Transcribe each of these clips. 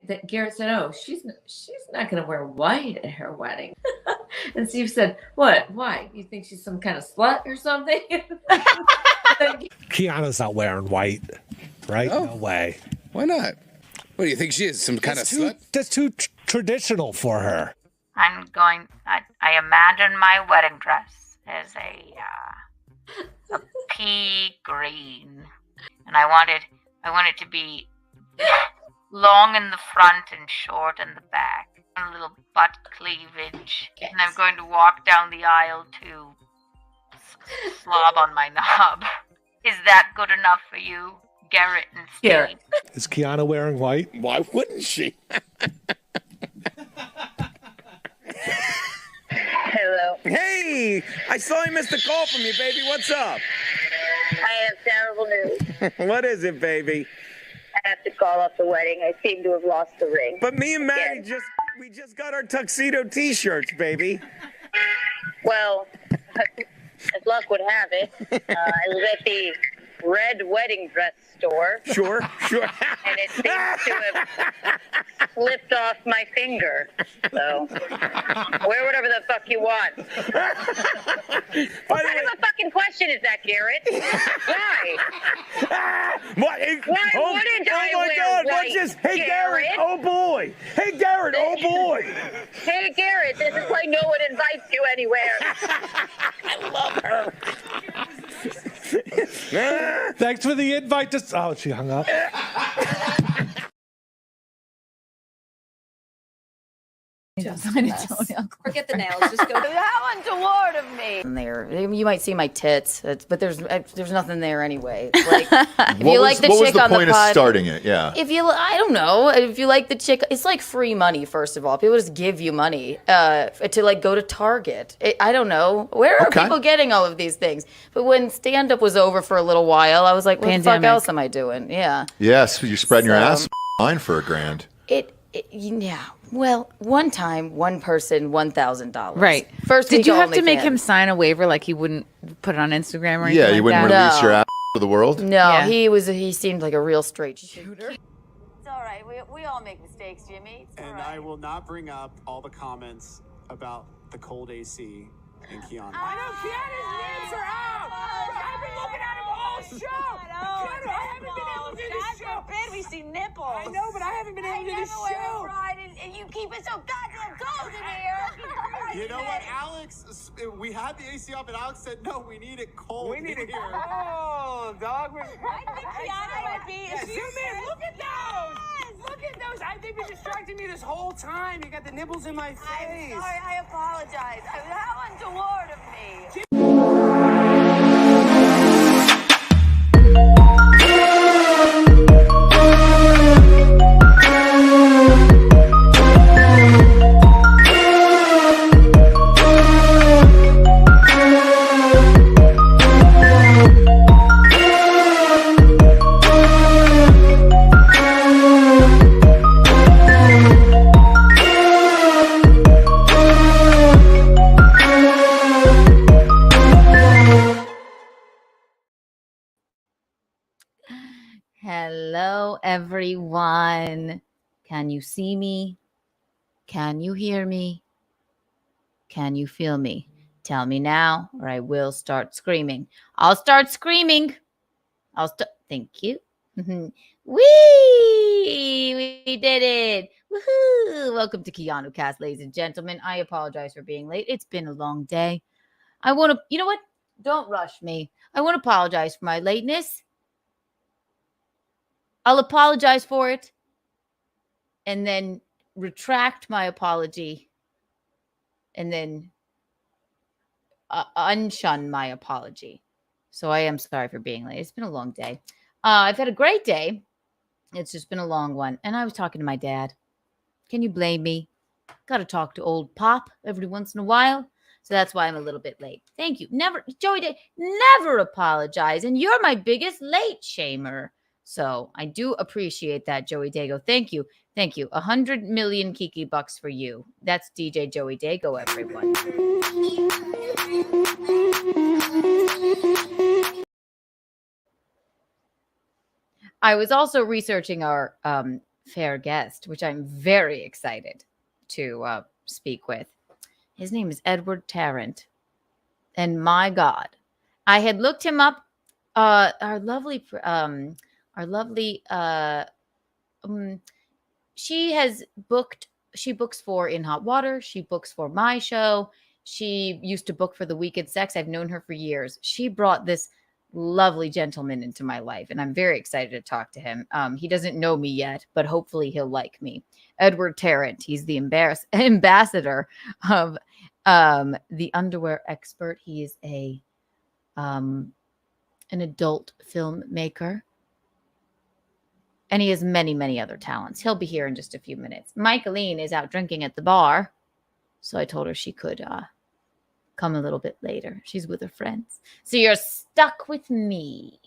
that Garrett said, "Oh, she's not going to wear white at her wedding." And Steve said, "What? Why? You think she's some kind of slut or something?" Keanu's not wearing white, right? Oh. No way. Why not? What do you think she is? Some kind of slut? That's too traditional for her. I imagine my wedding dress as a pea green, and I want it to be long in the front and short in the back, and a little butt cleavage. Yes. And I'm going to walk down the aisle to slob on my knob. Is that good enough for you, Garrett and Steve? Garrett. Is Keanu wearing white? Why wouldn't she? Hello. Hey, I saw you missed a call from you, baby. What's up? I have terrible news. What is it, baby? I have to call off the wedding. I seem to have lost the ring. But me and Maddie Yes. we just got our tuxedo T-shirts, baby. Well, as luck would have it, I was at the red wedding dress store. Sure. And it seems to have slipped off my finger. So, wear whatever the fuck you want. What kind of a fucking question is that, Garrett? Why? What? Why wouldn't I Oh my wear God! white, What's this? Hey, Garrett! Garrett? Oh boy! Hey, Garrett! Oh boy! Hey, Garrett, this is why no one invites you anywhere. I love her. Thanks for the invite to... Oh, she hung up. Forget the nails. Just go. How untoward of me. There, you might see my tits, but there's nothing there anyway. Like, if What you was, like the what was chick the on point the pod, of starting it? Yeah. If you, I don't know, if you like the chick, it's like free money. First of all, people just give you money to like go to Target. I don't know, where are people getting all of these things? But when stand up was over for a little while, I was like, what the fuck else am I doing? Yeah. Yes, you're spreading your ass line for $1,000. Yeah. Well, one time, one person, $1,000. Right. First, did you have to make him sign a waiver like he wouldn't put it on Instagram or anything? Yeah, you wouldn't release your ass to the world. No, he seemed like a real straight shooter. It's all right. We all make mistakes, Jimmy. And I will not bring up all the comments about the cold AC and Keanu. I know Keanu's names are out. I've been looking at him all show. Keanu, I haven't been able to do this show. God forbid we see nipples. I know, but I haven't been able to do this show. And you keep it so goddamn cold in here. You know what, Alex? We had the AC up, and Alex said, "No, we need it cold. We need it here." cold, dog. I think Keanu might be. Zoom in. Look at those. Look at those. I think you're distracting me this whole time. You got the nipples in my face. I'm sorry. I apologize. How untoward of me. Hello, everyone. Can you see me? Can you hear me? Can you feel me? Tell me now, or I will start screaming. I'll start screaming. Thank you. Whee! We did it. Woohoo! Welcome to Keanu Cast, ladies and gentlemen. I apologize for being late. It's been a long day. You know what? Don't rush me. I want to apologize for my lateness. I'll apologize for it and then retract my apology and then unshun my apology. So I am sorry for being late. It's been a long day. I've had a great day. It's just been a long one. And I was talking to my dad. Can you blame me? Got to talk to old Pop every once in a while. So that's why I'm a little bit late. Thank you. Joey, never apologize. And you're my biggest late shamer. So I do appreciate that, Joey Dago. Thank you. Thank you. 100 million Kiki bucks for you. That's DJ Joey Dago, everyone. I was also researching our fair guest, which I'm very excited to speak with. His name is Edward Terrant. And my God, I had looked him up. Our lovely, she books for In Hot Water. She books for my show. She used to book for The Weekend Sex. I've known her for years. She brought this lovely gentleman into my life, and I'm very excited to talk to him. He doesn't know me yet, but hopefully he'll like me. Edward Terrant. He's the ambassador of the underwear expert. He is an adult filmmaker, and he has many, many other talents. He'll be here in just a few minutes. Michaeline is out drinking at the bar, so I told her she could come a little bit later. She's with her friends. So you're stuck with me.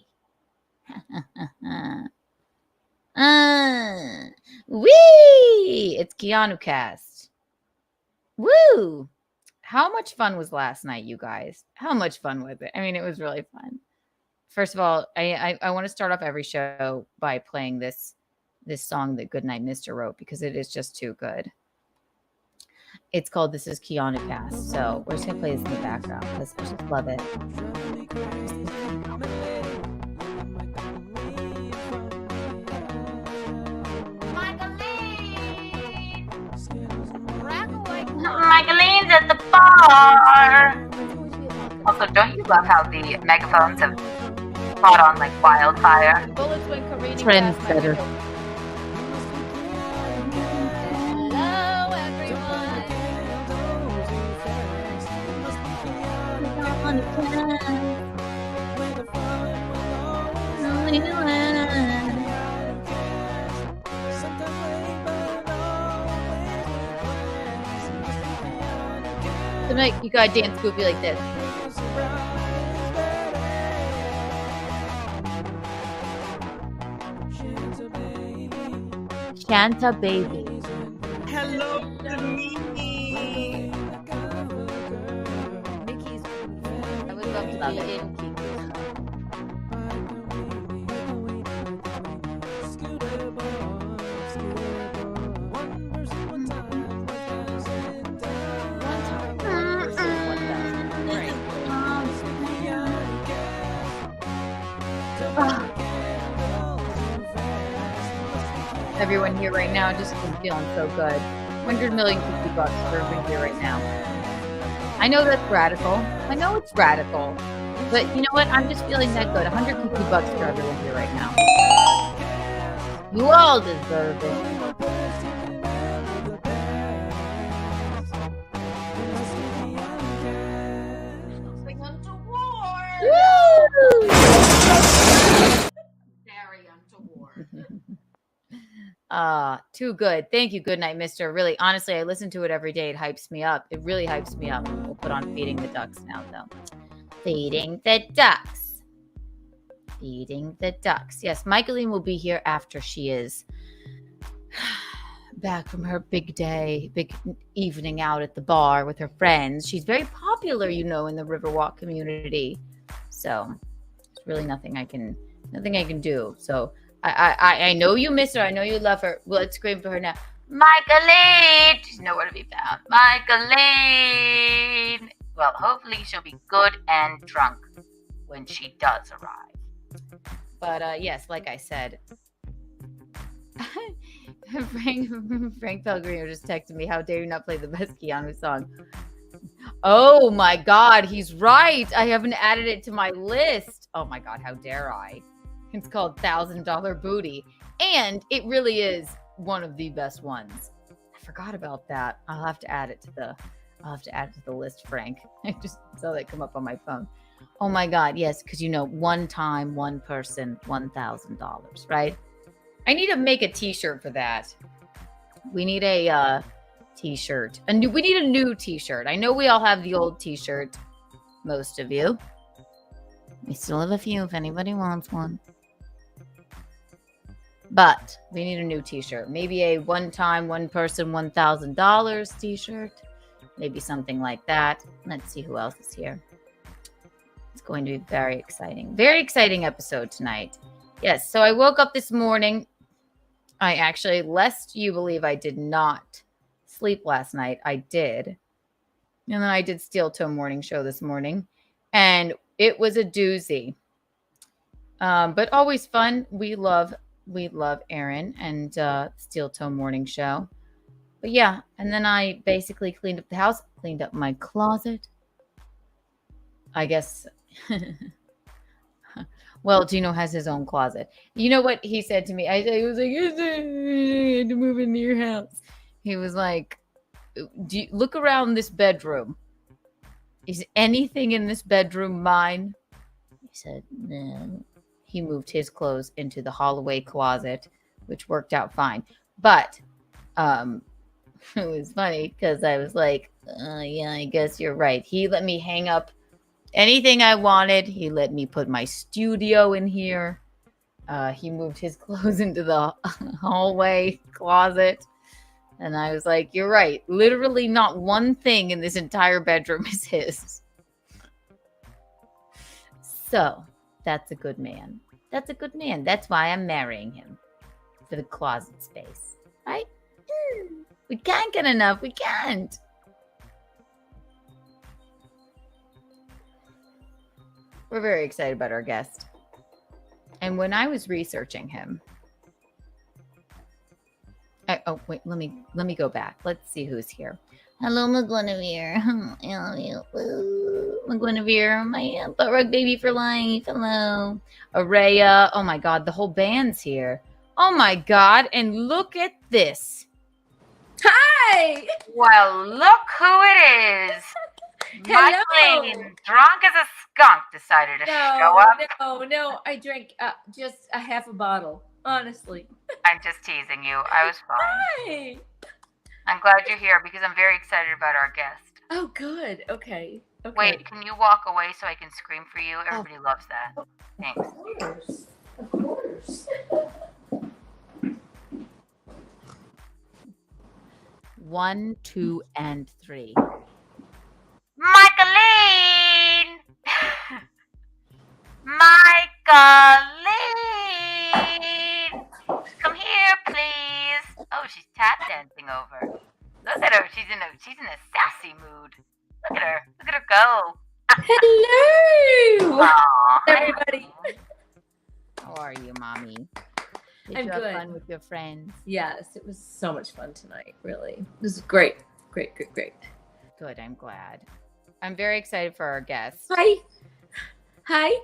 Wee! It's Keanu cast. Woo! How much fun was last night, you guys? How much fun was it? I mean, it was really fun. First of all, I want to start off every show by playing this song that Goodnight Mister wrote because it is just too good. It's called This Is Keanu Cast. So we're just going to play this in the background because I just love it. Michaeline's at the bar. Also, don't you love how the megaphones have caught on like wildfire? Trendsetter. Tonight you gotta dance goofy like this. Shanta baby. Hello, Mimi. I would love to be in Kiki. Everyone here right now just feeling so good. 100 million $50 for everyone here right now. I know that's radical. I know it's radical. But you know what? I'm just feeling that good. $150 for everyone here right now. You all deserve it. Woo! Very untoward. Too good. Thank you, Goodnight Mister. Really, honestly, I listen to it every day. It hypes me up. It really hypes me up. We'll put on Feeding the Ducks now, though. Feeding the Ducks. Feeding the Ducks. Yes, Michaeline will be here after she is back from her big day, big evening out at the bar with her friends. She's very popular, you know, in the Riverwalk community. So there's really nothing I can do. So I know you miss her. I know you love her. Well, let's scream for her now. Michaeline! She's nowhere to be found. Michaeline! Well, hopefully she'll be good and drunk when she does arrive. But yes, like I said, Frank Pellegrino just texted me, how dare you not play the best Keanu song? Oh my God, he's right. I haven't added it to my list. Oh my God, how dare I? It's called $1,000 Booty. And it really is one of the best ones. I forgot about that. I'll have to add it to the list, Frank. I just saw that come up on my phone. Oh my God, yes, because you know, one time, one person, $1,000, right? I need to make a t-shirt for that. We need a t-shirt. We need a new t-shirt. I know we all have the old t-shirt, most of you. We still have a few if anybody wants one. But we need a new t-shirt. Maybe a one-time, one person, $1,000 t-shirt. Maybe something like that. Let's see who else is here. It's going to be very exciting. Very exciting episode tonight. Yes, so I woke up this morning I actually, lest you believe I did not sleep last night, I did. And then I did Steel Toe Morning Show this morning. And it was a doozy. But always fun. We love Aaron and Steel Toe Morning Show. But yeah, and then I basically cleaned up the house, cleaned up my closet. I guess. Well, Gino has his own closet. You know what he said to me? I was like, I had to move into your house. He was like, look around this bedroom. Is anything in this bedroom mine? He said, no. He moved his clothes into the hallway closet, which worked out fine. But it was funny because I was like, yeah, I guess you're right. He let me hang up anything I wanted. He let me put my studio in here. He moved his clothes into the hallway closet. And I was like, you're right. Literally not one thing in this entire bedroom is his. So that's a good man. That's a good man. That's why I'm marrying him. For the closet space. Right? We can't get enough. We can't. We're very excited about our guest. And when I was researching him, oh wait, let me go back. Let's see who's here. Hello, McGuinevere. I love you. McGuinevere, my butt rug baby for life. Hello, Araya. Oh my God, the whole band's here. Oh my God, and look at this. Hi. Well, look who it is. Michaeline, drunk as a skunk, decided to show up. No, I drank just a half a bottle. Honestly. I'm just teasing you. I was fine. Hi. I'm glad you're here because I'm very excited about our guest. Oh, good. Okay. Wait, can you walk away so I can scream for you? Everybody loves that. Thanks. Of course. 1, 2, and 3. Michaeline! Michaeline! Come here, please. Oh, she's tap dancing over. Look at her. She's in a sassy mood. Look at her go. Hello. Aww, everybody. How are you, Mommy? Did I'm you have good. fun with your friends? Yes, it was so much fun tonight. Really, this is great. Great. Good. I'm glad. I'm very excited for our guest. Hi.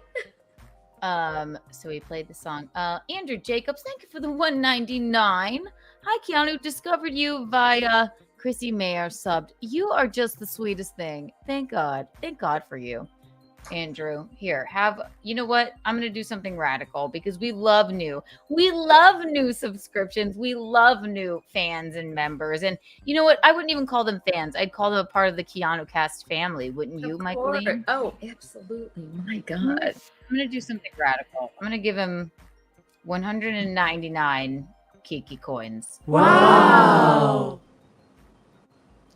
So we played the song. Andrew Jacobs, thank you for the $1.99. Hi, Keanu. Discovered you via Chrissy Mayer subbed. You are just the sweetest thing. Thank God. Thank God for you, Andrew. Here, you know what? I'm going to do something radical because we love new subscriptions. We love new fans and members. And you know what? I wouldn't even call them fans. I'd call them a part of the Keanu Cast family. Wouldn't you, Michaeline? Oh, absolutely. My God. I'm going to do something radical. I'm going to give him 199 Kiki coins. Wow.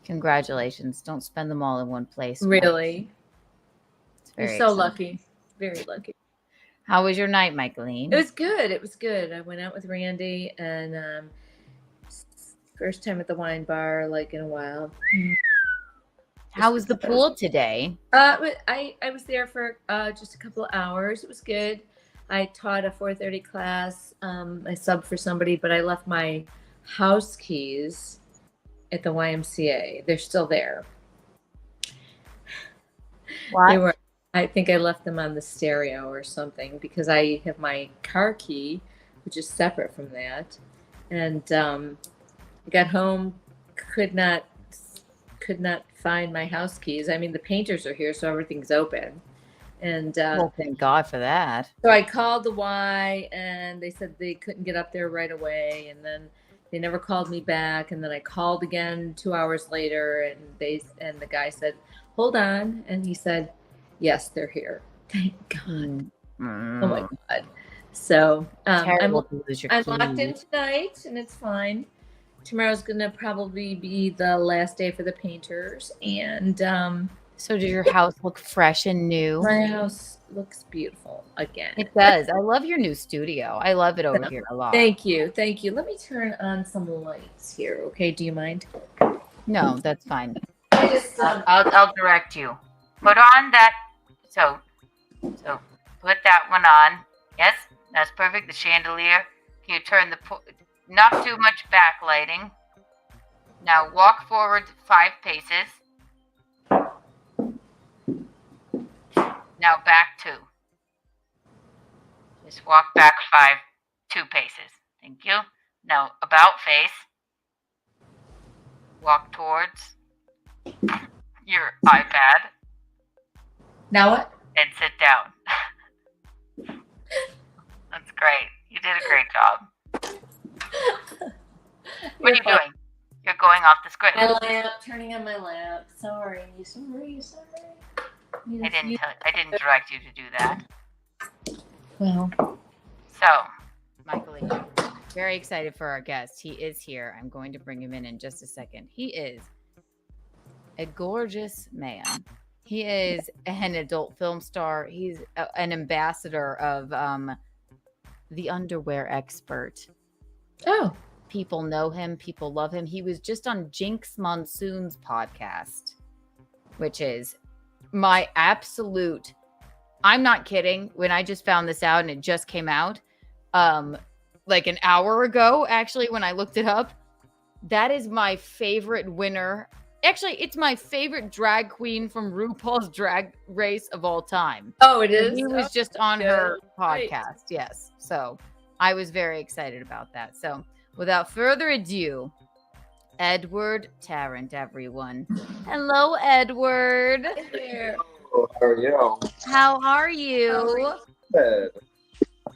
Congratulations. Don't spend them all in one place. Really? You're so lucky. Very lucky. How was your night, Michaeline? It was good. I went out with Randy and first time at the wine bar like in a while. How was the pool today? I was there for just a couple of hours. It was good. I taught a 4:30 class. I subbed for somebody, but I left my house keys at the YMCA. They're still there. What? I think I left them on the stereo or something because I have my car key, which is separate from that. And I got home, could not find my house keys. I mean, the painters are here, so everything's open. And well, thank God for that. So I called the Y, and they said they couldn't get up there right away. And then they never called me back. And then I called again 2 hours later, and the guy said, "Hold on," and he said, "Yes, they're here." Thank God. Oh my God. So I'm locked in tonight, and it's fine. Tomorrow's gonna probably be the last day for the painters, and So does your house look fresh and new? My house looks beautiful again. It does. I love your new studio. I love it over here a lot. Thank you. Thank you. Let me turn on some lights here. Okay. Do you mind? No, that's fine. I just, I'll direct you. Put on that. So put that one on. Yes, that's perfect. The chandelier. Can you turn not too much backlighting. Now walk forward 5 paces. Now back 2. Just walk back 2 paces. Thank you. Now about face. Walk towards your iPad. now what? And sit down. That's great. You did a great job. What are you doing? You're going off the script. My lamp. Turning on my lamp. Sorry. I didn't direct you to do that. Well. So, Michael, very excited for our guest. He is here. I'm going to bring him in just a second. He is a gorgeous man. He is an adult film star. He's an ambassador of the underwear expert. Oh. People know him. People love him. He was just on Jinx Monsoon's podcast, which is my absolute... I'm not kidding. When I just found this out and it just came out, like an hour ago, actually, when I looked it up, that is my favorite winner. Actually, it's my favorite drag queen from RuPaul's Drag Race of all time. Oh, it is? He was just on her Right. podcast. Yes. So I was very excited about that. So without further ado, Edward Terrant, everyone. Hello, Edward. There. How are you? How are you? Good.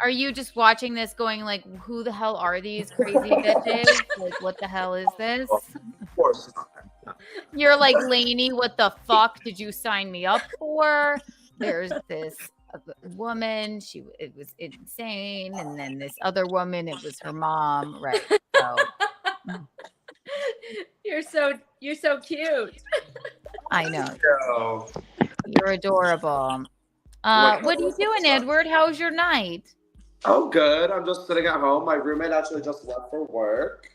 Are you just watching this going like, who the hell are these crazy bitches? Like, what the hell is this? Of course not. You're like, Lainey, what the fuck did you sign me up for? There's this woman, it was insane, and then this other woman, it was her mom, right? So You're so cute. I know. So, You're adorable. What are you doing, Edward? How was your night? oh, good. I'm just sitting at home. My roommate actually just left for work.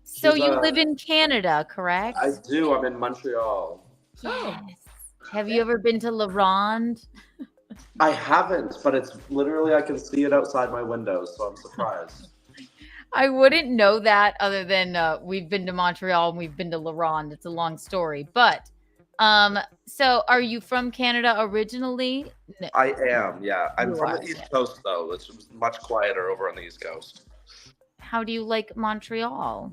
So She's, you live in Canada, correct? I do. I'm in Montreal. Yes. Have you ever been to La Ronde? I haven't, but it's literally, I can see it outside my window, so I'm surprised. I wouldn't know that other than we've been to Montreal and we've been to La Ronde. It's a long story. But so are you from Canada originally? I am, yeah. I'm You from are, the East yes. Coast, though. It's much quieter over on the East Coast. How do you like Montreal?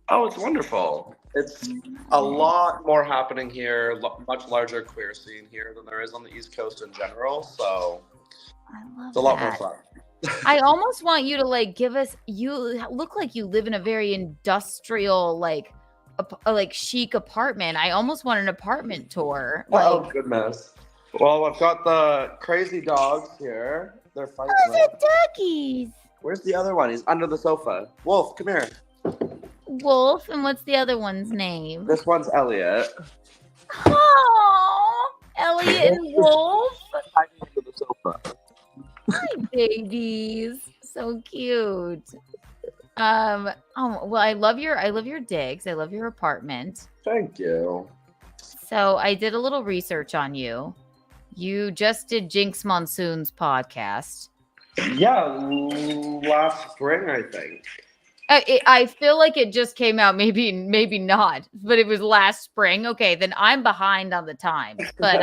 Oh, it's wonderful. It's a lot more happening here, much larger queer scene here than there is on the East Coast in general. So I love it's a lot that. more fun. I almost want you to like give us, you look like you live in a very industrial, like chic apartment. I almost want an apartment tour. Oh, Like, goodness. Well, I've got the crazy dogs here. They're fighting. those are doggies. Where's the other one? He's under the sofa. Wolf, come here. Wolf, and what's the other one's name? This one's Elliot. Oh, Elliot and Wolf. Hiding under the sofa. Hi, babies. So cute. Oh, well, I love your digs. I love your apartment. Thank you. So I did a little research on you. You just did Jinx Monsoon's podcast. Yeah, last spring, I think. I feel like it just came out. Maybe not, but it was last spring. Okay, then I'm behind on the times. But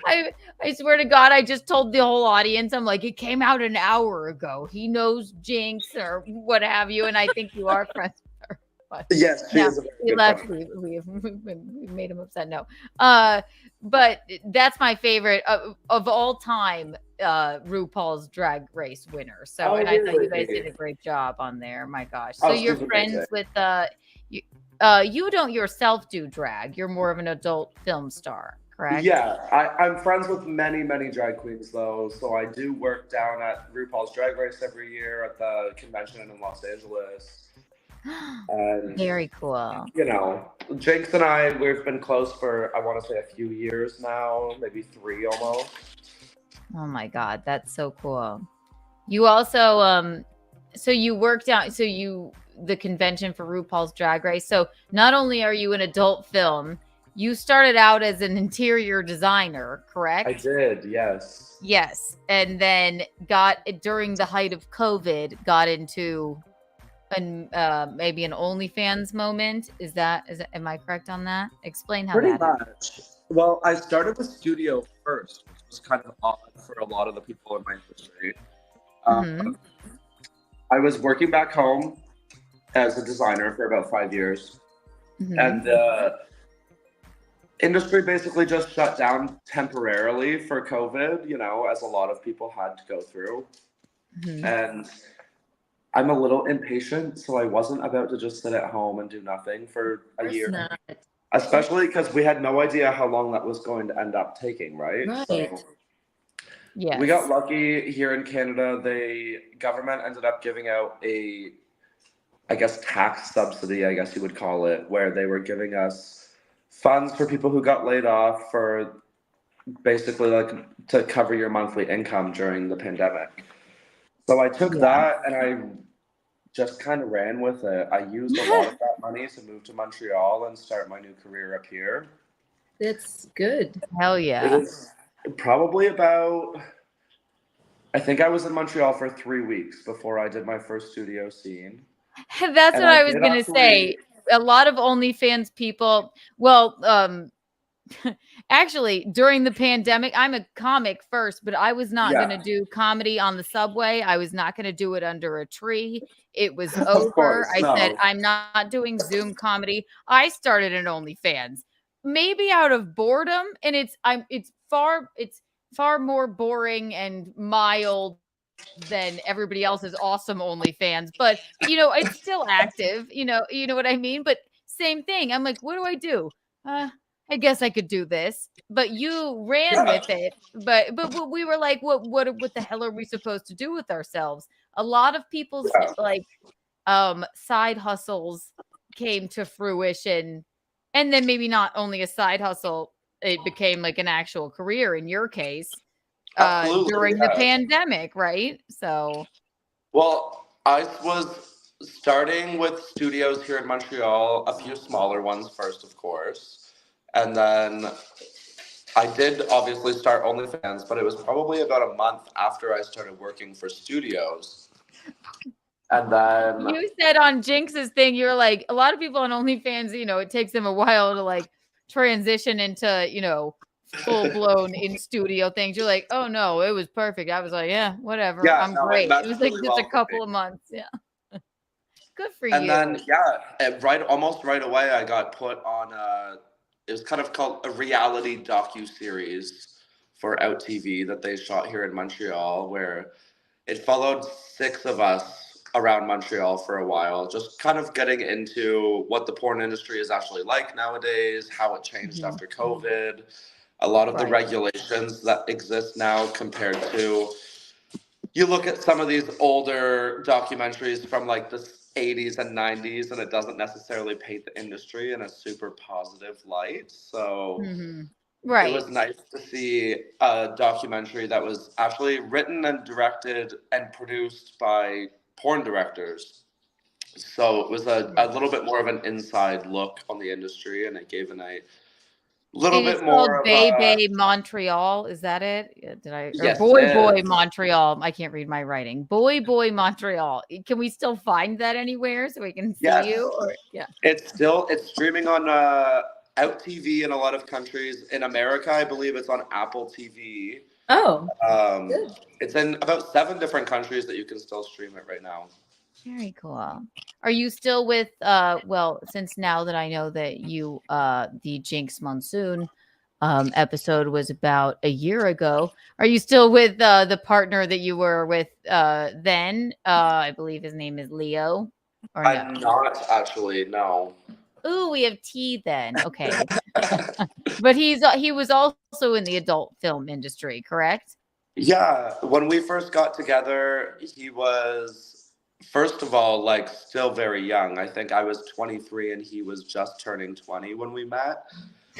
I swear to God, I just told the whole audience, I'm like, it came out an hour ago. He knows Jinx or what have you, and I think you are friends with her. But Yes, she is a very we good left. friend. We made him upset. No, but that's my favorite of all time. RuPaul's Drag Race winner. So, Oh, and I thought you guys really? did a great job on there. My gosh. So Oh, you're she's friends amazing. with you don't yourself do drag. You're more of an adult film star, correct? Yeah, I'm friends with many, many drag queens, though. So I do work down at RuPaul's Drag Race every year at the convention in Los Angeles. And Very cool. you know, Jinx and I, we've been close for, I want to say, a few years now, maybe 3 almost. Oh my God, that's so cool. You also, so you worked out, the convention for RuPaul's Drag Race. So not only are you an adult film, you started out as an interior designer, correct? I did, yes. Yes. And then during the height of COVID, got into maybe an OnlyFans moment. Am I correct on that? Explain how Pretty that much. Well, I started with studio first, which was kind of odd for a lot of the people in my industry. Mhm. I was working back home as a designer for about 5 years. Mhm. And the industry basically just shut down temporarily for COVID, you know, as a lot of people had to go through. Mhm. And I'm a little impatient, so I wasn't about to just sit at home and do nothing for a year. Not. Especially because we had no idea how long that was going to end up taking, right? Right. So Yes. we got lucky here in Canada. The government ended up giving out a, I guess, tax subsidy, I guess you would call it, where they were giving us funds for people who got laid off for basically like to cover your monthly income during the pandemic. So I took that and I just kind of ran with it. I used a lot of that money to move to Montreal and start my new career up here. It's good. Hell It yeah. was probably about, I think I was in Montreal for 3 weeks before I did my first studio scene. That's And what I was did going to actually- say. A lot of OnlyFans people, actually, during the pandemic, I'm a comic first, but I was not going to do comedy on the subway. I was not going to do it under a tree. It was over. course, I said, no. I'm not doing Zoom comedy. I started an OnlyFans, maybe out of boredom, and it's far more boring and mild than everybody else's awesome OnlyFans, but it's still active. You know what I mean. But same thing. I'm like, what do I do? I guess I could do this. But you ran with it. But we were like, what the hell are we supposed to do with ourselves? A lot of people's side hustles came to fruition, and then maybe not only a side hustle, it became like an actual career in your case. Absolutely, During the pandemic, right? So, well, I was starting with studios here in Montreal, a few smaller ones first, of course. And then I did obviously start OnlyFans, but it was probably about a month after I started working for studios. And then you said on Jinx's thing, you're like, a lot of people on OnlyFans, it takes them a while to like transition into, full blown in studio things. You're like, oh no, it was perfect. I was like, yeah, whatever. Yeah, I'm no, great. that's It was like really just well a for couple me. of months. Yeah. Good for And you. then almost right away I got put on it was kind of called a reality docu-series for Out TV that they shot here in Montreal, where it followed 6 of us around Montreal for a while, just kind of getting into what the porn industry is actually like nowadays, how it changed after COVID, a lot of the regulations that exist now compared to, you look at some of these older documentaries from like the 80s and 90s, and it doesn't necessarily paint the industry in a super positive light. So Right. it was nice to see a documentary that was actually written and directed and produced by porn directors. So it was a little bit more of an inside look on the industry, and it gave a little And bit it's more called of Bay Montreal. Is that it? Did I? Or Yes, Boy it is. Montreal. I can't read my writing. Boy Montreal. Can we still find that anywhere so we can see Yes. you? Or yeah. It's streaming on Out TV in a lot of countries. In America, I believe it's on Apple TV. Oh. It's in about 7 different countries that you can still stream it right now. Very cool. Are you still with since now that I know that you the Jinx Monsoon episode was about a year ago, are you still with the partner that you were with then? I believe his name is Leo. Or I'm not actually, no. Ooh, we have tea then. Okay. But he was also in the adult film industry, correct? Yeah, when we first got together, he was first of all, like still very young. I think I was 23 and he was just turning 20 when we met.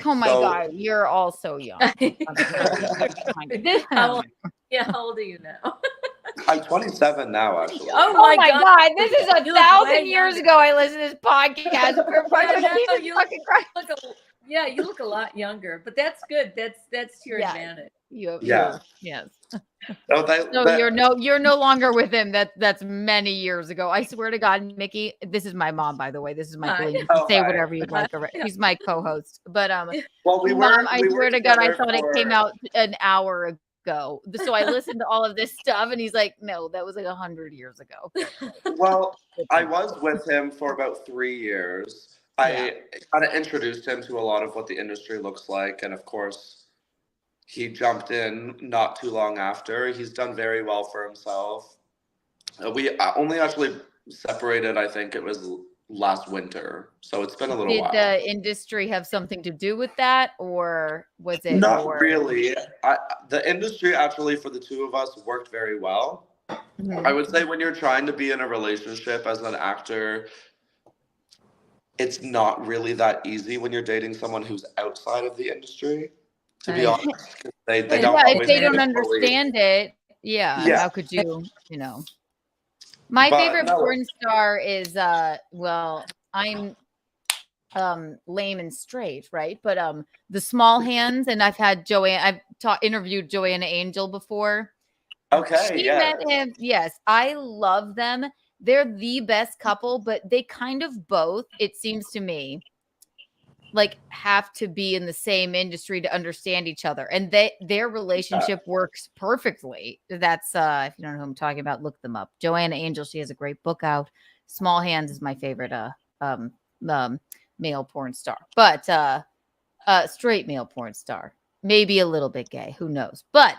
Oh my So- God, you're all so young. How old are you now? I'm 27 now, actually. Oh Oh my God, this is a You look 1,000 way years younger. ago. I listened to this podcast. We're Yeah, no, Jesus you fucking Christ. Yeah, you look a lot younger, but that's good. That's to your Yeah. advantage. Yeah. Yes. So No, you're no longer with him. That's many years ago. I swear to God, Mickey. This is my mom, by the way. This is my Hi. bling. You can Oh, say hi. whatever you'd like. She's my co-host. But Well, Mom, I swear to God, I together thought it came out an hour ago. So I listened to all of this stuff, and he's like, "No, that was like 100 years ago." Well, I was with him for about 3 years. I kind of introduced him to a lot of what the industry looks like, and of course, he jumped in not too long after. He's done very well for himself. We only actually separated, I think it was last winter, so it's been a little while. Did the industry have something to do with that, or was it Not more? really. The industry actually for the two of us worked very well. Mhm. I would say when you're trying to be in a relationship as an actor, it's not really that easy when you're dating someone who's outside of the industry. To be honest, 'cause they don't Yeah, if always they don't fully- understand it, Yeah. how could you, My But favorite no. porn star is well, I'm lame and straight, right? But the small hands, and I've interviewed Joanna Angel before. Okay, She yeah. met him. Yes, I love them. They're the best couple, but they kind of both, it seems to me, like have to be in the same industry to understand each other, and their relationship works perfectly. That's if you don't know who I'm talking about, look them up. Joanna Angel, she has a great book out. Small Hands is my favorite male porn star, but straight male porn star, maybe a little bit gay, who knows. But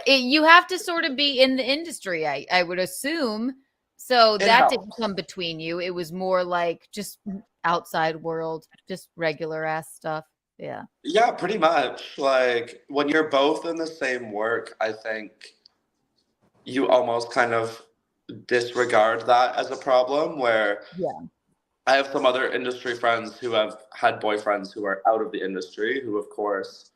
you have to sort of be in the industry, I would assume. So that didn't come between you. It was more like just outside world, just regular ass stuff. Yeah. Yeah, pretty much. Like when you're both in the same work, I think you almost kind of disregard that as a problem where I have some other industry friends who have had boyfriends who are out of the industry who, of course,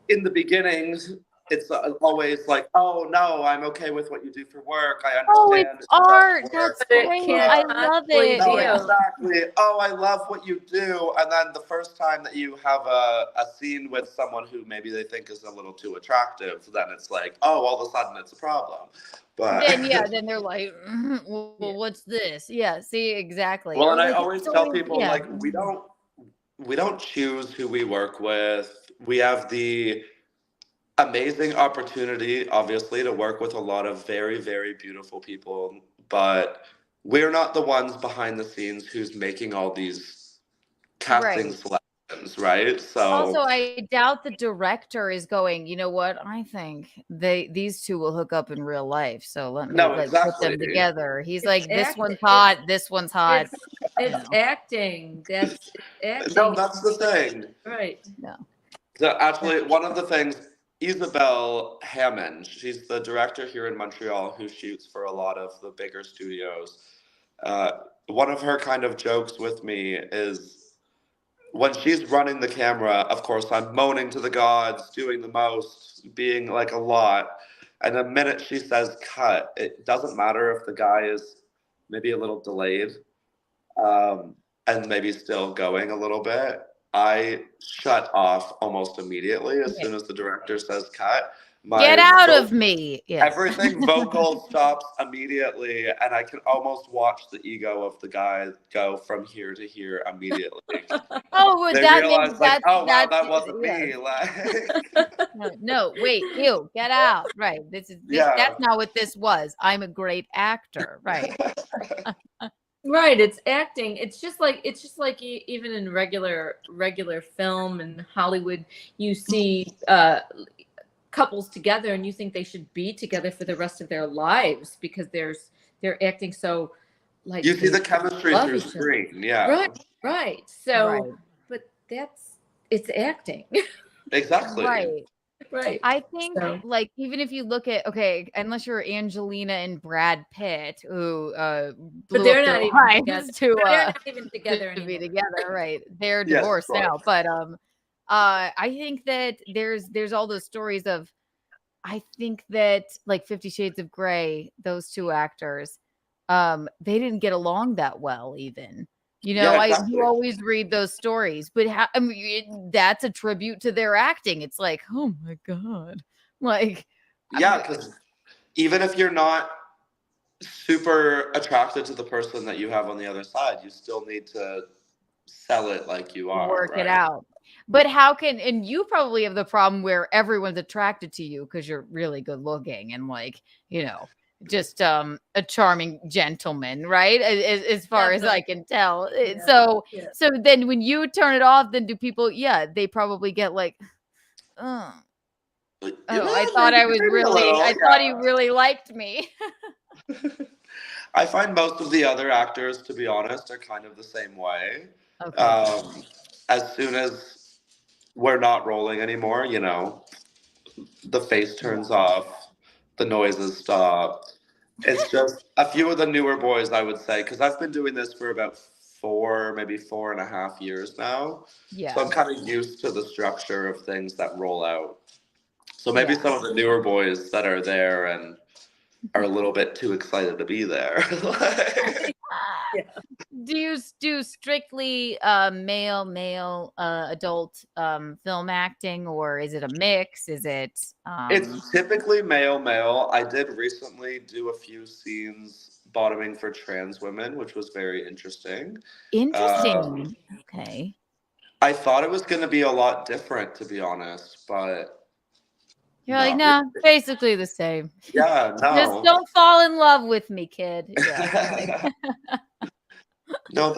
in the beginnings, it's always like, oh, no, I'm okay with what you do for work. I understand. Oh, it's art. That's But it great. can't I love it. No, Yeah. exactly. Oh, I love what you do. And then the first time that you have a scene with someone who maybe they think is a little too attractive, then it's like, oh, all of a sudden it's a problem. But Then they're like, well, what's this? Yeah, see, exactly. well, Or and I like, always it's tell always- people like we don't choose who we work with. We have the amazing opportunity, obviously, to work with a lot of very, very beautiful people, but we're not the ones behind the scenes who's making all these casting selections, right? So also, I doubt the director is going, you know what? I think these two will hook up in real life. So let me put them together. He's like, this one's hot, this one's hot. It's acting. That's acting. No, that's the thing. Right. No. So actually, one of the things, Isabel Hammond, she's the director here in Montreal who shoots for a lot of the bigger studios. One of her kind of jokes with me is when she's running the camera, of course, I'm moaning to the gods, doing the most, being like a lot. And the minute she says cut, it doesn't matter if the guy is maybe a little delayed and maybe still going a little bit. I shut off almost immediately as soon as the director says cut. Get out of me. Yes. Everything vocal stops immediately, and I can almost watch the ego of the guy go from here to here immediately. Oh, well, They that realize, means like, oh, wow, that's that wasn't me. Like, no, wait, ew, get out. Right. That's not what this was. I'm a great actor. Right. Right, it's acting. It's just like even in regular film and Hollywood, you see couples together and you think they should be together for the rest of their lives because they're acting so like you see the chemistry through screen. Yeah. Right. So, but it's acting. Exactly. Right. Right. I think, So, like, even if you look at, okay, unless you're Angelina and Brad Pitt, who but blew up they're their not even together. lives to They're not even together to be anymore. together, right? They're Yes, of divorced course. now, but I think that there's all those stories of, I think that like 50 Shades of Grey, those two actors, they didn't get along that well, even. You know, Yeah, exactly. you always read those stories, but I mean, that's a tribute to their acting. It's like, oh my God. Like, Yeah, because even if you're not super attracted to the person that you have on the other side, you still need to sell it like you are. work it right? out. But how can, and you probably have the problem where everyone's attracted to you because you're really good looking and like, you know, just a charming gentleman, right? As far as I can tell. Yeah. So Yeah. so then when you turn it off, then do people, yeah, they probably get like, oh, I thought I was maybe a really, little, I thought he yeah. really liked me. I find most of the other actors, to be honest, are kind of the same way. Okay. As soon as we're not rolling anymore, you know, the face turns off, the noises stop. It's just a few of the newer boys, I would say, because I've been doing this for about maybe 4.5 years now. Yeah. So I'm kind of used to the structure of things that roll out. So maybe Yeah. some of the newer boys that are there and are a little bit too excited to be there. Do you do strictly male adult film acting, or is it a mix? Is it It's typically male. I did recently do a few scenes bottoming for trans women, which was very interesting. interesting? Okay. I thought it was going to be a lot different, to be honest, but You're like, not no, really. basically the same. Yeah, Just no. don't fall in love with me, kid. Yeah. No,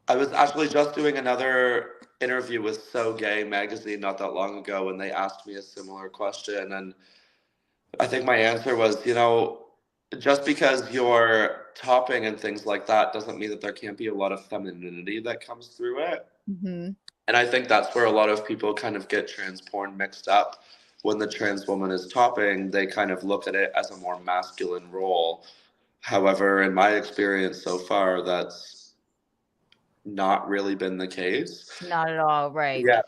I was actually just doing another interview with So Gay magazine not that long ago, and they asked me a similar question. And I think my answer was, you know, just because you're topping and things like that doesn't mean that there can't be a lot of femininity that comes through it. Mm-hmm. And I think that's where a lot of people kind of get trans porn mixed up. When the trans woman is topping, they kind of look at it as a more masculine role. However, in my experience so far, that's not really been the case. Not at all, right. Yeah.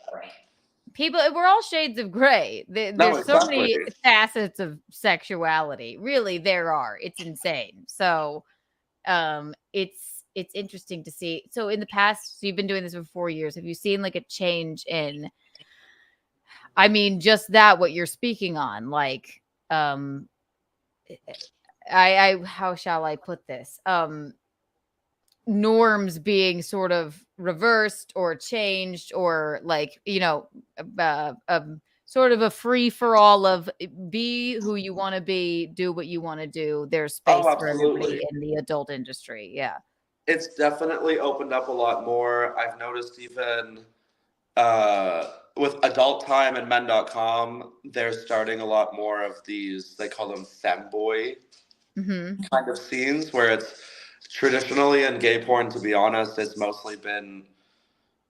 People, we're all shades of gray. No, There's so many exactly. facets of sexuality. Really, there are. It's insane. So it's interesting to see. So in the past, so you've been doing this for 4 years. Have you seen like a change in, I mean, just that what you're speaking on? Like I how shall I put this? Norms being sort of reversed or changed, or like, you know, sort of a free for all of be who you want to be, do what you want to do. There's space Oh, for everybody absolutely. in the adult industry. Yeah. It's definitely opened up a lot more. I've noticed even with Adult Time and Men.com, they're starting a lot more of these, they call them femboy Mm-hmm. kind of scenes, where it's traditionally in gay porn, to be honest, it's mostly been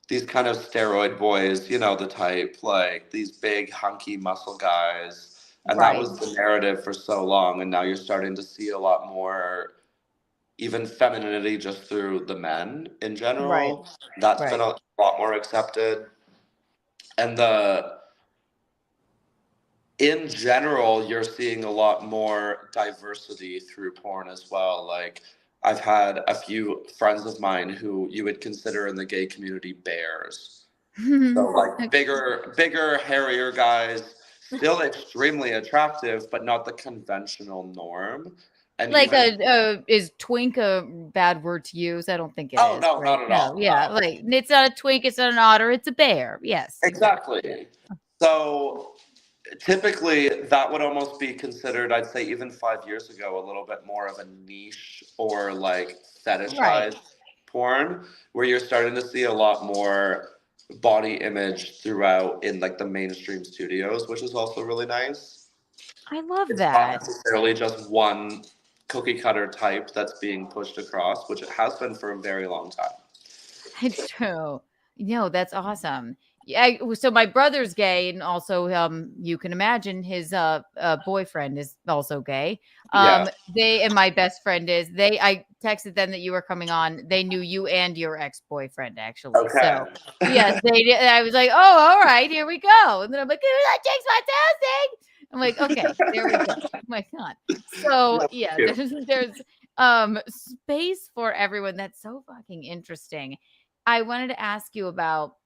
these kind of steroid boys, you know, the type, like these big hunky muscle guys. And that was the narrative for so long. And now you're starting to see a lot more even femininity just through the men in general. That's been a lot more accepted. And in general, you're seeing a lot more diversity through porn as well. Like, I've had a few friends of mine who you would consider in the gay community bears. So like bigger, hairier guys, still extremely attractive, but not the conventional norm. And Like even, is twink a bad word to use? I don't think it oh is. no, Right? not at No, all. yeah. No. Like it's not a twink, it's not an otter, it's a bear. Yes. Exactly. So typically that would almost be considered, I'd say even 5 years ago, a little bit more of a niche or like fetishized porn, where you're starting to see a lot more body image throughout in like the mainstream studios, which is also really nice. I love It's not that. necessarily just one cookie cutter type that's being pushed across, which it has been for a very long time. It's true. No, that's awesome. So my brother's gay, and also you can imagine his boyfriend is also gay. Yeah. They and my best friend is I texted them that you were coming on. They knew you and your ex-boyfriend actually. Okay. So yes, they did. I was like, oh, all right, here we go. And then I'm like, that takes my thing. I'm like, okay, there we go. Oh my God. So yeah, there's space for everyone. That's so fucking interesting. I wanted to ask you about,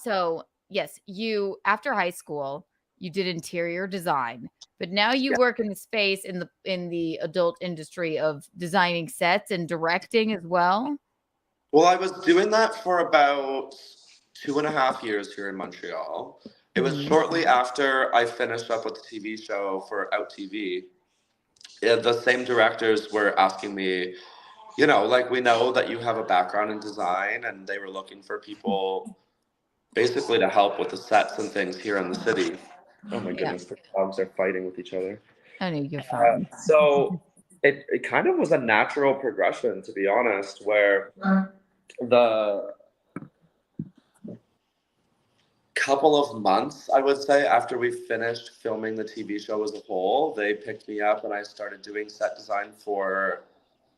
so yes, you after high school, you did interior design, but now you work in the space in the adult industry of designing sets and directing as well. Well, I was doing that for about 2.5 years here in Montreal. It was shortly after I finished up with the TV show for Out TV. The same directors were asking me, like, we know that you have a background in design, and they were looking for people basically to help with the sets and things here in the city. Oh my goodness, the dogs are fighting with each other. I know you're fine. So it kind of was a natural progression, to be honest, where the couple of months, I would say, after we finished filming the TV show as a whole, they picked me up and I started doing set design for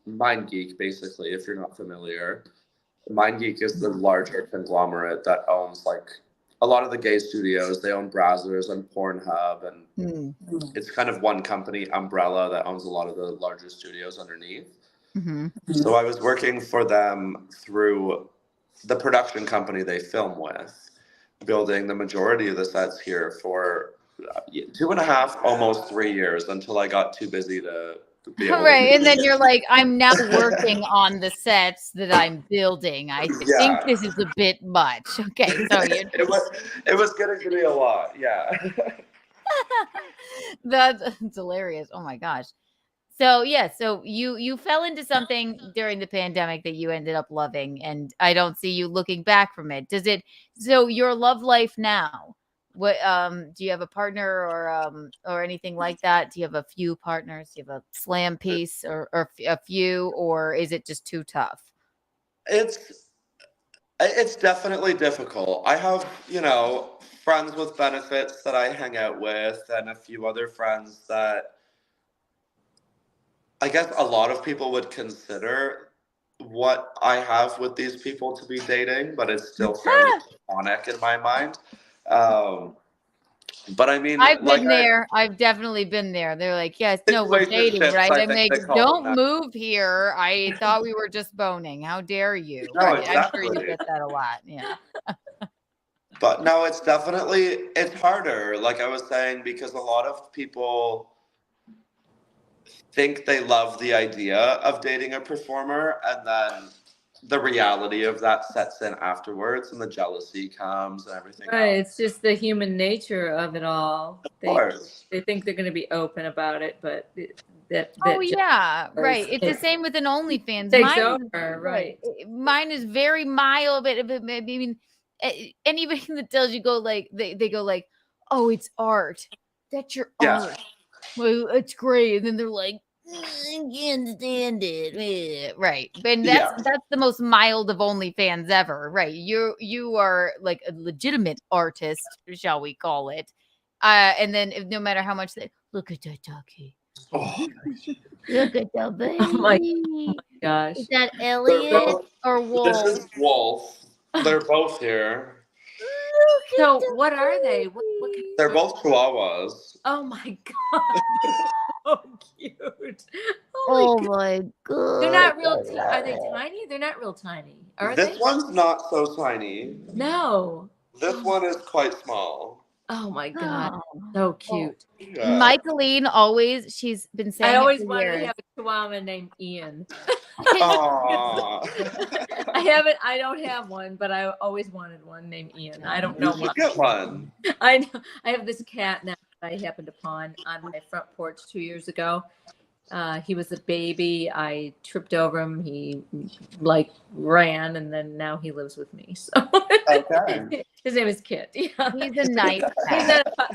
MindGeek, basically, if you're not familiar. MindGeek is the larger conglomerate that owns like a lot of the gay studios. They own Brazzers and Pornhub, and it's kind of one company umbrella that owns a lot of the larger studios underneath. So I was working for them through the production company they film with, building the majority of the sets here for 2.5, almost 3 years, until I got too busy to be able Right, to and then you're like, I'm now working on the sets that I'm building. I think this is a bit much. Okay, so it was getting to be a lot, yeah. That's hilarious. Oh my gosh. So yeah, so you fell into something during the pandemic that you ended up loving, and I don't see you looking back from it. So your love life now? What do you have a partner or anything like that? Do you have a few partners? Do you have a slam piece or a few, or is it just too tough? It's definitely difficult. I have, friends with benefits that I hang out with, and a few other friends that I guess a lot of people would consider what I have with these people to be dating, but it's still fairly platonic in my mind. But I mean, I've been there. I've definitely been there. They're like, yes, no, we're dating, right? I'm like, don't move here. I thought we were just boning. How dare you? No, Right? exactly. I'm sure you get that a lot. Yeah. But no, it's harder, like I was saying, because a lot of people think they love the idea of dating a performer, and then the reality of that sets in afterwards, and the jealousy comes and everything Right, else. it's just the human nature of it all. They think they're going to be open about it, but Oh yeah, right. It's the same with an OnlyFans. Takes Mine, over, right. Mine is very mild, but I mean, anybody that tells you they go like, oh, it's art. That's your art. Well, it's great, and then they're like, I can't stand it. Right. And that's the most mild of OnlyFans ever. Right. You are like a legitimate artist, shall we call it. And then no matter how much they look at that ducky. Oh, look at that baby. Oh my gosh. Is that Elliot or Wolf? This is Wolf. They're both here. So what are they? What They're both Chihuahuas. Oh my god. So cute. Oh my god. They're not real. Are they tiny? They're not real tiny. Are they? This one's not so tiny. No. This one is quite small. Oh my god. So cute. Yeah. Michaeline she's been saying I always it for wanted years. to have a chihuahua named Ian. Aww. I don't have one, but I always wanted one named Ian. I don't know why. You should get one. I know. I have this cat now that I happened upon on my front porch 2 years ago. He was a baby. I tripped over him. He like ran, and then now he lives with me. So Okay. his name is Kit. Yeah. He's a nice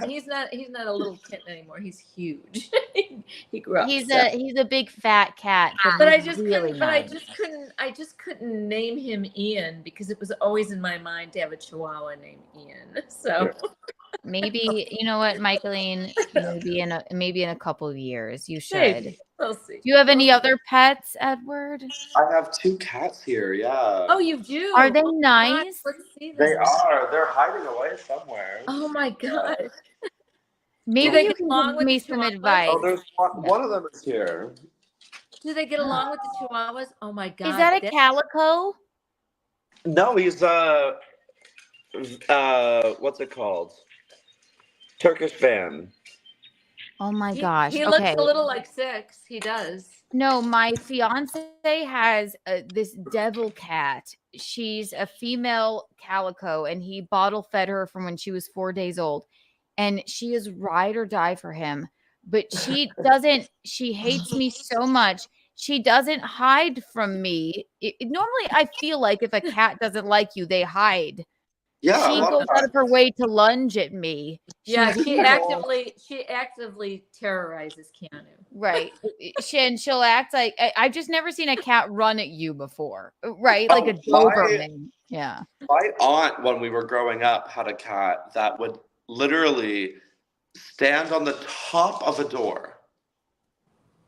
He's cat. not a little kitten anymore. He's huge. He grew up. He's so. a big fat cat, But I he's just really couldn't. nice. I just couldn't name him Ian because it was always in my mind to have a Chihuahua named Ian. So Maybe you know what, Michaeline? Maybe in a couple of years you should. maybe we'll see. Do you have any other pets, Edward? I have 2 cats here. Yeah. Oh, you do? Are they Oh, nice? God, let's see them. They are. They're hiding away somewhere. Oh my God. Maybe they you get can along give with me the some Chihuahuas? advice. Oh, there's one of them is here. Do they get along with the Chihuahuas? Oh my God. Is that a calico? No, he's what's it called? Turkish van. Oh my gosh. He Okay. looks a little like 6. He does. No, my fiance has this devil cat. She's a female calico, and he bottle fed her from when she was 4 days old. And she is ride or die for him. But she doesn't, she hates me so much. She doesn't hide from me. Normally, I feel like if a cat doesn't like you, they hide. Yeah, She goes out of her way to lunge at me. Yeah, She's she evil. actively terrorizes Keanu. Right. She'll act like I've just never seen a cat run at you before. Right. Like a Doberman. Yeah. My aunt, when we were growing up, had a cat that would literally stand on the top of a door.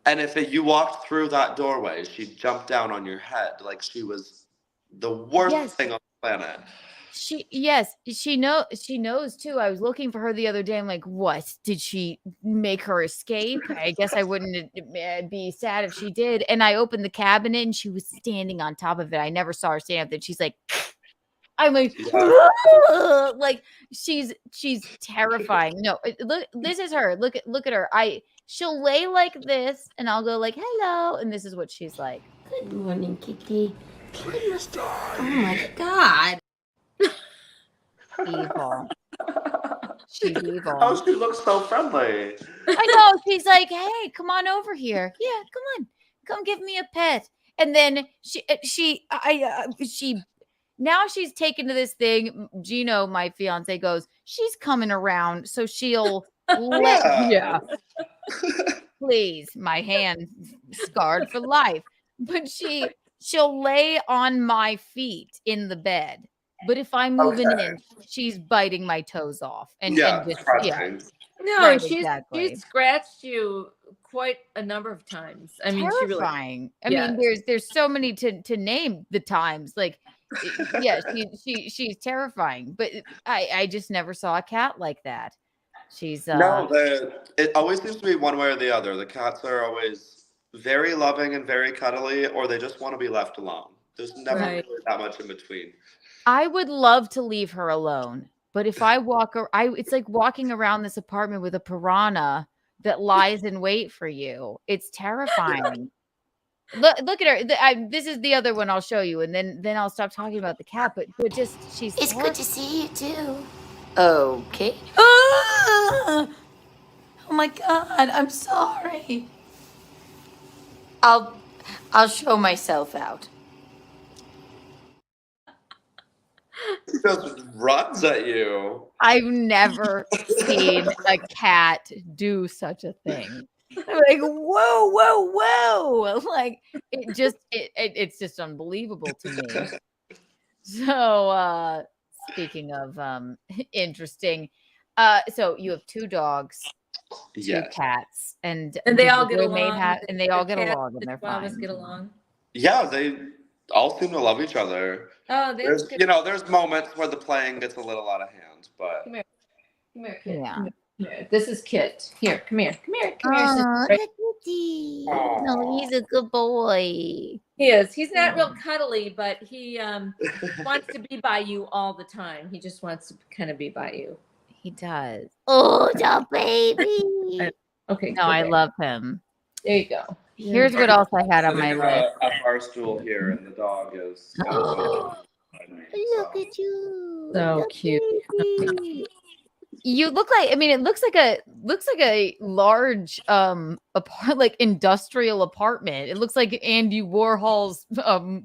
And if you walked through that doorway, she'd jump down on your head like she was the worst thing on the planet. She knows too. I was looking for her the other day. I'm like, what? Did she make her escape? I guess I wouldn't be sad if she did. And I opened the cabinet and she was standing on top of it. I never saw her stand up there. She's like, I'm like, like she's terrifying. No, look, this is her. Look at her. She'll lay like this and I'll go like, hello. And this is what she's like. Good morning, Kitty. Oh my God. Evil. She's evil. Oh, she looks so friendly. I know. She's like, hey, come on over here. Yeah, come on. Come give me a pet. And then she now she's taken to this thing. Gino, my fiance, goes, she's coming around. So she'll please, my hand scarred for life. But she'll lay on my feet in the bed. But if I'm moving in, she's biting my toes off. No, Right, she's exactly. scratched you quite a number of times. I mean, Terrifying. She really, I mean, there's so many to name the times. Like, yeah, she's terrifying. But I just never saw a cat like that. She's No, it always seems to be one way or the other. The cats are always very loving and very cuddly, or they just want to be left alone. There's never really that much in between. I would love to leave her alone, but if I it's like walking around this apartment with a piranha that lies in wait for you. It's terrifying. Look at her. This is the other one I'll show you, and then I'll stop talking about the cat. But just she's. It's good to see you too. Okay. Oh my God! I'm sorry. I'll show myself out. She just runs at you. I've never seen a cat do such a thing. I'm like, whoa. Like it's just unbelievable to me. So speaking of interesting, so you have 2 dogs, 2 cats, and they all get along. And they all get along, and they're fine. fine. Get along. Yeah, they all seem to love each other. Oh, there's there's moments where the playing gets a little out of hand, but come here, Kit. Yeah. Come here. This is Kit. Here, come here. Oh, Kitty. No, he's a good boy. He is. He's not real cuddly, but he wants to be by you all the time. He just wants to kind of be by you. He does. Oh, the baby. Okay. No, I love him. There you go. Here's what else I had on my list. A bar stool here, and the dog is. Look at you. So cute. You look like, I mean, it looks like a large like industrial apartment. It looks like Andy Warhol's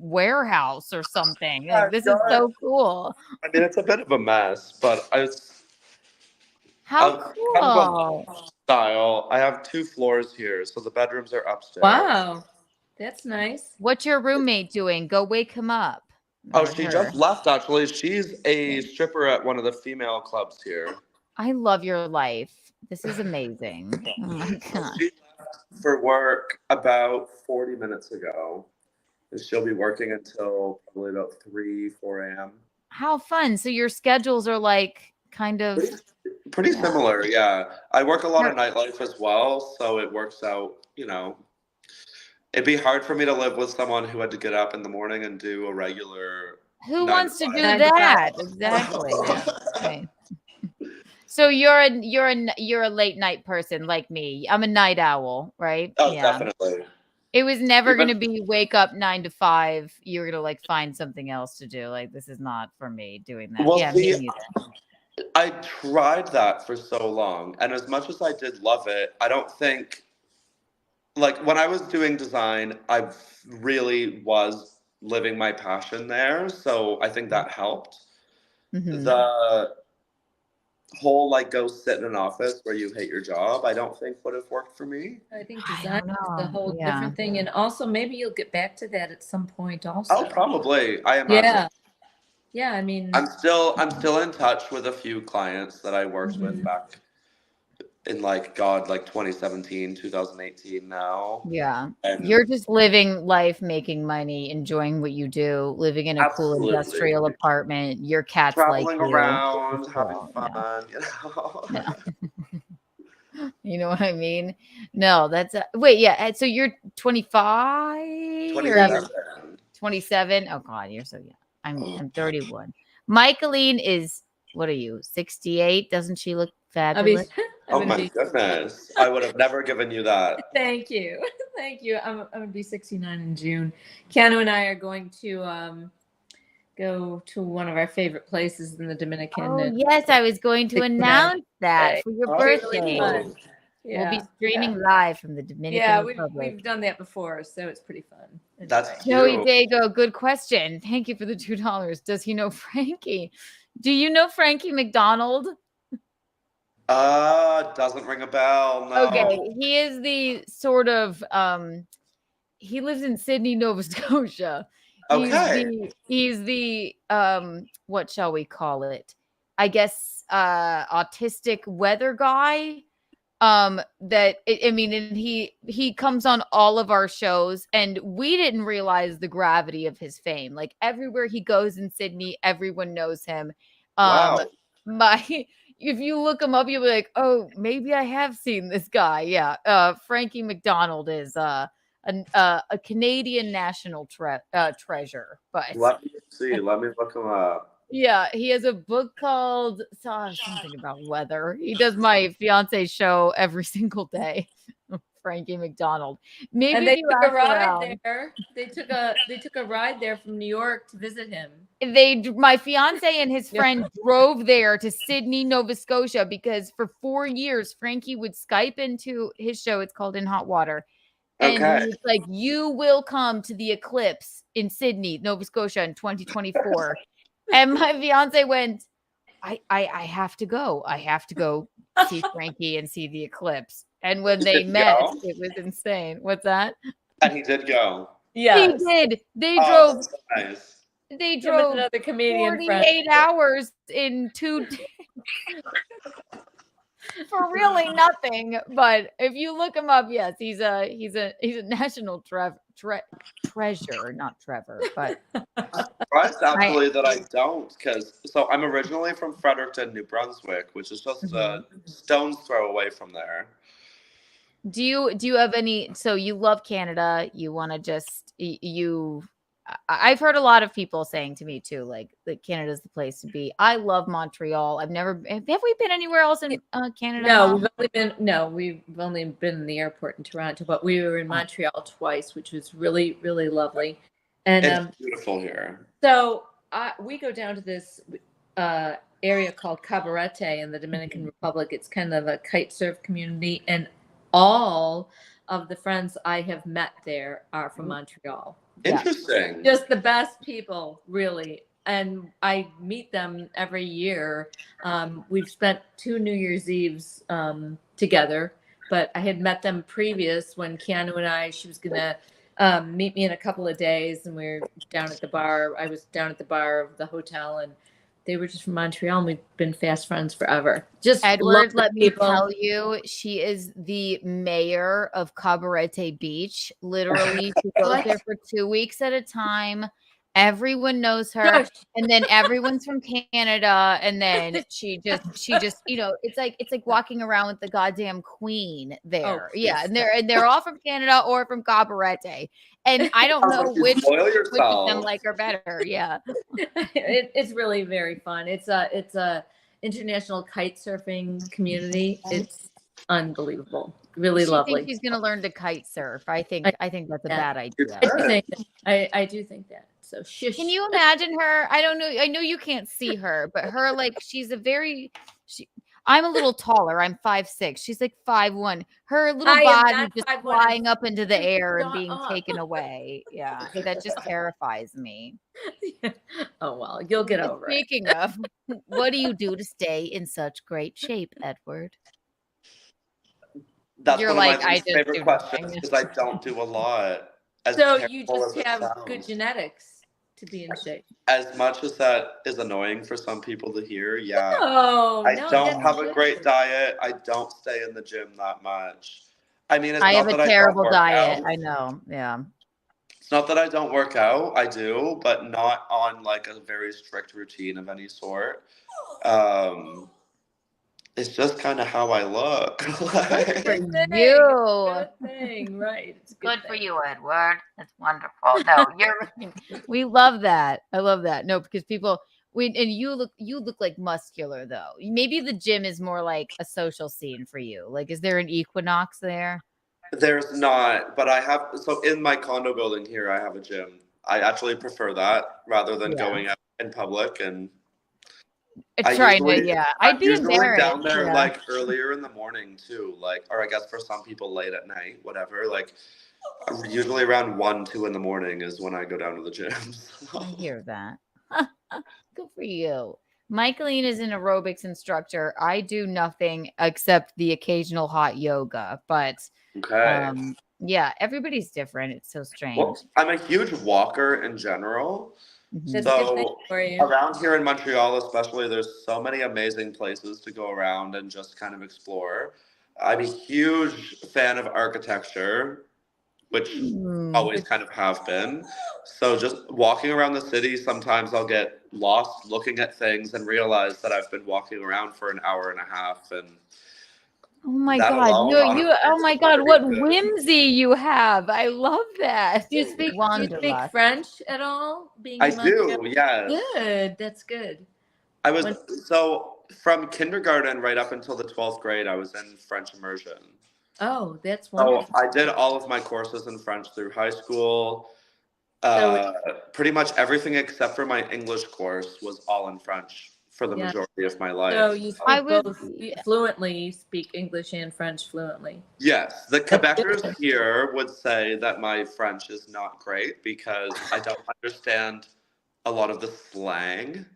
warehouse or something. Like, this is so cool. I mean, it's a bit of a mess, but How kind of cool. a style. I have 2 floors here, so the bedrooms are upstairs. Wow, that's nice. What's your roommate doing? Go wake him up. Oh, Or she her. just left, actually. She's a stripper at one of the female clubs here. I love your life. This is amazing. Oh my God. She left for work about 40 minutes ago. And she'll be working until probably about 3, 4 a.m. How fun. So your schedules are like kind of Pretty similar, yeah. I work a lot of nightlife as well, so it works out, you know. It'd be hard for me to live with someone who had to get up in the morning and do a regular. Who 9 wants to to 5. do that? Exactly. Okay. So you're a late night person like me. I'm a night owl, right? Oh, definitely. It was never going to be wake up 9 to 5. You're going to like find something else to do. Like, this is not for me doing that. Well, yeah, see, me neither. I tried that for so long, and as much as I did love it, I don't think, like, when I was doing design, I really was living my passion there, so I think that helped. Mhm. The whole, like, go sit in an office where you hate your job, I don't think would have worked for me. I think design is a whole Yeah. different thing, and also maybe you'll get back to that at some point. Also, Oh, probably. I imagine. Yeah. I mean, I'm still in touch with a few clients that I worked with back in, like, 2017, 2018 now. Yeah. And You're just living life, making money, enjoying what you do, living in a cool Absolutely. industrial apartment. Your cat's traveling like you. around, It's having cool, fun, you know. yeah. You know what I mean? No, that's wait, yeah. So you're 25 or 27. 27? Oh God, you're so young. I'm 31. Michaeline is, what are you, 68? Doesn't she look fabulous? Oh my goodness. I would have never given you that. Thank you. Thank you. I'm going to be 69 in June. Keanu and I are going to go to one of our favorite places in the Dominican. Oh, yes, I was going to announce that for your birthday. We'll be streaming live from the Dominican Republic. We've done that before, so it's pretty fun. That's Joey Dago, good question. Thank you for the $2. Does he know Frankie? Do you know Frankie McDonald? Doesn't ring a bell. No. Okay, he is the sort of he lives in Sydney, Nova Scotia. He's the what shall we call it? I guess autistic weather guy. And he comes on all of our shows, and we didn't realize the gravity of his fame. Like, everywhere he goes in Sydney, everyone knows him. Wow. If you look him up, you'll be like, oh, maybe I have seen this guy. Yeah. Frankie McDonald is a Canadian national treasure. But let me see. Let me look him up. yeah, he has a book called something about weather. He does my fiance's show every single day. Frankie McDonald. Maybe and they if you took a ask ride around, there. They took a ride there from New York to visit him. my fiance and his friend drove there to Sydney, Nova Scotia, because for 4 years Frankie would Skype into his show. It's called In Hot Water. And he's like, you will come to the eclipse in Sydney, Nova Scotia in 2024. And my fiance went, I have to go. I have to go see Frankie and see the eclipse. And when they met, it was insane. What's that? And he did go. Yeah, he did. They drove. So nice. They drove another comedian 48 hours in 2 days for really nothing. But if you look him up, yes, he's a national treasure, not Trevor. But surprised actually that I don't, because I'm originally from Fredericton, New Brunswick, which is just a stone's throw away from there. Do you have any? So you love Canada? You want to just I've heard a lot of people saying to me too, like that Canada's the place to be. I love Montreal. Have we been anywhere else in Canada? No, we've only been in the airport in Toronto, but we were in Montreal twice, which was really, really lovely. And it's beautiful here. So we go down to this area called Cabarete in the Dominican Republic. It's kind of a kite surf community, and all of the friends I have met there are from Montreal. Interesting. Just the best people, really. And I meet them every year. We've spent 2 New Year's Eves together, but I had met them previous when Keanu and she was going to meet me in a couple of days, and we were down at the bar. I was down at the bar of the hotel, and they were just from Montreal, and we've been fast friends forever. Just Edward, let me people. tell you, she is the mayor of Cabarete Beach. Literally, she goes there for 2 weeks at a time. Everyone knows her, Gosh. and then everyone's from Canada, and then she just, it's like walking around with the goddamn queen there. Yeah, and they're all from Canada or from Cabarete, and I don't know which of them like her better. Yeah, it's really very fun. It's a international kite surfing community. It's unbelievable. Really lovely. Think she's gonna learn to kite surf. I think that's a bad idea. I do think that. So shush. Can you imagine her? I don't know. I know you can't see her, but her she's I'm a little taller. I'm 5'6". She's like 5'1". Her little body just flying up into the air and being taken away. Yeah, that just terrifies me. Oh well, you'll get over it. Speaking of, what do you do to stay in such great shape, Edward? That's one of my favorite questions because I don't do a lot. So you just have good genetics to be in shape. As much as that is annoying for some people to hear, yeah. I don't have a great diet. I don't stay in the gym that much. I mean, I have a terrible diet. I know. Yeah. It's not that I don't work out. I do, but not on like a very strict routine of any sort. It's just kind of how I look. Good for you. Good thing, right? It's good for you, Edward. That's wonderful. No, we love that. I love that. No, because people you look like muscular though. Maybe the gym is more like a social scene for you. Like, is there an Equinox there? There's not, but I have. So in my condo building here, I have a gym. I actually prefer that rather than going out in public and. I'd be usually down there like earlier in the morning too, like, or I guess for some people late at night, whatever. Like, usually around 1-2 in the morning is when I go down to the gym. I hear that. Good for you. Michaeline is an aerobics instructor. I do nothing except the occasional hot yoga, but yeah, everybody's different. It's so strange. Well, I'm a huge walker in general. That's a good thing for you. Around here in Montreal especially, there's so many amazing places to go around and just kind of explore. I'm a huge fan of architecture, which always kind of have been. So just walking around the city, sometimes I'll get lost looking at things and realize that I've been walking around for an hour and a half. And oh my God, oh my God, what whimsy you have. I love that. Do you speak French at all? I do, yes. Good, that's good. I was, so from kindergarten right up until the 12th grade, I was in French immersion. Oh, that's wonderful. So I did all of my courses in French through high school. Pretty much everything except for my English course was all in French for the majority of my life. So you speak both fluently, you speak English and French fluently. Yes. The Quebecers here would say that my French is not great because I don't understand a lot of the slang.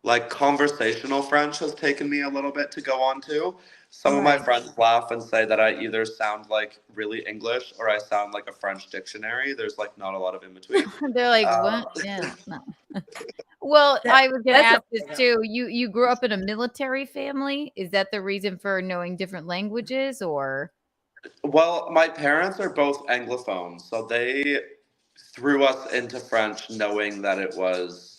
Like, conversational French has taken me a little bit to go on to. Some of my friends laugh and say that I either sound like really English or I sound like a French dictionary. There's like not a lot of in between. They're like, what? Yeah. No. Well, I was going to ask this too. You grew up in a military family. Is that the reason for knowing different languages, or? Well, my parents are both Anglophones, so they threw us into French knowing that it was,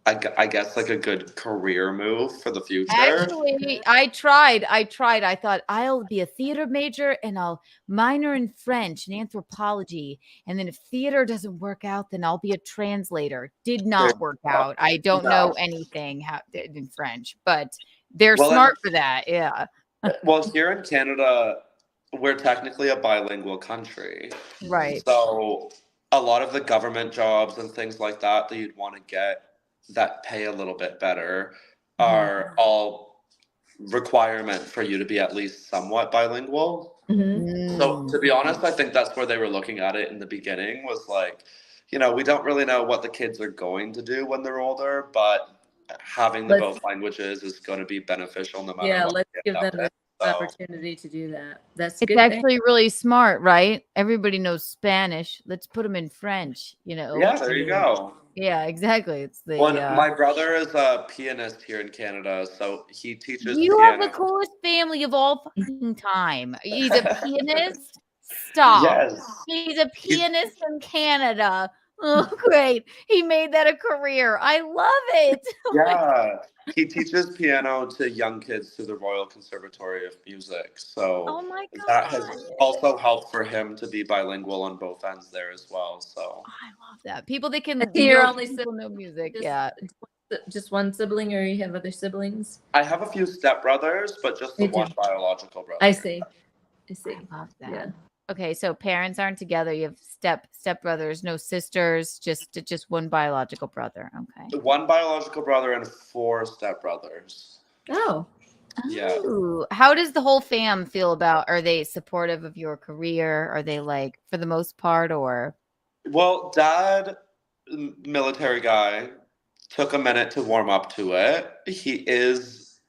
I guess, like a good career move for the future. Actually, I tried. I thought I'll be a theater major and I'll minor in French and anthropology. And then if theater doesn't work out, then I'll be a translator. Did not work out. I don't know anything in French, but they're smart for that. Yeah. Well, here in Canada, we're technically a bilingual country. Right. So a lot of the government jobs and things like that you'd want to get that pay a little bit better are all requirement for you to be at least somewhat bilingual. So to be honest, I think that's where they were looking at it in the beginning, was like, we don't really know what the kids are going to do when they're older, but having the both languages is going to be beneficial no matter what. Let's they give end them up in. the So, opportunity to do that. That's It's good. actually really smart, right? Everybody knows Spanish. Let's put them in French, yeah, there you go. Yeah, exactly. It's the Well, my brother is a pianist here in Canada, so he teaches You have piano. the coolest family of all fucking time. He's a pianist. Stop. Yes. He's a pianist in Canada. Oh, great. He made that a career. I love it. Yeah. He teaches piano to young kids through the Royal Conservatory of Music. So Oh my God. that has also helped for him to be bilingual on both ends there as well. So I love that. People that can Your only people know music. Just one sibling, or you have other siblings? I have a few stepbrothers, but just the one biological brother. I see. I love that. Yeah. Okay, so parents aren't together. You have stepbrothers, no sisters, just one biological brother. Okay. One biological brother and 4 stepbrothers. Oh. Yeah. Ooh. How does the whole fam feel about? Are they supportive of your career? Are they like, for the most part, or? Well, Dad, military guy, took a minute to warm up to it. He is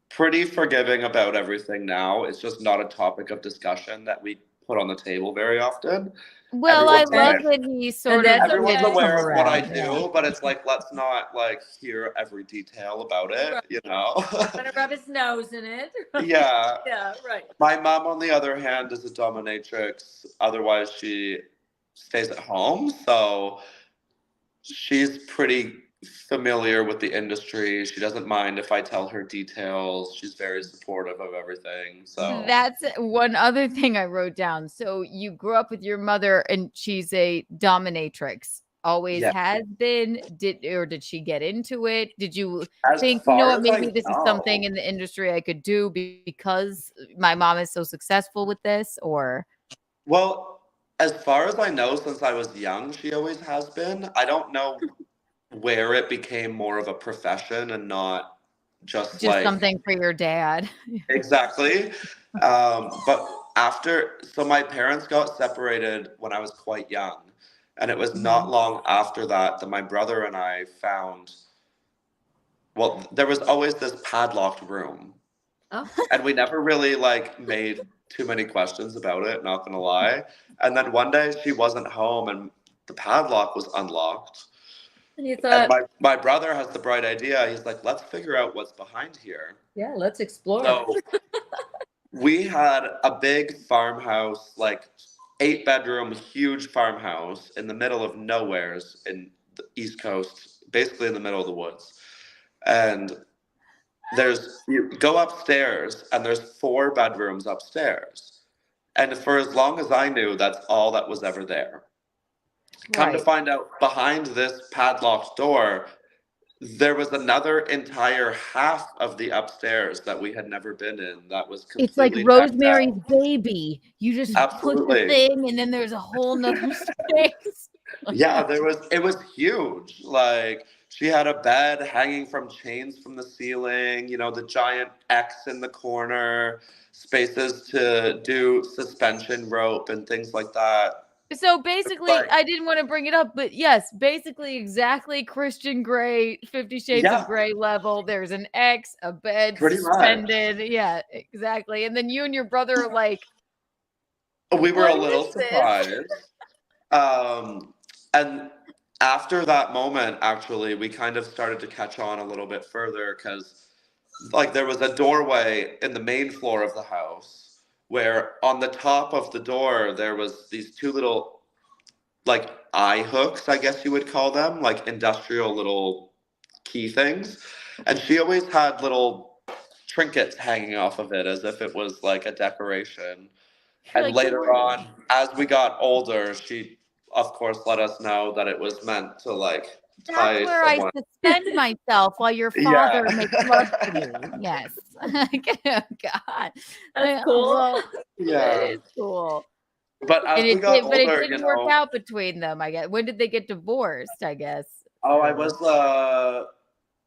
pretty forgiving about everything now. It's just not a topic of discussion that we put on the table very often. Well, I love that he's sort of everyone's aware of what I around, do, but it's like, let's not like hear every detail about it, you know? Gonna rub his nose in it. Yeah. Yeah, right. My mom, on the other hand, is a dominatrix. Otherwise, she stays at home. So she's pretty familiar with the industry. She doesn't mind if I tell her details. She's very supportive of everything. So That's one other thing I wrote down. So you grew up with your mother and she's a dominatrix. Always has been. Did she get into it? Did you think, what, maybe this is something in the industry I could do because my mom is so successful with this? Or well, as far as I know, since I was young, she always has been. I don't know where it became more of a profession and not just like something for your dad. Exactly. But so my parents got separated when I was quite young. And it was not long after that my brother and I found, well, there was always this padlocked room. Oh. And we never really like made too many questions about it, not gonna lie. And then one day she wasn't home and the padlock was unlocked. And you thought, and my brother has the bright idea. He's like, let's figure out what's behind here. yeah, let's explore. So we had a big farmhouse, like 8-bedroom, huge farmhouse in the middle of nowheres in the East Coast, basically in the middle of the woods. And you go upstairs and there's 4 bedrooms upstairs. And for as long as I knew, that's all that was ever there. Come to find out, behind this padlocked door, there was another entire half of the upstairs that we had never been in. That was completely it's like Rosemary's Baby. You just put the thing, and then there's a whole nother space. Yeah, it was huge. Like, she had a bed hanging from chains from the ceiling. The giant X in the corner, spaces to do suspension rope and things like that. So basically, I didn't want to bring it up, but yes, basically exactly Christian Grey, 50 Shades of Grey level. There's an X, a bed suspended. Yeah, exactly. And then you and your brother are like, we were a little surprised. And after that moment, actually, we kind of started to catch on a little bit further because like there was a doorway in the main floor of the house where on the top of the door, there was these 2 little, like, eye hooks, I guess you would call them, like industrial little key things. And she always had little trinkets hanging off of it as if it was like a decoration. And like, later on, as we got older, she, of course, let us know that it was meant to, like, tie that's where someone. I suspend myself while your father makes love to me. Yes. Oh, God. That's cool. Well, Yeah. it is cool. But as we got older, it didn't work out between them, I guess. When did they get divorced, I guess? Oh, I was.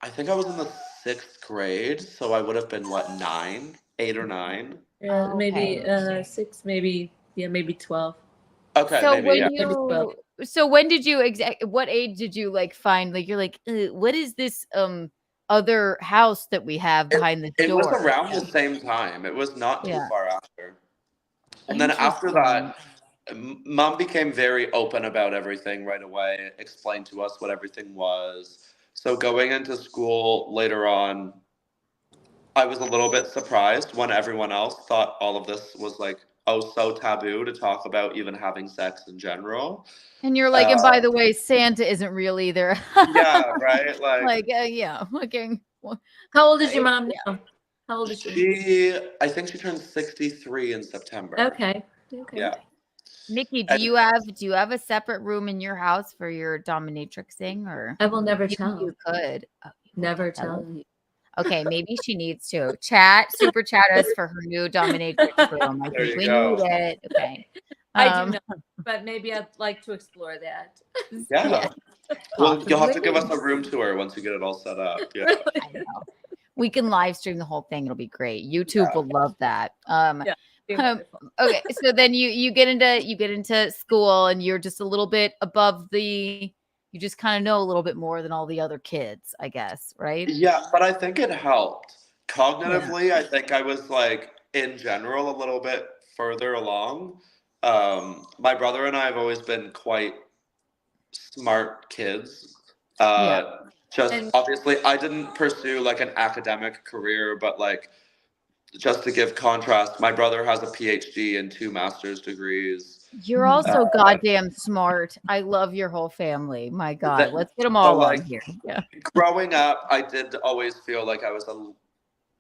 I think I was in the 6th grade, so I would have been what, 9, 8 or 9. Yeah, maybe Okay. 6, maybe maybe 12. Okay, So maybe yeah. when when did you what age did you like find like you're like what is this other house that we have behind the It was door? around the same time. It was not too Yeah. far after. And then after Interesting. that, mom became very open about everything right away, explained to us what everything was. So going into school later on, I was a little bit surprised when everyone else thought all of this was like, oh, so taboo to talk about even having sex in general. And you're like, and by the way, Santa isn't real either. Yeah, right. Like, yeah, looking. How old is your mom now? How old is she? I think she turned 63 in September. Okay. Yeah. Mickey, do you have a separate room in your house for your dominatrixing, or I will never maybe tell. you could Never tell. Okay, maybe she needs to super chat us for her new dominatrix room. I There think you we go. need it. Okay. I do not, but maybe I'd like to explore that. Yeah. Yes, Well, you'll have to possibly. give us a room tour once you get it all set up. Yeah. I know. We can live stream the whole thing. It'll be great. YouTube will love that. Okay, so then you get into school and you're just a little bit above you just kind of know a little bit more than all the other kids, I guess, right? Yeah, but I think it helped. Cognitively, I think I was like, in general, a little bit further along. My brother and I have always been quite smart kids. Just obviously, I didn't pursue like an academic career, but like, just to give contrast, my brother has a PhD and 2 master's degrees. You're also goddamn smart. I love your whole family. My God, let's get them all on here. Yeah. Growing up, I did always feel like I was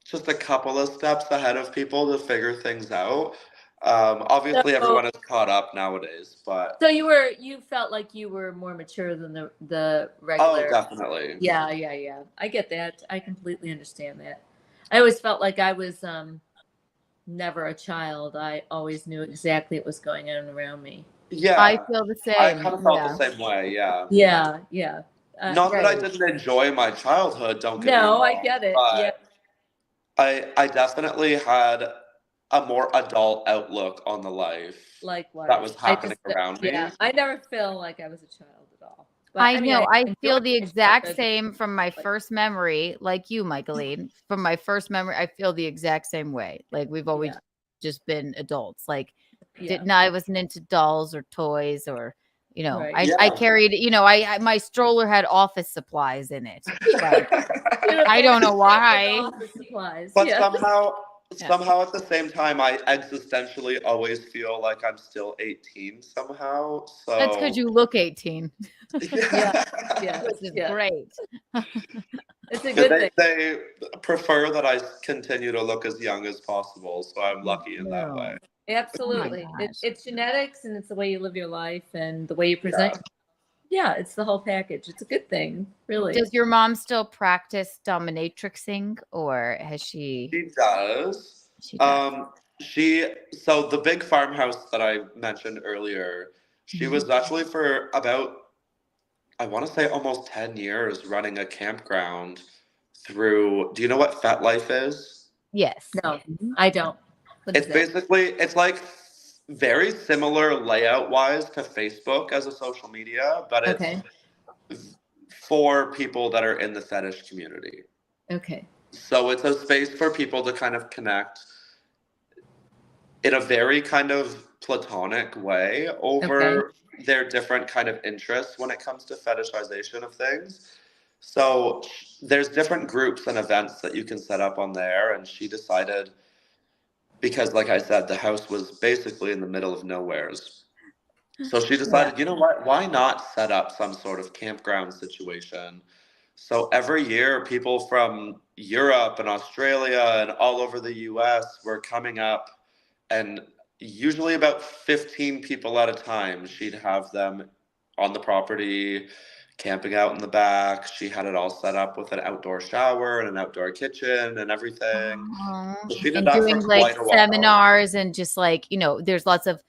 just a couple of steps ahead of people to figure things out. Obviously, everyone is caught up nowadays, but So you felt like you were more mature than the regular. Oh, definitely. Yeah. I get that. I completely understand that. I always felt like I was never a child. I always knew exactly what was going on around me. Yeah, I feel the same. I kind of felt the same way. Yeah. Yeah. Not that I didn't enjoy my childhood. Don't get me wrong. No, I get it. Yeah. I definitely had a more adult outlook on the life Likewise. that was happening around me. Yeah, I never felt like I was a child at all. But, I know. I feel enjoyed the my exact childhood. same from my first memory, like you, Michaeline. From my first memory, I feel the exact same way. Like we've always just been adults. Like I wasn't into dolls or toys or I carried, my stroller had office supplies in it. Like, I don't know why. Office supplies. But somehow at the same time, I existentially always feel like I'm still 18 somehow. So that's because you look 18. Yeah. Which is great. It's a good thing. They prefer that I continue to look as young as possible, so I'm lucky in that way. Absolutely. It's genetics and it's the way you live your life and the way you present. Yeah, it's the whole package. It's a good thing, really. Does your mom still practice dominatrixing or has she? She does. So the big farmhouse that I mentioned earlier, she was actually for about, I want to say almost 10 years running a campground through, do you know what FetLife is? Yes. No, I don't. It's basically, it's like very similar layout wise to Facebook as a social media, but it's for people that are in the fetish community. Okay. So it's a space for people to kind of connect in a very kind of platonic way over their different kind of interests when it comes to fetishization of things. So there's different groups and events that you can set up on there, and she decided, because like I said, the house was basically in the middle of nowheres. So she decided, you know what, why not set up some sort of campground situation? So every year, people from Europe and Australia and all over the US were coming up, and usually about 15 people at a time. She'd have them on the property, camping out in the back. She had it all set up with an outdoor shower and an outdoor kitchen and everything. So she did and that doing for like quite a while. seminars and just like, there's lots of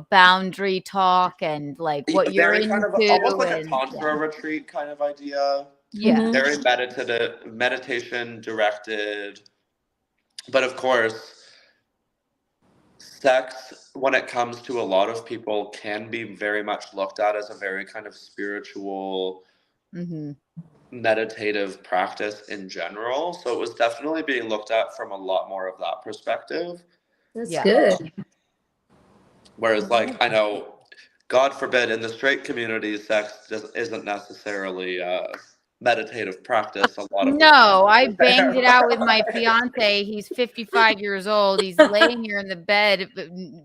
boundary talk and like what you're Very into kind of almost like a and tantra retreat kind of idea. yeah. Very meditative, meditation directed. But of course, sex, when it comes to a lot of people, can be very much looked at as a very kind of spiritual, meditative practice in general. So it was definitely being looked at from a lot more of that perspective. That's good. Whereas, like, I know, God forbid, in the straight community, sex just isn't necessarily a meditative practice. A lot of the No, I time. banged it out with my fiance. He's 55 years old. He's laying here in the bed,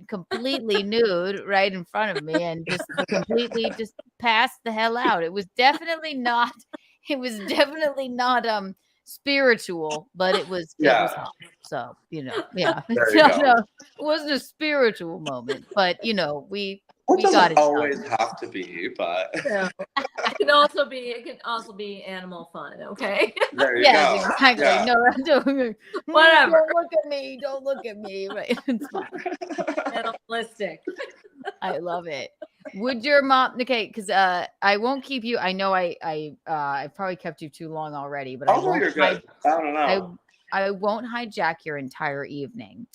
completely nude, right in front of me, and just completely just passed the hell out. It was definitely not. It was definitely not spiritual, but it was hot. So yeah. There you go. No, it wasn't a spiritual moment, but we It got doesn't it always done. have to be, but It can also be animal fun. Okay. there you Yes, go. exactly. Yeah. No, Whatever. Don't look at me. Don't look at me. Right. It's fine. Animalistic. I love it. Would your mom? Okay, because I won't keep you. I know I probably kept you too long already, but I Oh, won't. you're good. I don't know. I won't hijack your entire evening.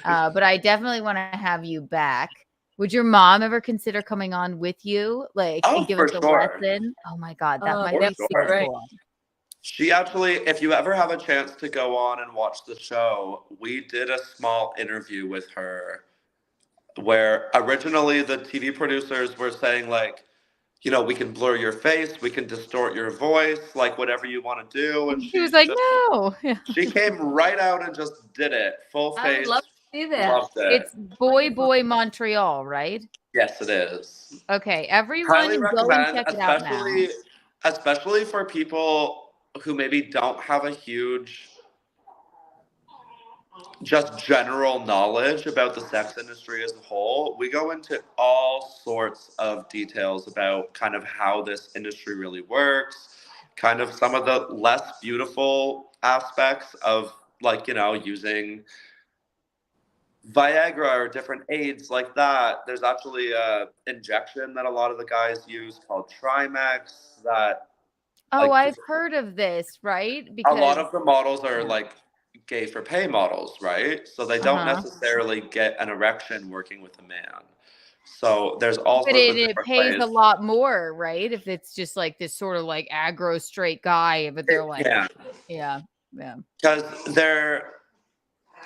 But I definitely want to have you back. Would your mom ever consider coming on with you, like, and give us a lesson? Oh my God, that might be so cool. She actually, if you ever have a chance to go on and watch the show, we did a small interview with her where originally the TV producers were saying, like, we can blur your face, we can distort your voice, like whatever you want to do. And she was like, no. She came right out and just did it, full face. I would love to see that. Loved it. It's Boy Montreal, right? Yes, it is. Okay, everyone Highly go recommend, and check it out now. Especially for people who maybe don't have a huge just general knowledge about the sex industry as a whole. We go into all sorts of details about kind of how this industry really works, kind of some of the less beautiful aspects of, like, using Viagra or different aids like that. There's actually a injection that a lot of the guys use called Trimax that I've heard of this, right? Because a lot of the models are like gay for pay models, right? So they don't necessarily get an erection working with a man. So there's all sorts of different it pays ways. a lot more, right? If it's just like this sort of like aggro straight guy, but they're like, yeah. Because they're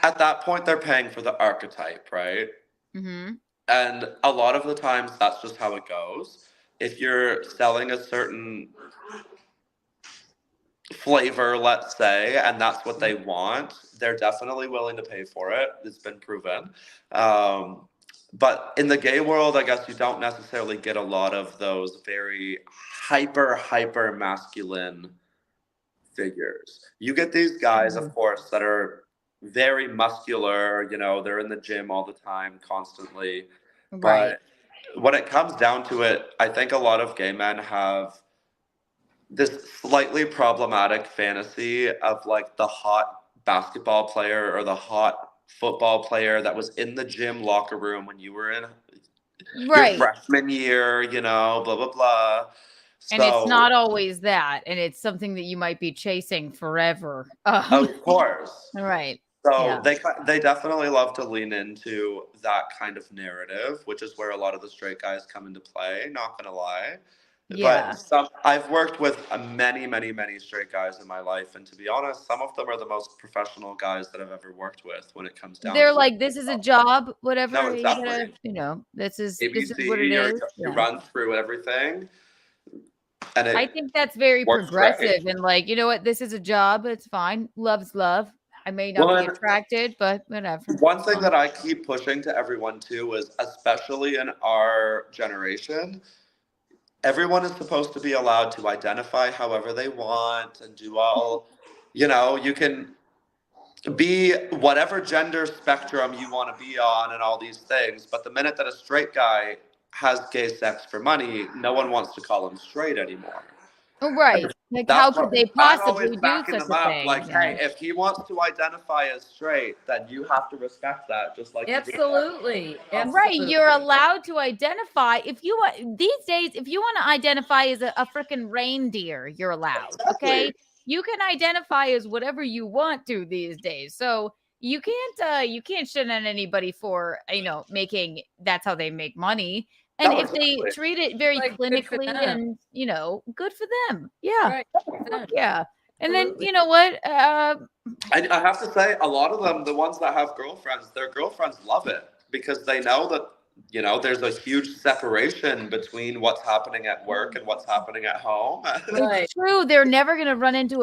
at that point they're paying for the archetype, right? Mm-hmm. And a lot of the times that's just how it goes. If you're selling a certain flavor, let's say, and that's what they want, they're definitely willing to pay for it. It's been proven. But in the gay world, I guess you don't necessarily get a lot of those very hyper masculine figures. You get these guys, of course, that are very muscular, they're in the gym all the time, constantly. Right. But when it comes down to it, I think a lot of gay men have this slightly problematic fantasy of like the hot basketball player or the hot football player that was in the gym locker room when you were in your freshman year, blah, blah, blah. And it's not always that. And it's something that you might be chasing forever. Of course. Right. So they definitely love to lean into that kind of narrative, which is where a lot of the straight guys come into play, not going to lie. Yeah. But I've worked with many straight guys in my life, and to be honest, some of them are the most professional guys that I've ever worked with when it comes down. They're like, this is a job, whatever. No, exactly. This is ABC, what it is. You run through everything, and I think that's very progressive. And like, you know what? This is a job. It's fine. Love's love. I may not be attracted, but whatever. One thing that I keep pushing to everyone too is, especially in our generation, everyone is supposed to be allowed to identify however they want and do all, you can be whatever gender spectrum you want to be on and all these things. But the minute that a straight guy has gay sex for money, no one wants to call him straight anymore. Right. Like, how could they I'm always possibly do backing such them a up. thing? Like, Yeah. hey, if he wants to identify as straight, then you have to respect that, just like Absolutely. Right, you're allowed to identify if you want these days. If you want to identify as a freaking reindeer, you're allowed. Okay, you can identify as whatever you want to these days. So you can't shit on anybody for making that's how they make money. And No, if they exactly. treat it very Like, good for clinically them. and good for them. Yeah, Right. fuck yeah. And then Absolutely. you know what? I have to say, a lot of them, the ones that have girlfriends, their girlfriends love it because they know that, there's a huge separation between what's happening at work and what's happening at home. Right. It's true. They're never gonna run into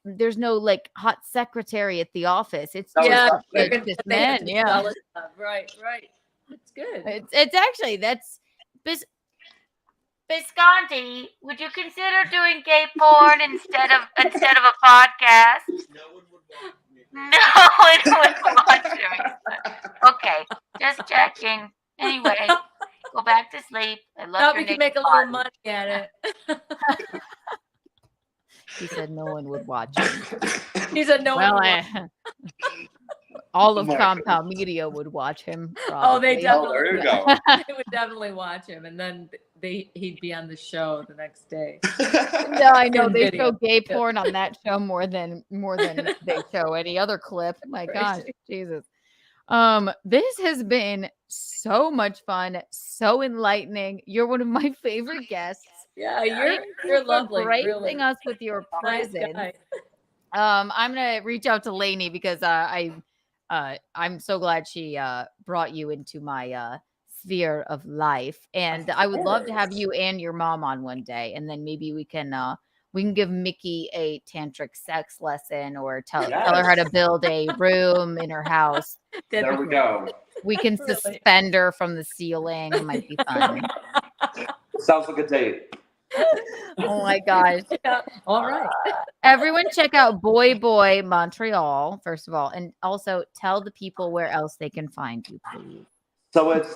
there's no hot secretary at the office. It's No, just exactly. it's just They have men. to Yeah. sell it. Right. It's good. It's actually that's Visconti, would you consider doing gay porn instead of a podcast? No one would watch me. Okay, just checking. Anyway, go back to sleep. I love Thought your we could naked make a little body. money at it. he said no one would watch him. He said no one. All of Compound Media would watch him. Oh, they Probably. definitely. there you would. go. They would definitely watch him, and then he'd be on the show the next day. No, I know In they video. show gay porn on that show more than they show any other clip. My gosh, Jesus. This has been so much fun, so enlightening. You're one of my favorite guests. Yeah, Thank you you're for lovely. gracing Really. us with your Nice presence. guy. I'm gonna reach out to Lainey because I'm so glad she brought you into my sphere of life, and I would love to have you and your mom on one day, and then maybe we can give Mickey a tantric sex lesson or tell her how to build a room in her house. There we go. We can suspend her from the ceiling. It might be fun. Sounds like a date. Oh my gosh. Yeah. All right. Everyone check out Boy Montreal, first of all, and also tell the people where else they can find you, please. So it's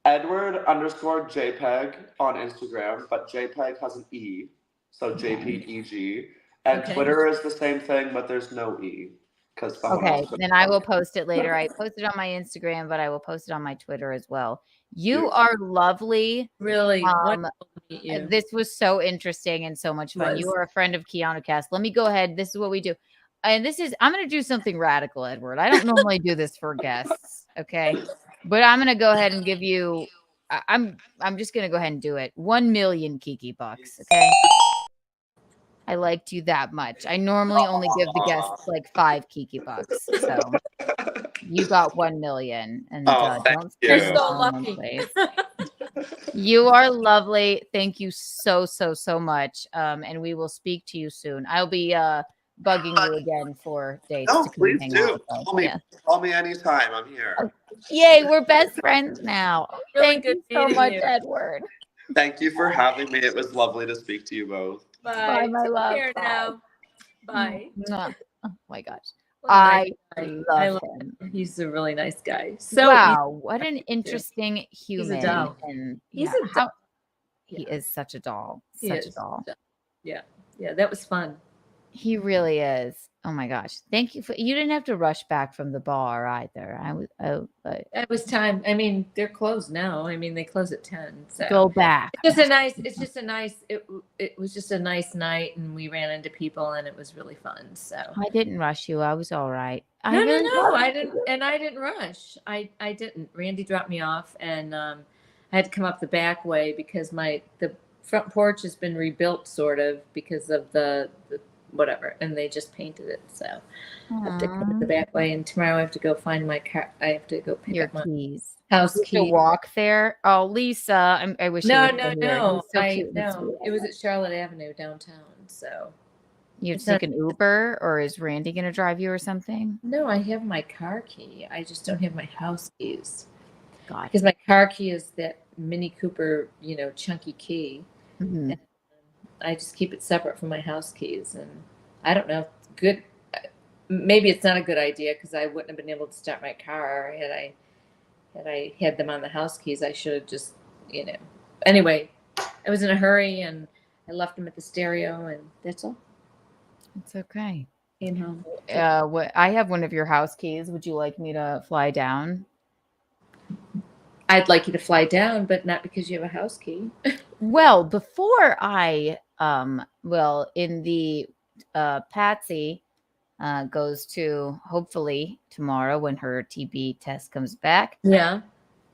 Edward_JPEG on Instagram, but JPEG has an E, so JPEG. And Twitter is the same thing, but there's no E. Okay, then I will post it later. I posted on my Instagram, but I will post it on my Twitter as well. You are lovely. Really wonderful to meet you. This was so interesting and so much fun. You are a friend of Keanu Cast. Let me go ahead. This is what we do. And I'm going to do something radical, Edward. I don't normally do this for guests. Okay. But I'm going to go ahead and give you, I'm just going to go ahead and do it. 1 million Kiki bucks. Okay. I liked you that much. I normally only give the guests like 5 Kiki bucks. So you got 1 million. And don't You're so lucky. You are lovely. Thank you so much. And we will speak to you soon. I'll be bugging you again for dates. No, to come please hang do. out with us. Call me. Yeah. Call me anytime. I'm here. Yay, we're best friends now. Really Thank good you so meeting much, you. Edward. Thank you for having me. It was lovely to speak to you both. Bye. my Take love. care Bye. now. Bye. Mwah. Oh my gosh. What a I nice love guy. him. He's a really nice guy. So wow, what an interesting human. doll. And He's yeah, a doll. he is such a doll. He Such a is. doll. Yeah, that was fun. He really is. Oh my gosh. Thank you you didn't have to rush back from the bar either. It was time. I mean, they're closed now. I mean, they close at 10. So go back. It was just a nice night, and we ran into people, and it was really fun. So I didn't rush you. I was all right. no, I didn't, and I didn't rush. I didn't. Randy dropped me off, and I had to come up the back way because the front porch has been rebuilt, sort of, because of the whatever, and they just painted it. So I have to come up the back way, and tomorrow I have to go find my car. I have to go pick your up my keys. house You key. to walk there. Oh, Lisa, I wish. No. You were here. So cute and sweet. It was at Charlotte Avenue downtown. So you have to take an Uber, or is Randy going to drive you or something? no, I have my car key. I just don't have my house keys. God. Because my car key is that Mini Cooper, chunky key. Mhm. And I just keep it separate from my house keys, and I don't know. Good, maybe it's not a good idea because I wouldn't have been able to start my car had I had them on the house keys. I should have just, Anyway, I was in a hurry, and I left him at the stereo, and that's all. It's okay. Came home. What I have one of your house keys. Would you like me to fly down? I'd like you to fly down, but not because you have a house key. Well, before I in the Patsy goes to hopefully tomorrow when her TB test comes back. Yeah.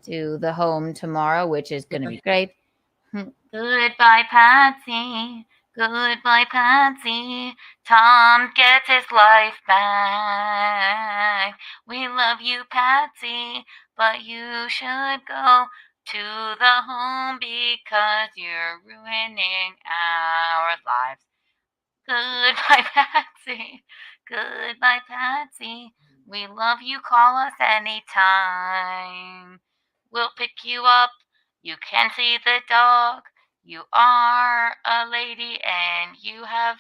To the home tomorrow, which is going to be great. Goodbye, Patsy. Goodbye, Patsy. Tom gets his life back. We love you, Patsy, but you should go to the home because you're ruining our lives. Goodbye, Patsy. Goodbye, Patsy. We love you. Call us anytime. We'll pick you up. You can see the dog. You are a lady and you have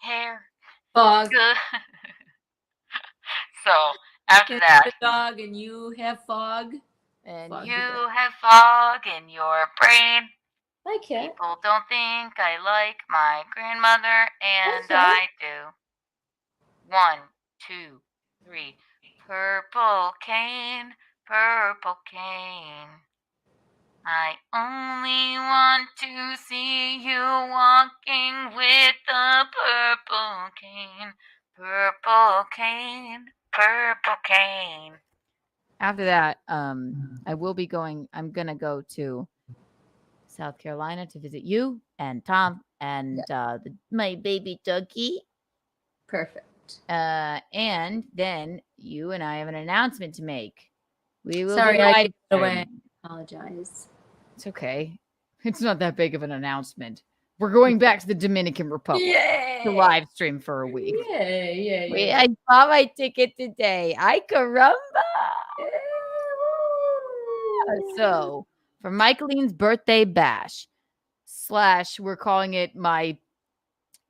hair. Fog. Good. So after that, the dog and you have fog. and Fog you have fog in your brain. Hi, Cat. People don't think I like my grandmother, and Okay. I do. 1, 2, 3. Purple cane, purple cane. I only want to see you walking with a purple cane. Purple cane, purple cane. After that, I will be going. I'm gonna go to South Carolina to visit you and Tom and my baby doggy. Perfect. And then you and I have an announcement to make. We will Sorry, be I live gave it away. streaming. Apologize. It's okay. It's not that big of an announcement. We're going back to the Dominican Republic to live stream for a week. Yeah. I bought my ticket today. Ay, caramba! So, for Michaeline's birthday bash / we're calling it my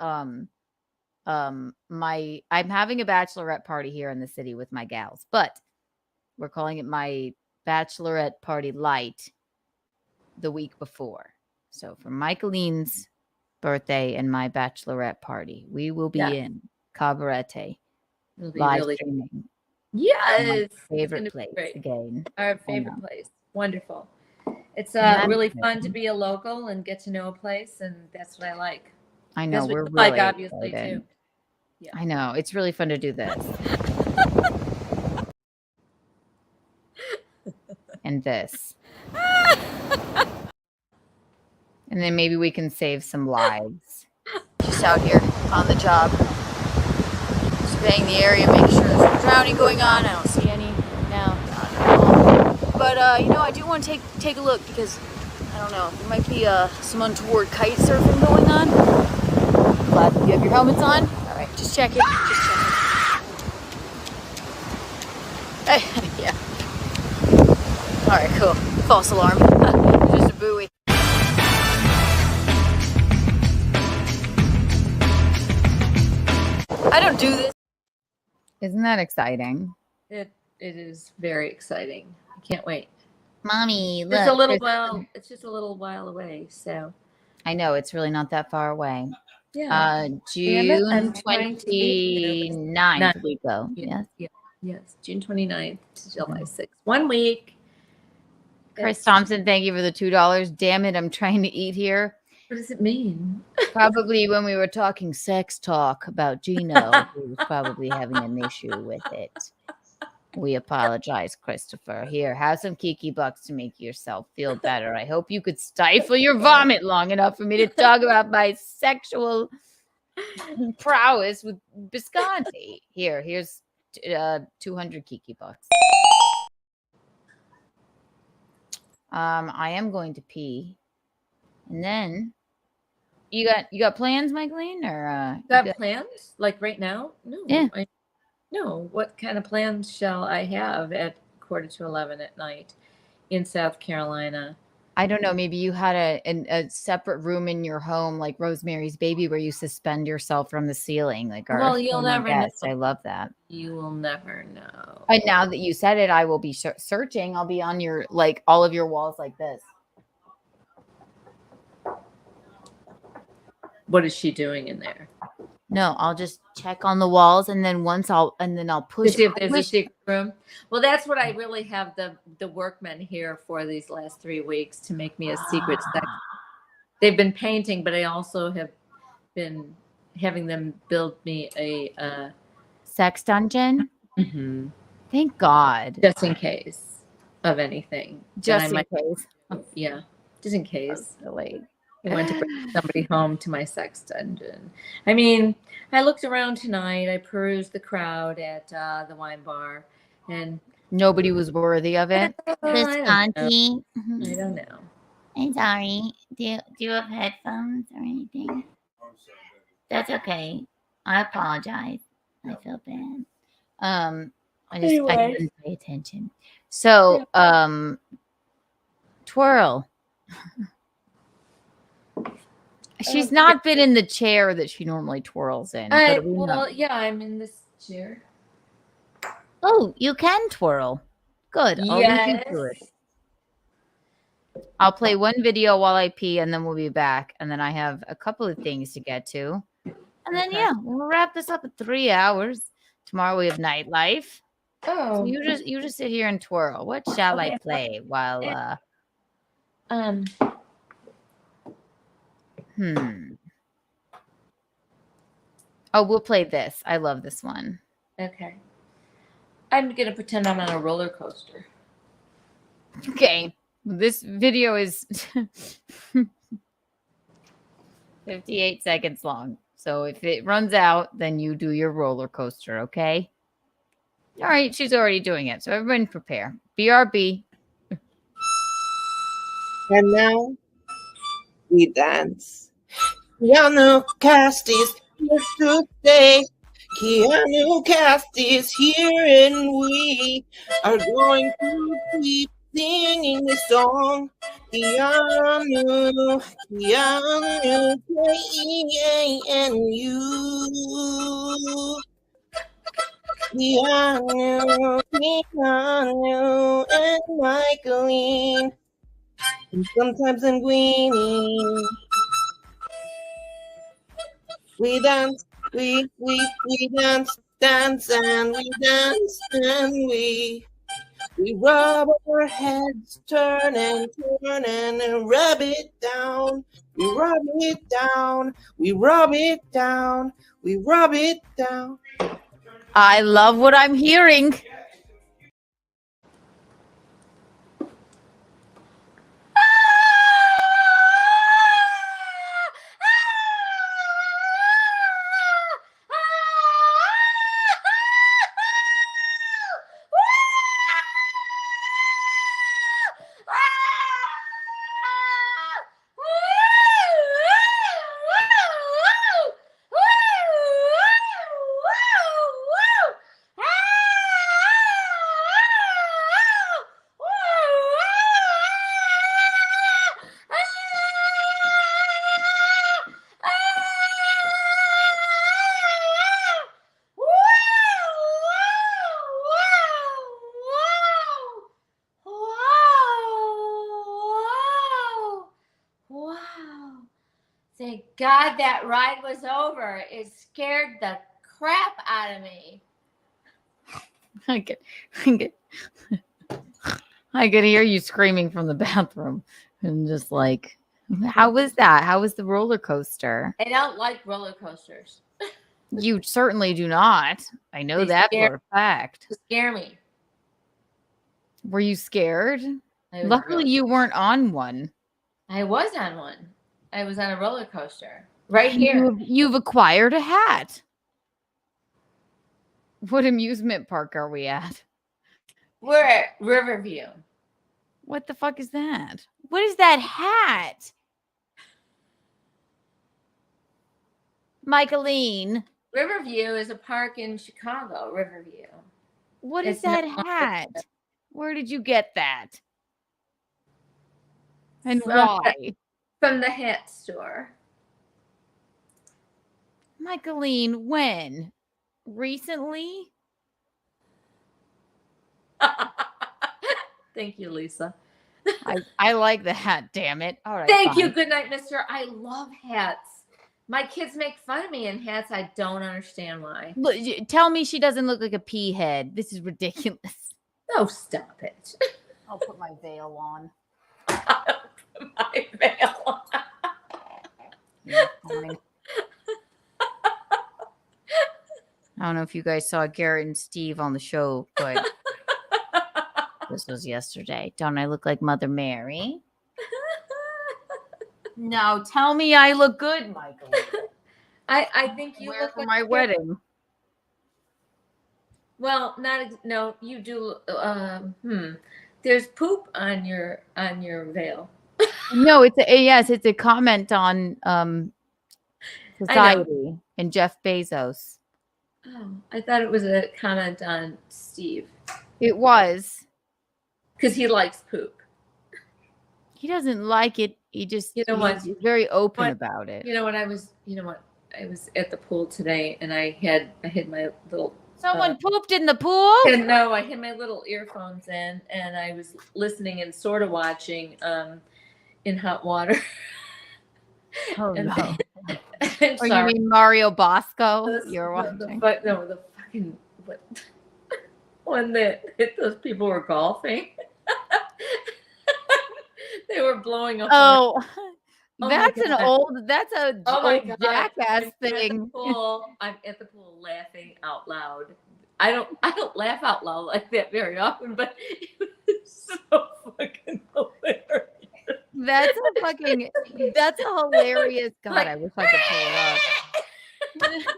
I'm having a bachelorette party here in the city with my gals, but we're calling it my bachelorette party light the week before. So for Michaeline's birthday and my bachelorette party, we will be in Cabarete live streaming. Yes. My favorite place again. Our favorite place. Wonderful. It's really fun to be a local and get to know a place, and that's what I like. I know, That's what we're you really like, obviously, excited. too. Yeah. I know, it's really fun to do this. And this. And then maybe we can save some lives. Just out here on the job. Surveying the area, making sure there's no drowning going on. I don't see any right now. Not at all. But, I do want to take a look because, I don't know, there might be some untoward kite surfing going on. Glad you have your helmets on. All right, just check it. Hey, yeah. All right, cool. False alarm. Just a buoy. I don't do this. Isn't that exciting? It is very exciting. I can't wait. Mommy, look. It's a little while. It's just a little while away. So I know it's really not that far away. Yeah. June 29th we go. Yes. Yes. June 29th to July 6th. 1 week. Chris Thompson, thank you for the $2. Damn it, I'm trying to eat here. What does it mean? Probably when we were talking sex talk about Gino, he was probably having an issue with it. We apologize, Christopher. Here, have some Kiki Bucks to make yourself feel better. I hope you could stifle your vomit long enough for me to talk about my sexual prowess with Bisconti. Here's 200 Kiki Bucks. I am going to pee. And then you got plans, Michaeline? Or you got plans? Like right now? No. Yeah. No. What kind of plans shall I have at 11:45 at night in South Carolina? I don't know. Maybe you had a separate room in your home, like Rosemary's Baby, where you suspend yourself from the ceiling. Like, well, you'll never know. I love that. You will never know. And now that you said it, I will be searching. I'll be on your all of your walls like this. what is she doing in there? No, I'll just check on the walls, and then I'll To push. see if there's a secret room. Well, that's what I really have the workmen here for these last 3 weeks, to make me a secret section. They've been painting, but I also have been having them build me a sex dungeon. Mm-hmm. Thank God. Just in case of anything. Just in case. Yeah, just in case. Really. I went to bring somebody home to my sex dungeon. I mean, I looked around tonight. I perused the crowd at the wine bar, and nobody was worthy of it. Visconti. I don't know. I'm sorry. Do you have headphones or anything? That's okay. I apologize. I feel bad. I didn't pay attention. So, twirl. She's not been in the chair that she normally twirls in. Yeah, I'm in this chair. Oh, you can twirl. Good. I'll leave you to it. I'll play one video while I pee, and then we'll be back. And then I have a couple of things to get to. And then, we'll wrap this up at 3 hours. Tomorrow we have nightlife. Oh. So you just sit here and twirl. What shall I play while Oh, we'll play this. I love this one. Okay. I'm gonna pretend I'm on a roller coaster. Okay. This video is 58 seconds long. So if it runs out, then you do your roller coaster, okay? All right, she's already doing it. So everyone prepare. BRB. And now we dance. Keanu Cast is here to stay. Keanu Cast is here, and we are going to keep singing this song. Keanu, Keanu, K-E-A-N-U. Keanu, Keanu, and Michaeline, and sometimes Linguini. We dance, we dance, dance, and we dance, and we rub our heads, turn and rub it down. We rub it down, we rub it down, we rub it down. I love what I'm hearing. Thank God that ride was over. It scared the crap out of me. I could hear you screaming from the bathroom, and just like, how was that? How was the roller coaster? I don't like roller coasters. You certainly do not. I know that for a fact. They scare me. Were you scared? Luckily, you weren't on one. I was on one. I was on a roller coaster right here. You've acquired a hat. What amusement park are we at? We're at Riverview. What the fuck is that? What is that hat? Michaeline. Riverview is a park in Chicago, Riverview. What is that hat? Where did you get that? And why? From the hat store. Michaeline, when? Recently? Thank you, Lisa. I like the hat, damn it. All right. Thank you. Good night, mister. I love hats. My kids make fun of me in hats. I don't understand why. Look, tell me she doesn't look like a pea head. This is ridiculous. Oh, stop it. I'll put my veil on. My veil on. Yeah, fine. I don't know if you guys saw Garrett and Steve on the show, but this was yesterday. Don't I look like Mother Mary? No, tell me I look good, Michael. I think you Wear look for like my wedding. Well, no, you do. There's poop on your veil. No, it's a comment on society and Jeff Bezos. Oh, I thought it was a comment on Steve. It was. Because he likes poop. He doesn't like it. He just You know what? he's very open about it. You know what? I was at the pool today and I had my little Someone pooped in the pool? No, I had my little earphones in and I was listening and sort of watching In Hot Water. Oh no. Or you mean Mario Bosco? You're watching. The fucking when those people were golfing. They were blowing up. Oh, Oh that's my an God. old old God. jackass thing. I'm at the pool laughing out loud. I don't laugh out loud like that very often, but it was so fucking hilarious. That's a hilarious. God, Like- I wish I could pull it up.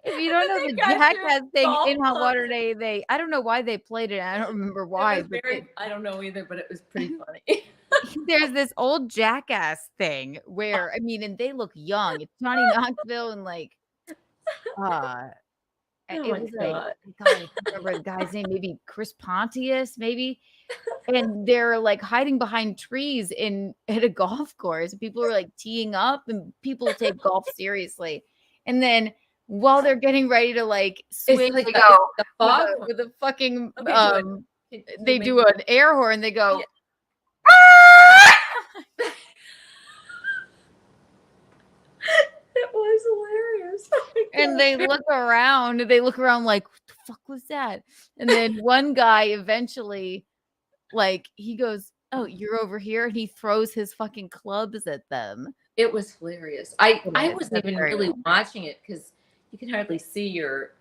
If you don't know the guys jackass doing thing golf in Hot clubs. Water, they I don't know why they played it. I don't remember why. It was But I don't know either, but it was pretty funny. there's this old jackass thing where and they look young. It's Johnny Knoxville and it my was God. God, I can't remember the guy's name, maybe Chris Pontius, maybe. And they're hiding behind trees at a golf course. People are teeing up and people take golf seriously. And then while they're getting ready to swing, like they a- go it's a fog with a fucking Okay, they do an air horn. They go, It was hilarious. and they look around. They look around like, what the fuck was that? And then one guy eventually, he goes, "Oh, you're over here," and he throws his fucking clubs at them. It was hilarious. I wasn't That's even very really funny. watching it because you can hardly see your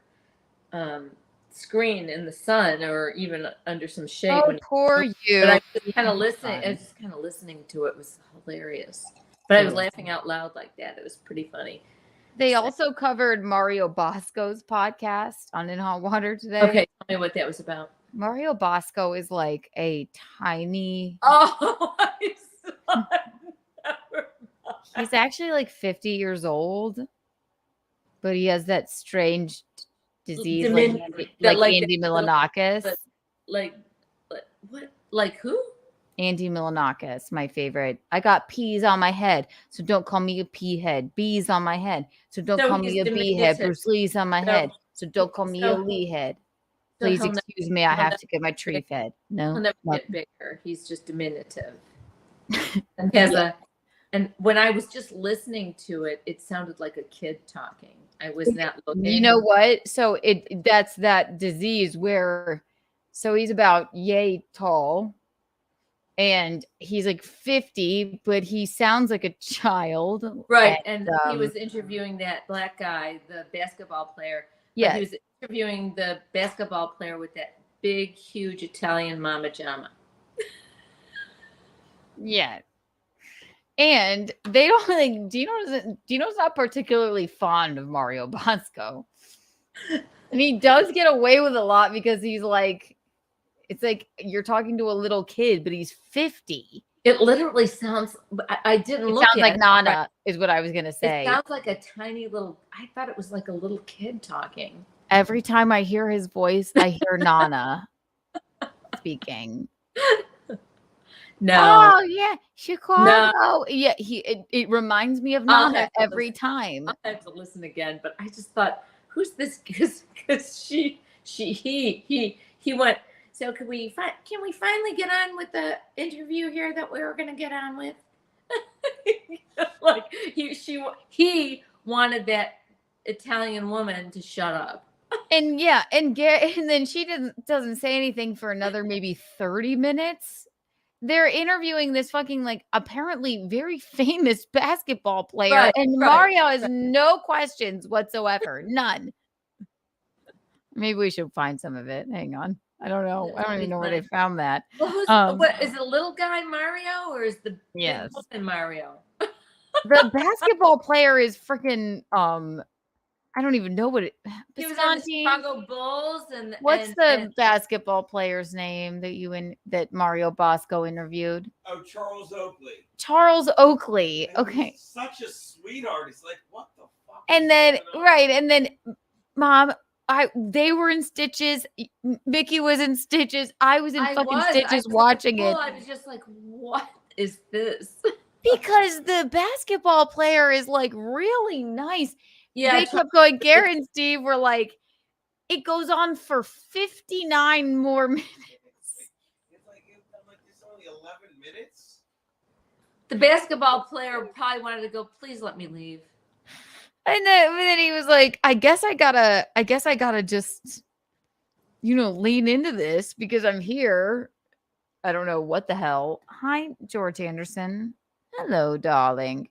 screen in the sun or even under some shade. Oh, poor you. But I was kind of listening. I was just kind of listening to it. It was hilarious. But I was laughing out loud like that. It was pretty funny. They also covered Mario Bosco's podcast on In Hot Water today. Okay, tell me what that was about. Mario Bosco is a tiny. Oh, I saw it. He's actually 50 years old, but he has that strange disease Andy Milonakis. What? Like who? Andy Milonakis, my favorite. I got peas on my head, so don't call me a pea head. Bees on my head, so don't call me a bee head. Bruce Lee's on my head, so don't call me a Lee head. Please excuse me, I have to get my tree fed. No, He'll never get bigger. He's just diminutive. And and when I was just listening to it, it sounded like a kid talking. I was not looking. You know what? So that's that disease where, so he's about yay tall, and he's 50, but he sounds like a child. Right, and he was interviewing that black guy, the basketball player. Yeah, he was interviewing the basketball player with that big, huge Italian mama jama. Yeah. And they don't Dino's not particularly fond of Mario Bosco. And he does get away with a lot because he's it's you're talking to a little kid, but he's 50. It literally sounds, I didn't look sounds at like it. Nana is what I was going to say. It sounds like a tiny little, I thought it was like a little kid talking. Every time I hear his voice, I hear Nana speaking. No. Oh yeah, Chicago. No. Yeah, it reminds me of Nana every time. I have to listen again, but I just thought, who's this? Because he went. So can we finally get on with the interview here that we were going to get on with? He wanted that Italian woman to shut up. And then she doesn't say anything for another maybe 30 minutes. They're interviewing this fucking like apparently very famous basketball player, and Mario has no questions whatsoever. None. Maybe we should find some of it. Hang on. I don't know. I don't even know where they found that. Well, what is the little guy Mario or is the big Yes. woman Mario? The basketball player is freaking I don't even know what it. He was on the Chicago Bulls, and what's the basketball player's name that Mario Bosco interviewed? Oh, Charles Oakley. Charles Oakley. Okay. Such a sweetheart. He's like, what the fuck? And then Mom, they were in stitches. Mickey was in stitches. I was in stitches watching it. I was just like, what is this? Because the basketball player is like really nice. Yeah, they kept going. Garrett and Steve were like, it goes on for 59 more minutes. It's only 11 minutes. The basketball player probably wanted to go, please let me leave. And then he was like, I guess I gotta just, lean into this because I'm here. I don't know what the hell. Hi, George Anderson. Hello, darling.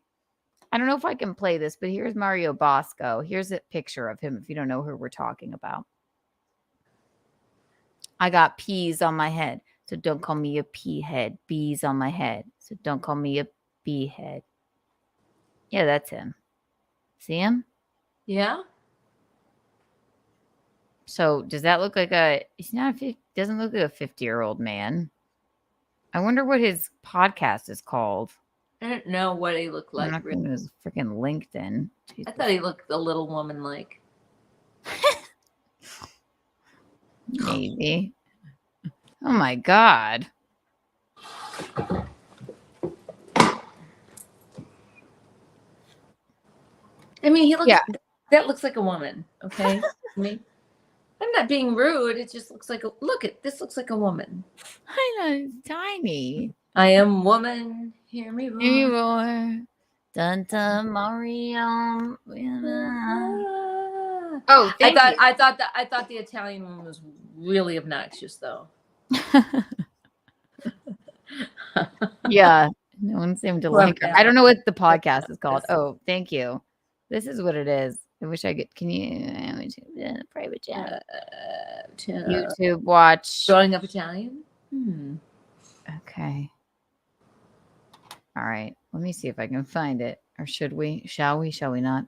I don't know if I can play this, but here's Mario Bosco. Here's a picture of him if you don't know who we're talking about. I got peas on my head, so don't call me a pea head. Bees on my head, so don't call me a bee head. Yeah, that's him. See him? Yeah. So does that look like doesn't look like a 50-year-old man. I wonder what his podcast is called. I don't know what he looked like. I'm not going to his freaking LinkedIn. Jesus. I thought he looked a little woman-like. Maybe. Oh my God. I mean, he looks. Yeah. That looks like a woman. Okay. I mean, I'm not being rude. It just looks like this looks like a woman. I know, it's tiny. I am woman. Hear me roar. Hear me roar. Dun dun Mario. Oh, I thought the Italian one was really obnoxious, though. Yeah, no one seemed to like her. I don't know what the podcast is called. Oh, thank you. This is what it is. I wish I could. Can you private chat? YouTube watch. Growing Up Italian. Okay. All right. Let me see if I can find it. Or should we? Shall we? Shall we not?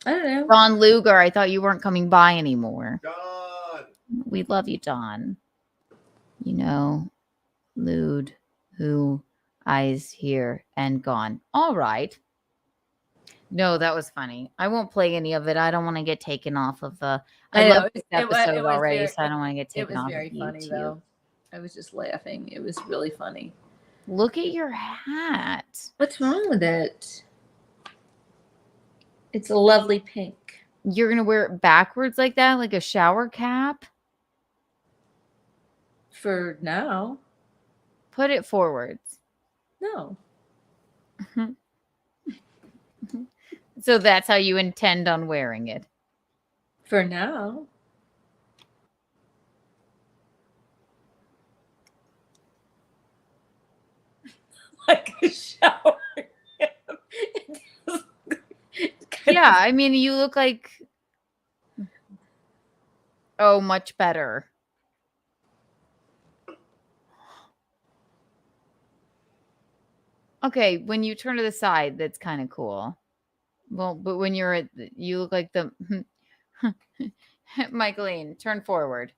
I don't know. Don Luger, I thought you weren't coming by anymore. Don. We love you, Don. Lude, who, eyes here and gone. All right. No, that was funny. I won't play any of it. I don't want to get taken off of the. I love this episode already, so I don't want to get taken off. It was very funny, though. I was just laughing. It was really funny. Look at your hat. What's wrong with it? It's a lovely pink. You're going to wear it backwards like that, like a shower cap? For now. Put it forwards. No. So that's how you intend on wearing it? For now. Like a shower. Yeah, I mean, you look like... Oh, much better. Okay, when you turn to the side, that's kind of cool. Well, but when you look like the... Michaeline, turn forward.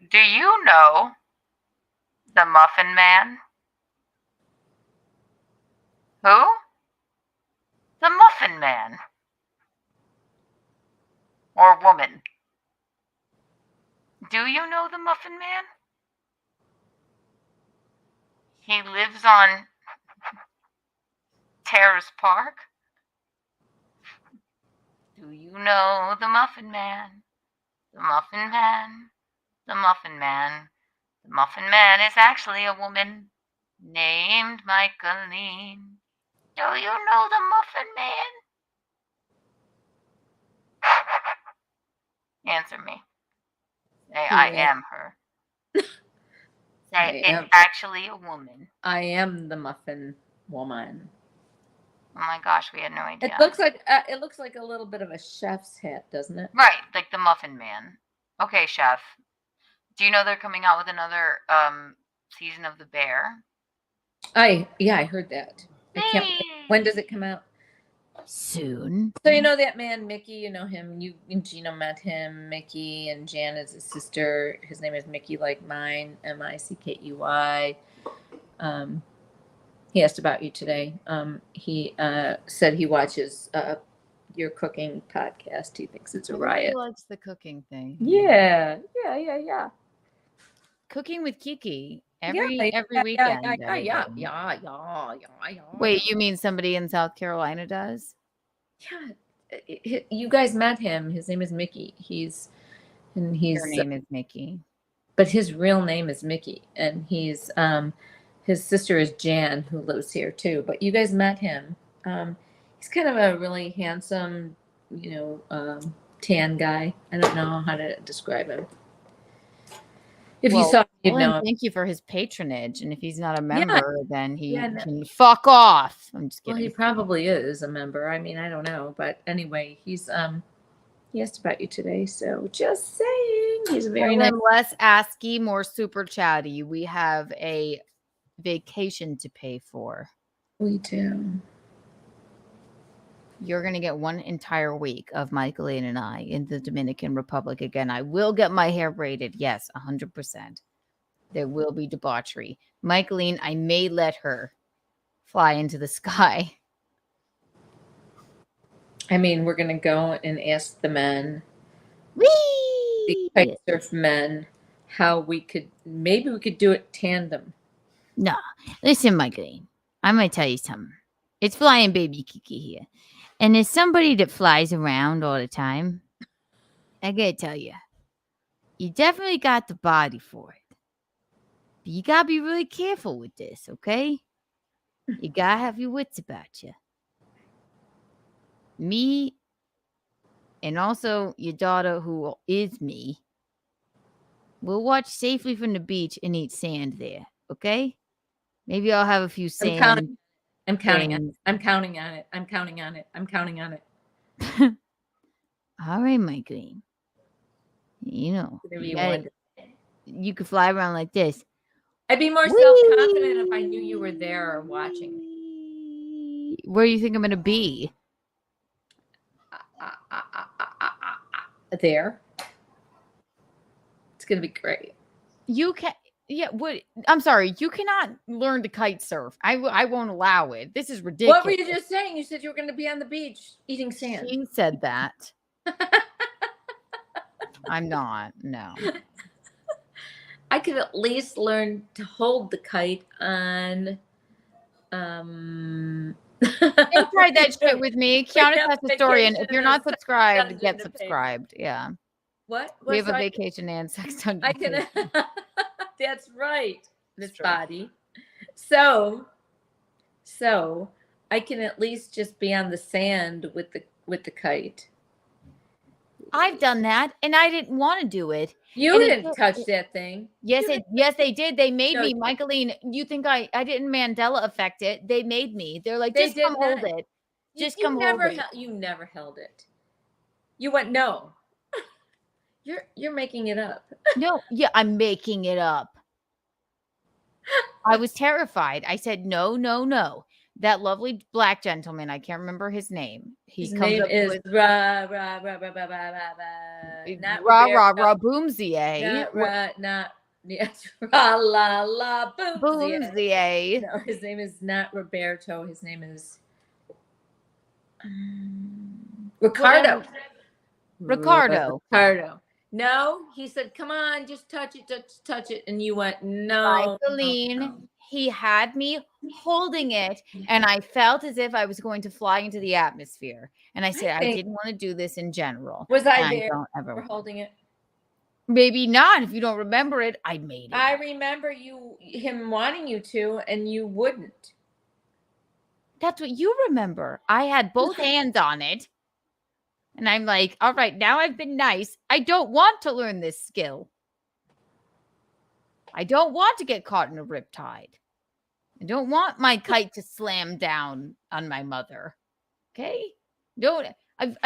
Do you know the Muffin Man? Who? The Muffin Man. Or woman. Do you know the Muffin Man? He lives on Terrace Park. Do you know the Muffin Man? The Muffin Man. The Muffin Man. The Muffin Man is actually a woman named Michaeline. Do you know the Muffin Man? Answer me. Say, I am her. Say, it's actually a woman. I am the Muffin Woman. Oh my gosh, we had no idea. It looks like a little bit of a chef's hat, doesn't it? Right, like the Muffin Man. Okay, chef. Do you know they're coming out with another season of The Bear? I heard that. When does it come out? Soon. So you know that man Mickey, you know him. You and Gina met him. Mickey, and Jan is his sister. His name is Mickey, like mine, Mickey. He asked about you today. He said he watches your cooking podcast. He thinks it's a riot. He likes the cooking thing. Yeah. Cooking with Kiki every Yeah, weekend. Yeah. Wait, you mean somebody in South Carolina does? Yeah. You guys met him. His name is Mickey. Your name is Mickey. But his real name is Mickey, and he's his sister is Jan, who lives here too. But you guys met him. He's kind of a really handsome, tan guy. I don't know how to describe him. If you saw him, you'd know him. Thank you for his patronage. And if he's not a member, then he Yeah, can fuck off. I'm just kidding. Well, he probably is a member. I mean, I don't know. But anyway, he asked about you today. So just saying, he's a very nice. Less ASCII, more super chatty. We have a vacation to pay for. We do. You're going to get one entire week of Michaeline and I in the Dominican Republic again. I will get my hair braided. Yes, 100%. There will be debauchery. Michaeline, I may let her fly into the sky. I mean, we're going to go and ask the men, the kite surf men, how we could do it tandem. No, listen, Michaeline, I'm going to tell you something. It's flying baby Kiki here. And as somebody that flies around all the time, I gotta tell you, you definitely got the body for it. But you gotta be really careful with this, okay? You gotta have your wits about you. Me, and also your daughter, who is me, will watch safely from the beach and eat sand there, okay? Maybe I'll have a few sand. I'm counting on it. I'm counting on it. I'm counting on it. I'm counting on it. All right, Michaeline. You know, you could fly around like this. I'd be more self-confident if I knew you were there or watching. Where do you think I'm going to be? There. It's going to be great. You can. Yeah, I'm sorry. You cannot learn to kite surf. I won't allow it. This is ridiculous. What were you just saying? You said you were going to be on the beach eating sand. You said that. I'm not. No. I could at least learn to hold the kite on. And try that shit with me. Keanu has a story, and if you're not subscribed, get subscribed. Yeah. What? We have a vacation and sex on. I can. That's right, Miss Body. So I can at least just be on the sand with the kite. I've done that, and I didn't want to do it. You didn't touch that thing. Yes, they did. They made me, Michaeline. You think I didn't Mandela affect it? They made me. They're like, just come hold it. Just come hold it. You never held it. You went no. You're making it up. No, yeah, I'm making it up. I was terrified. I said, no. That lovely black gentleman, I can't remember his name. His name is Ra Boomsier. Not Ra la la Boomsier. No, his name is not Roberto. His name is Ricardo. Ricardo. No, he said, "Come on, just touch it," and you went, "No." Michaeline, he had me holding it, and I felt as if I was going to fly into the atmosphere. And I said, I didn't want to do this in general. Was I there for holding it? Maybe not. If you don't remember it, I made it. I remember him wanting you to, and you wouldn't. That's what you remember. I had both hands on it. And I'm like, all right, now I've been nice. I don't want to learn this skill. I don't want to get caught in a riptide. I don't want my kite to slam down on my mother. Okay? Don't. I've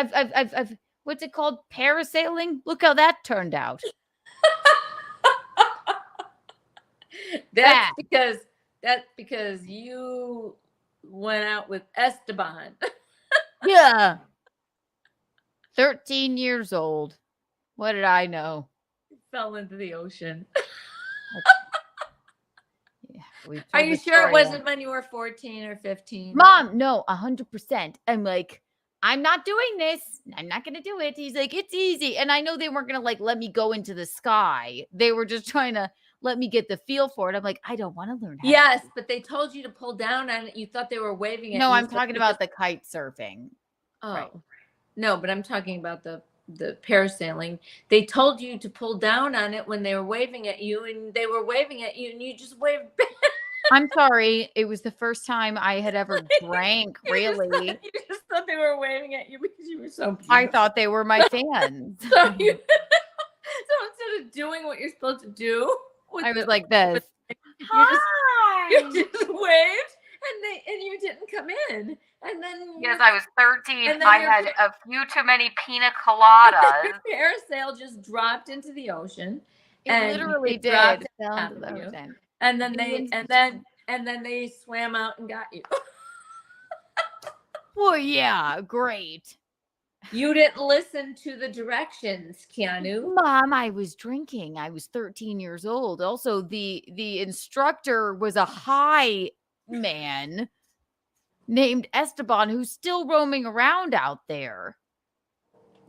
what's it called? Parasailing? Look how that turned out. That's because you went out with Esteban. Yeah. 13 years old. What did I know? Fell into the ocean. Yeah, Are you sure it wasn't when you were 14 or 15? Mom, no, 100%. I'm like, I'm not doing this. I'm not going to do it. He's like, it's easy. And I know they weren't going to like let me go into the sky. They were just trying to let me get the feel for it. I'm like, I don't want to learn how. Yes, but they told you to pull down on it. You thought they were waving at you. No, I'm talking about the kite surfing. Oh, right. No, but I'm talking about the parasailing. They told you to pull down on it when they were waving at you, and they were waving at you, and you just waved back. I'm sorry. It was the first time I had ever drank, really. You just thought they were waving at you because you were so beautiful. I thought they were my fans. So instead of doing what you're supposed to do, I was like this. You just waved, and you didn't come in. And then yes, I was 13. and then I your had a few too many pina coladas. Your parasail just dropped into the ocean. It literally did. dropped Down on to the top of you. ocean. And then they swam out and got you. Well, yeah, great. You didn't listen to the directions, Keanu. Mom, I was drinking. I was 13 years old. Also, the instructor was a high man named Esteban who's still roaming around out there.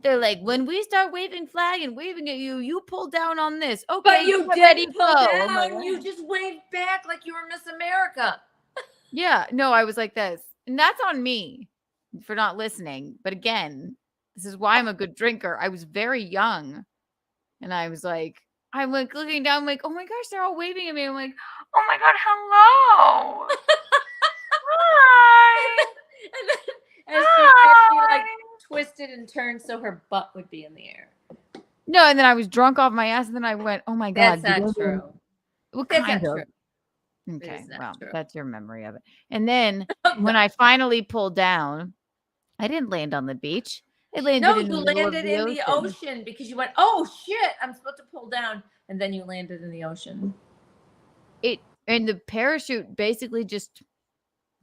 They're like, when we start waving flag and waving at you, you pull down on this. Okay, But you didn't pull down. Like, You just waved back like you were Miss America. Yeah, no, I was like this. And that's on me for not listening. But again, this is why I'm a good drinker. I was very young. And I was like, I'm like looking down, I'm like, oh my gosh, they're all waving at me. I'm like, oh my God, hello. Hi. And then as she like twisted and turned so her butt would be in the air. no, and then I was drunk off my ass, and then I went, oh my God. That's not true. What That's kind not of? true. Okay, It is not well, true. that's your memory of it. And then when I finally pulled down, I didn't land on the beach. It landed No, in you the middle landed of the in ocean. the ocean because you went, oh shit, I'm supposed to pull down. And then you landed in the ocean. And the parachute basically just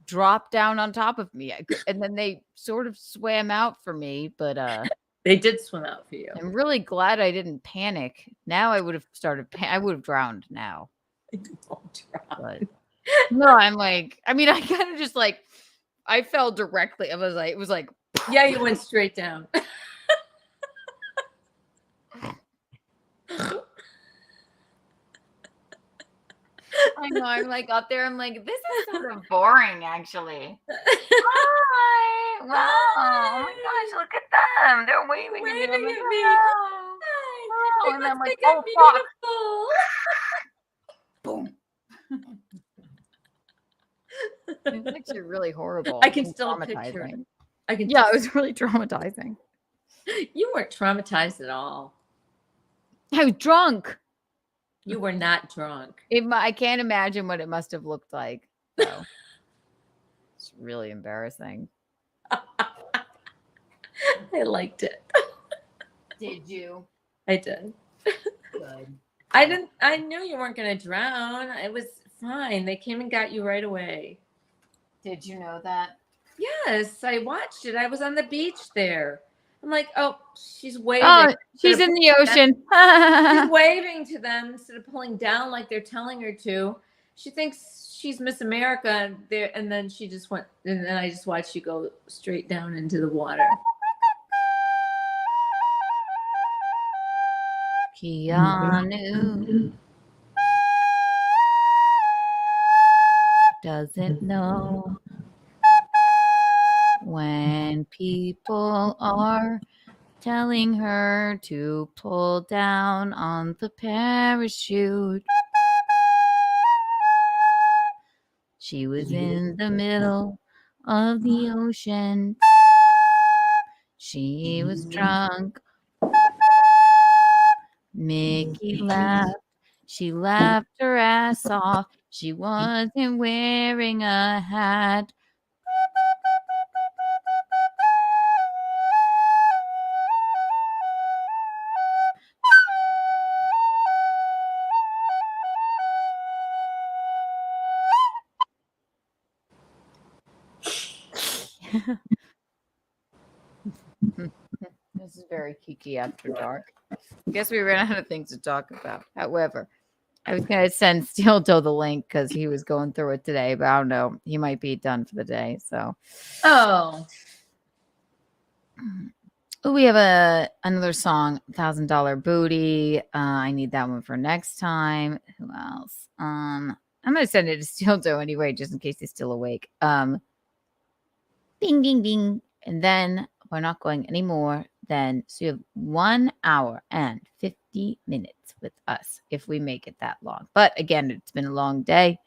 dropped down on top of me. And then they sort of swam out for me, but they did swim out for you. I'm really glad I didn't panic. Now I would have I would have drowned now. But, no, I'm like, I mean, I kind of just like, I fell directly. It was like, yeah, you went straight down. I know. I'm like up there. I'm like, this is Sort of boring, actually. Hi. Wow. Oh my gosh, look at them. They're waving at me. Oh, and I'm like, oh fuck. Boom. It's actually really horrible. I can still picture it. Yeah, it was really traumatizing. You weren't traumatized at all. I was drunk. You were not drunk. I can't imagine what it must have looked like. So. It's really embarrassing. I liked it. Did you? I did. Good. I knew you weren't going to drown. It was fine. They came and got you right away. Did you know that? Yes, I watched it. I was on the beach there. I'm like, oh, she's waving. Oh, she's in the ocean. She's waving to them instead of pulling down like they're telling her to. She thinks she's Miss America, and then she just went, and then I just watched you go straight down into the water. Keanu doesn't know when people are telling her to pull down on the parachute. She was in the middle of the ocean. She was drunk. Mickey laughed. She laughed her ass off. She wasn't wearing a hat. This is very kiki after dark. Guess we ran out of things to talk about. However, I was going to send Steel Toe the link because he was going through it today, but I don't know. He might be done for the day. So, we have another song, $1,000 Booty. I need that one for next time. Who else? I'm going to send it to Steel Toe anyway, just in case he's still awake. Bing, bing, bing. And then we're not going anymore. Then, so you have 1 hour and 50 minutes with us if we make it that long. But again, it's been a long day.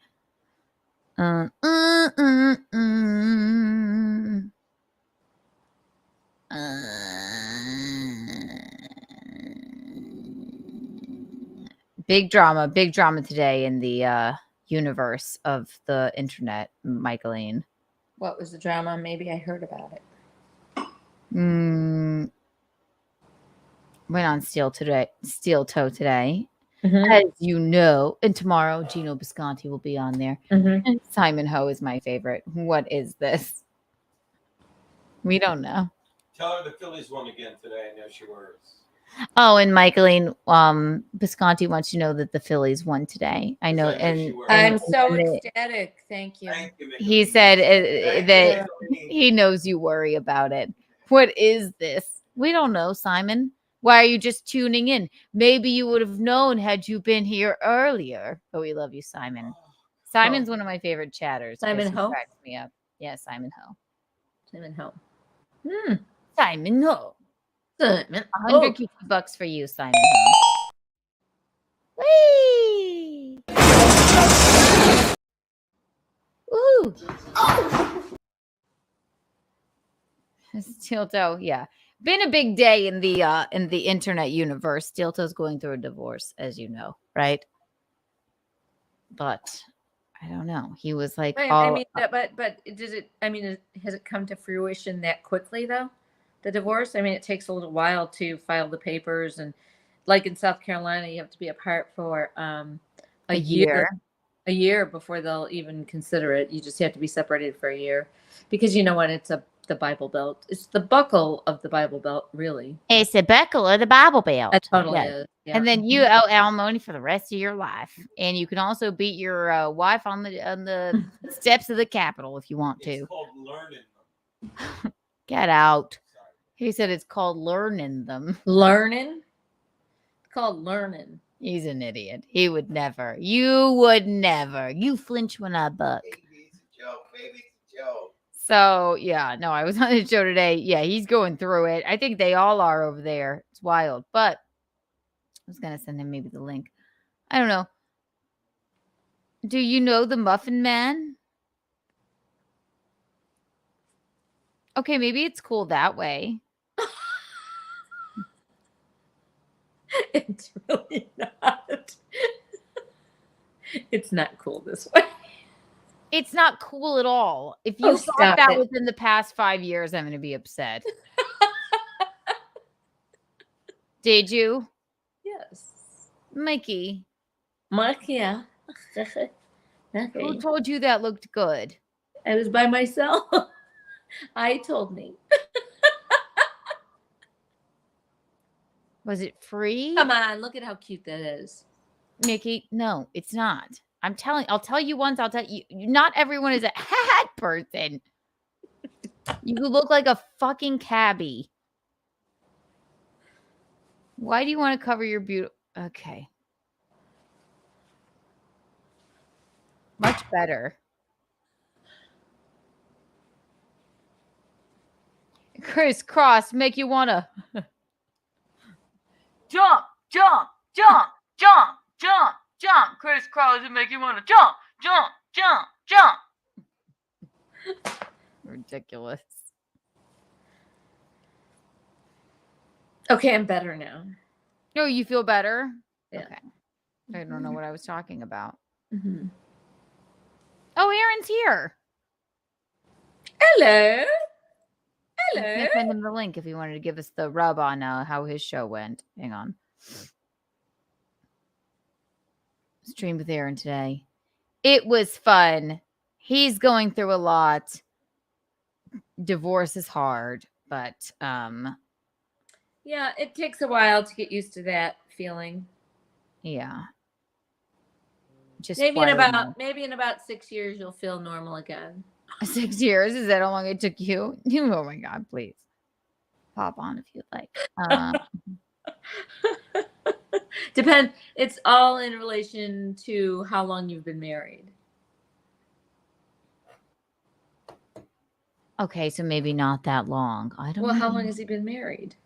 Big drama today in the universe of the internet, Michaeline. What was the drama? Maybe I heard about it. Went on Steel Toe today, as you know, and tomorrow Gino Bisconti will be on there. And Simon Ho is my favorite. What is this? We don't know. Tell her the Phillies won again today. I know she worries. Oh, and Michaeline, Bisconti wants to know that the Phillies won today. I know, and I'm so ecstatic. Thank you. He said that he knows you worry about it. What is this? We don't know, Simon. Why are you just tuning in? Maybe you would have known had you been here earlier. But we love you, Simon. Simon's one of my favorite chatters. Simon Ho? Cracks me up. Yeah, Simon Ho. Simon Ho. Simon Ho. Simon. $150 for you, Simon Ho. Whee! Woo! Steel Toe, yeah. Been a big day in the internet universe. Steel Toe's going through a divorce, as you know, right? But I don't know. He was like, I mean, but does it? I mean, has it come to fruition that quickly though? The divorce. I mean, it takes a little while to file the papers, and like in South Carolina, you have to be apart for a year. A year before they'll even consider it. You just have to be separated for a year, because you know what? It's the Bible Belt. It's the buckle of the Bible Belt, really. It's the buckle of the Bible Belt. It totally is. Yeah. And then you owe alimony for the rest of your life, and you can also beat your wife on the steps of the Capitol if you want to. It's called learning them. Get out. He said it's called learning them. Learning? It's called learning. He's an idiot. He would never. You would never. You flinch when I buck. Baby, it's a joke. Baby, it's a joke. So, yeah, no, I was on the show today. Yeah, he's going through it. I think they all are over there. It's wild. But I was going to send him maybe the link. I don't know. Do you know the Muffin Man? Okay, maybe it's cool that way. It's really not. It's not cool this way. It's not cool at all. If you thought that within the past 5 years, I'm going to be upset. Did you? Yes. Mikey. Yeah. Okay. Who told you that looked good? I was by myself. I told me. Was it free? Come on, look at how cute that is. Mickey, no, it's not. I'll tell you once, I'll tell you. Not everyone is a hat person. You look like a fucking cabbie. Why do you want to cover your beauty? Okay. Much better. Crisscross make you want to jump, jump, jump, jump, jump, jump. Crisscross and make you want to jump, jump, jump, jump. Ridiculous. Okay, I'm better now. Oh, you feel better? Yeah. Okay. I don't know what I was talking about. Mm-hmm. Oh, Aaron's here. Hello. I can send him the link if he wanted to give us the rub on how his show went. Hang on. Streamed with Aaron today. It was fun. He's going through a lot. Divorce is hard, but Yeah, it takes a while to get used to that feeling. yeah. Just Maybe quiet in about 6 years you'll feel normal again. 6 years? Is that how long it took you? Oh my God, please. Pop on if you'd like. Depend. It's all in relation to how long you've been married. Okay, so maybe not that long. I don't know. Well, how long has he been married?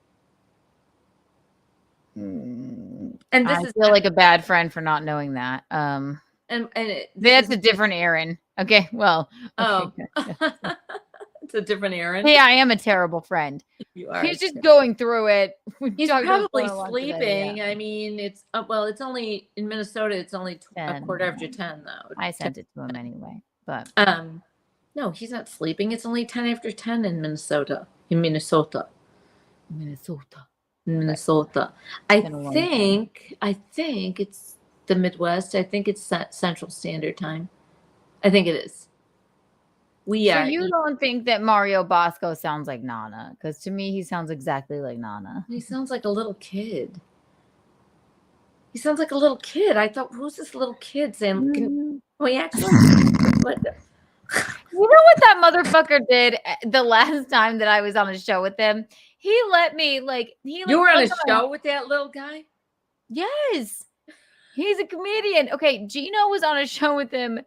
And this I is feel like a bad friend for not knowing that. That's a different Aaron. Okay, well. Okay, it's a different Aaron. Hey, I am a terrible friend. You are. He's just going through it. He's probably sleeping. I mean, it's it's only in Minnesota. It's only a quarter after 10, though. I sent it to him anyway, but no, he's not sleeping. It's only 10 after 10 in Minnesota. Minnesota. I think it's the Midwest. I think it's Central Standard Time. I think it is. So you don't think that Mario Bosco sounds like Nana? Because to me, he sounds exactly like Nana. He sounds like a little kid. I thought, who's this little kid saying? Can we actually? You know what that motherfucker did the last time that I was on a show with him? He let me You were on a show with that little guy? Yes. He's a comedian. Okay, Gino was on a show with him.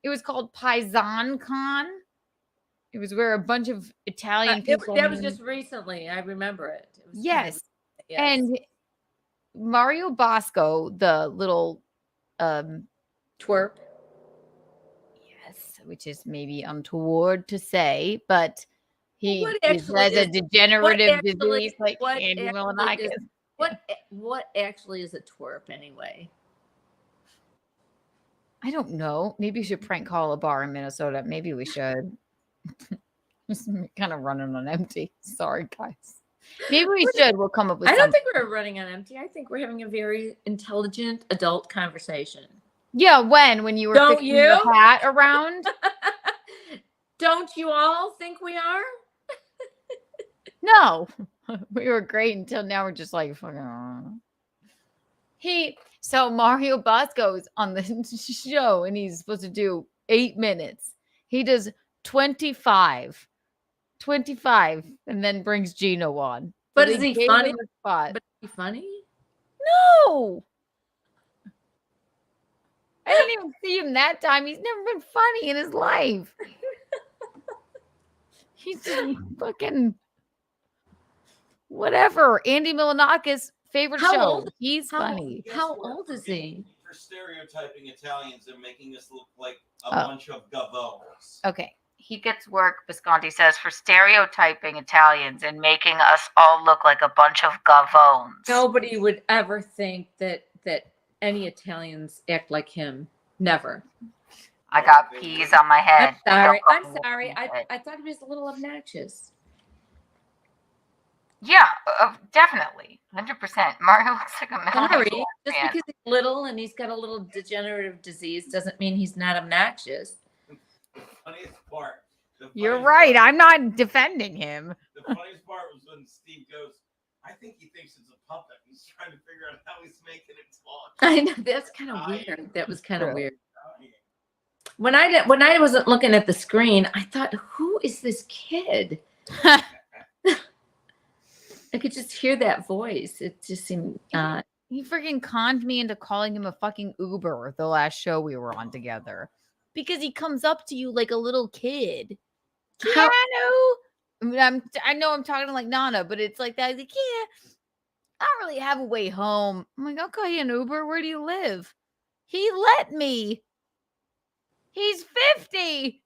It was called Paisan Con. It was where a bunch of Italian people. That was just recently. I remember it. Yes. And Mario Bosco, the little twerp. Yes, which is maybe untoward to say, but he has a degenerative disease like Andy Milonakis. What actually is a twerp anyway? I don't know. Maybe you should prank call a bar in Minnesota. Maybe we should. Just kind of running on empty. Sorry, guys. Maybe we should. We'll come up with I don't think we're running on empty. I think we're having a very intelligent adult conversation. Yeah, when you were fixing the hat around? Don't you all think we are? No. We were great until now we're just like fucking. So Mario Bosco's on the show and he's supposed to do 8 minutes. He does 25 and then brings Gino on. But is he funny? But is he funny? No. I didn't even see him that time. He's never been funny in his life. He's just fucking whatever. Andy Milonakis' favorite show. He's funny. How old is he? For stereotyping Italians and making us look like a bunch of gavos. Okay. He gets work, Visconti says, for stereotyping Italians and making us all look like a bunch of gavones. Nobody would ever think that any Italians act like him. Never. I got peas on my head. I'm sorry. I thought he was a little obnoxious. Yeah, definitely. 100%. Mario looks like a Sorry, just because he's little and he's got a little degenerative disease doesn't mean he's not obnoxious. The funniest part. You're right. I'm not defending him. The funniest part was when Steve goes, I think he thinks it's a puppet. He's trying to figure out how he's making it talk. I know, that's kind of weird. That was kind of weird. When I wasn't looking at the screen, I thought, who is this kid? I could just hear that voice. It just seemed odd. He freaking conned me into calling him a fucking Uber the last show we were on together. Because he comes up to you like a little kid. Keanu? I know I'm talking like Nana, but it's like that. He's like, yeah, I don't really have a way home. I'm like, I'll call you an Uber. Where do you live? He let me. He's 50.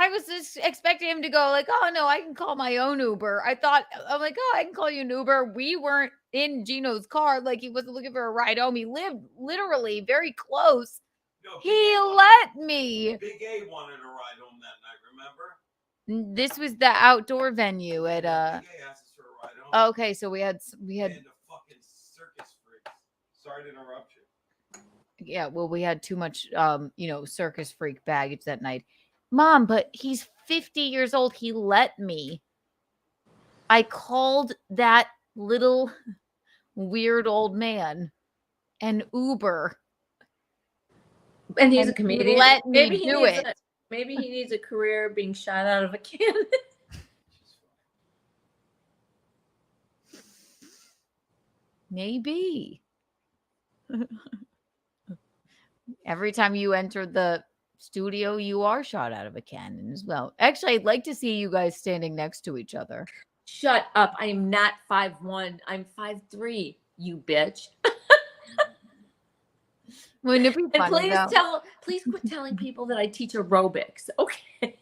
I was just expecting him to go like, oh no, I can call my own Uber. I'm like, oh, I can call you an Uber. We weren't in Gino's car. Like he wasn't looking for a ride home. He lived literally very close. No, He let me. Big A wanted a ride home that night, remember? This was the outdoor venue at Big A asked us for a ride home. Okay, so we had And the fucking circus freaks. Sorry to interrupt you. yeah, well, we had too much circus freak baggage that night. Mom, but he's 50 years old. He let me. I called that little weird old man an Uber. And he's a comedian. Let me do it. Maybe he needs a career being shot out of a cannon. Maybe. Every time you enter the studio, you are shot out of a cannon as well. Actually, I'd like to see you guys standing next to each other. Shut up. I am not 5'1". I'm 5'3", you bitch. Wouldn't it be funny, please quit telling people that I teach aerobics. Okay.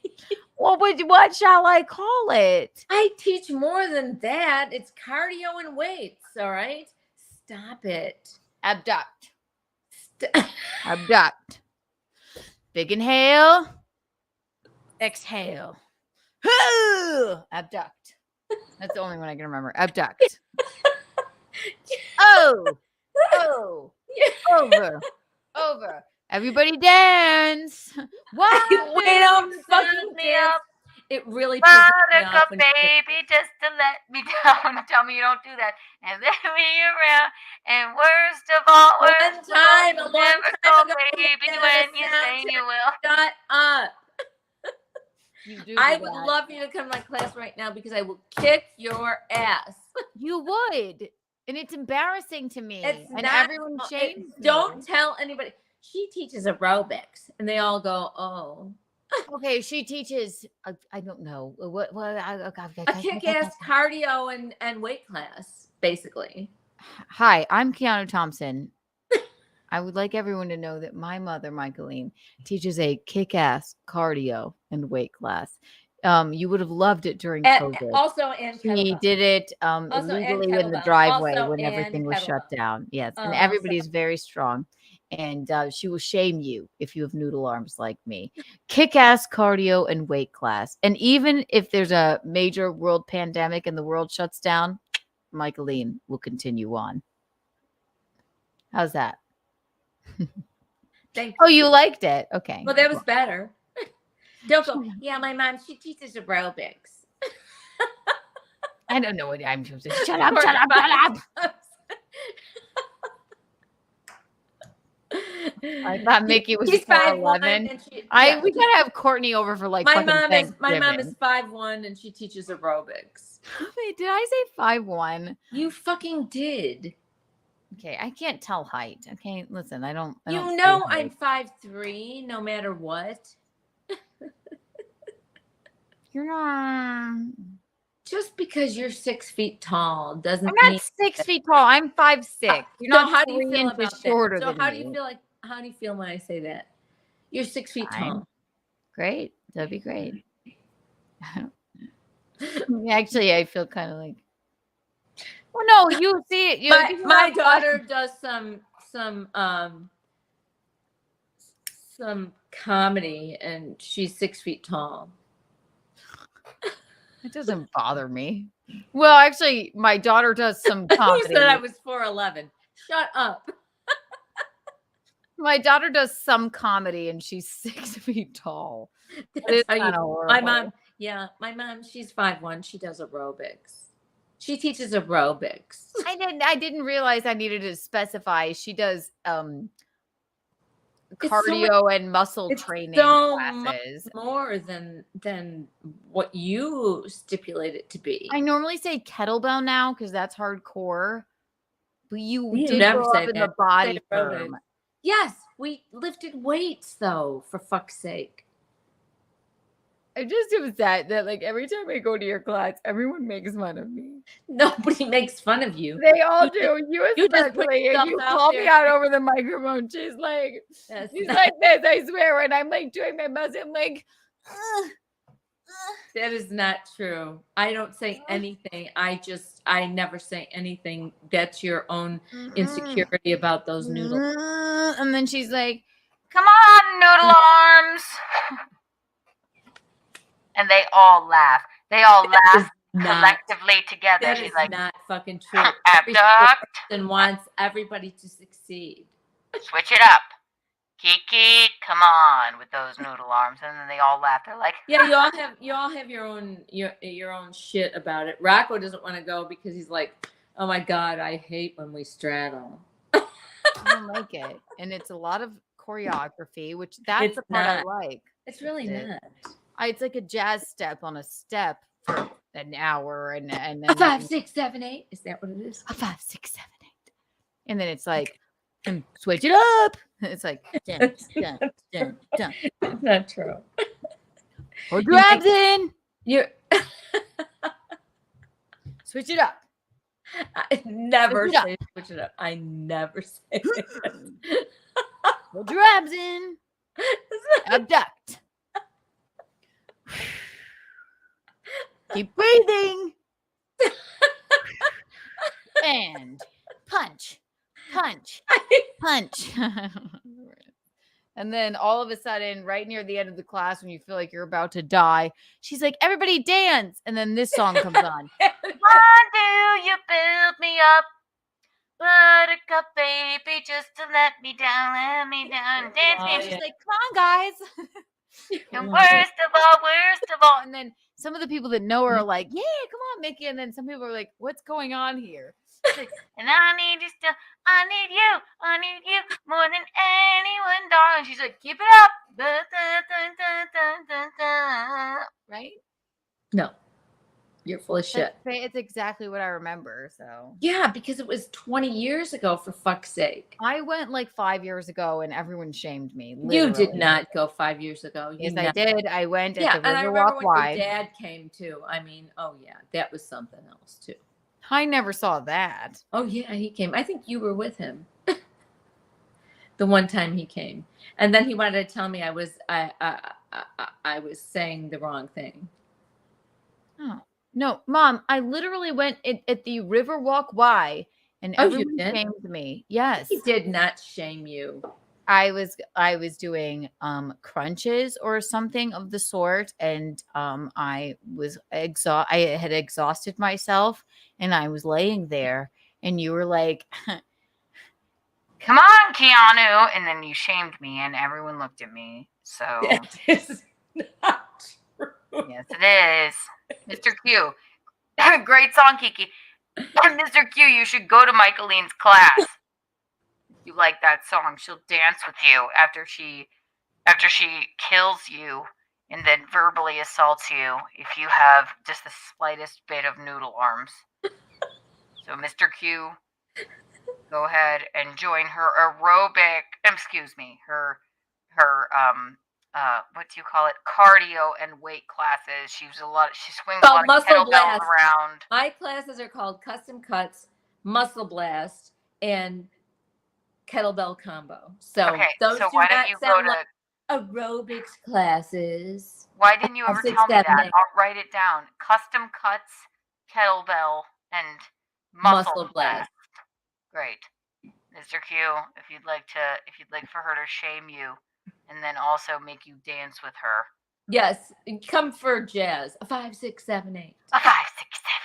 Well, what shall I call it? I teach more than that. It's cardio and weights, all right? Stop it. Abduct. Abduct. Big inhale. Exhale. Abduct. That's the only one I can remember. Abduct. Oh. Over. Everybody dance. Why? Wait, don't fucking dance. It really pisses me off. Buttercup baby, just to let me down. Tell me you don't do that. And let me around. And worst of all, a long time ago, baby, when you say you will. Shut up. I would that. love you to come to my class right now because I will kick your ass. You would. And it's embarrassing to me. It's and not, everyone shames me. Don't tell anybody. She teaches aerobics. And they all go, oh. Okay, she teaches, I don't know. A kick-ass cardio and weight class, basically. Hi, I'm Keanu Thompson. I would like everyone to know that my mother, Michaeline, teaches a kick-ass cardio and weight class. You would have loved it during COVID. Also, and she did it illegally in the driveway when everything was shut down. Yes, and everybody's very strong. And she will shame you if you have noodle arms like me. Kick-ass cardio and weight class. And even if there's a major world pandemic and the world shuts down, Michaeline will continue on. How's that? Thank you. Oh, you liked it? Okay. Well, that was better. Don't go, yeah, my mom, she teaches aerobics. I don't know what I'm supposed to Shut up. I thought Mickey was 4'11". We gotta have Courtney over for like my mom is 5'1" and she teaches aerobics. Wait, did I say 5'1"? You fucking did. Okay, I can't tell height. Okay, listen, I don't I'm 5'3", no matter what. You're not. Just because you're 6 feet tall doesn't mean. I'm not 6 feet tall. I'm 5'6". You're not how do you 3 feel inches about shorter that? than How me. do you feel when I say that? You're 6 feet tall. Great. That'd be great. Actually, I feel kind of like. Well, no, you see it. My daughter does some comedy, and she's 6 feet tall. It doesn't bother me. Well, actually, my daughter does some comedy. You said I was 4'11". Shut up. My daughter does some comedy, and she's 6 feet tall. It's kind of horrible. My mom, she's 5'1". She does aerobics. She teaches aerobics. I didn't realize I needed to specify. She does cardio and muscle training classes. Much more than what you stipulate it to be. I normally say kettlebell now because that's hardcore. But you did never grow say up in that. the body firm. Yes, we lifted weights though, for fuck's sake. I'm just upset that like every time I go to your class, everyone makes fun of me. Nobody makes fun of you. They all do. You especially. And you call me out over the microphone. She's like this, I swear. And I'm like doing my best. I'm like, That is not true. I don't say anything. I never say anything. That's your own insecurity about those noodles. And then she's like, Come on, noodle arms. And they all laugh. They all laugh collectively together. That She's is like, not fucking true. Every single abduct. person wants everybody to succeed. Switch it up. Kiki, come on with those noodle arms. And then they all laugh. They're like, Yeah, you all have your own shit about it. Rocco doesn't want to go because he's like, oh my God, I hate when we straddle. I don't like it. And it's a lot of choreography, which that's It's the part I not. like. It's really not. It's like a jazz step on a step for an hour and then A 5, 6, 7, 8. Is that what it is? A 5, 6, 7, 8. And then it's like, switch it up. It's like, dun, dun, dun, dun. It's not true. Or grabs in. You're switch it up. I never Switch it say switch it up. I never say it. Or grabs in. Abduct. Keep breathing. And punch, punch, punch. And then all of a sudden, right near the end of the class, when you feel like you're about to die, she's like, everybody dance. And then this song comes on. why do you build me up? Buttercup baby, just to let me down, dance me. And she's like, come on, guys. And worst of all. And then some of the people that know her are like, yeah, come on, Mickey. And then some people are like, what's going on here? Like, and I need you still. I need you more than anyone, darling. She's like, keep it up. Right? No. You're full of shit. It's exactly what I remember. So yeah, because it was 20 years ago, for fuck's sake. I went like 5 years ago and everyone shamed me. You did not go 5 years ago. Yes, I did. I went at the and I Riverwalk remember when Live. your dad came too. I mean, oh yeah, that was something else too. I never saw that. Oh yeah, he came. I think you were with him. The one time he came, and then he wanted to tell me I was saying the wrong thing. Oh no, Mom! I literally went at the Riverwalk Y, and everyone shamed me. Yes, he did not shame you. I was doing crunches or something of the sort, and I had exhausted myself, and I was laying there, and you were like, come on, Keanu. And then you shamed me, and everyone looked at me. So that is not true. Yes, it is. Mr. Q. Great song, Kiki. Mr. Q, you should go to Michaeline's class. You like that song, she'll dance with you after she kills you and then verbally assaults you if you have just the slightest bit of noodle arms. So Mr. Q, go ahead and join her what do you call it, cardio and weight classes. She swings a lot of kettlebells around. My classes are called Custom Cuts, Muscle Blast, and Kettlebell Combo. So those why don't you go to like aerobics classes? Why didn't you ever tell me that? I'll write it down. Custom Cuts, kettlebell, and muscle blast. Great, Mr. Q. If you'd like for her to shame you, and then also make you dance with her. Yes, come for jazz. A 5, 6, 7, 8. A 5, 6, 7,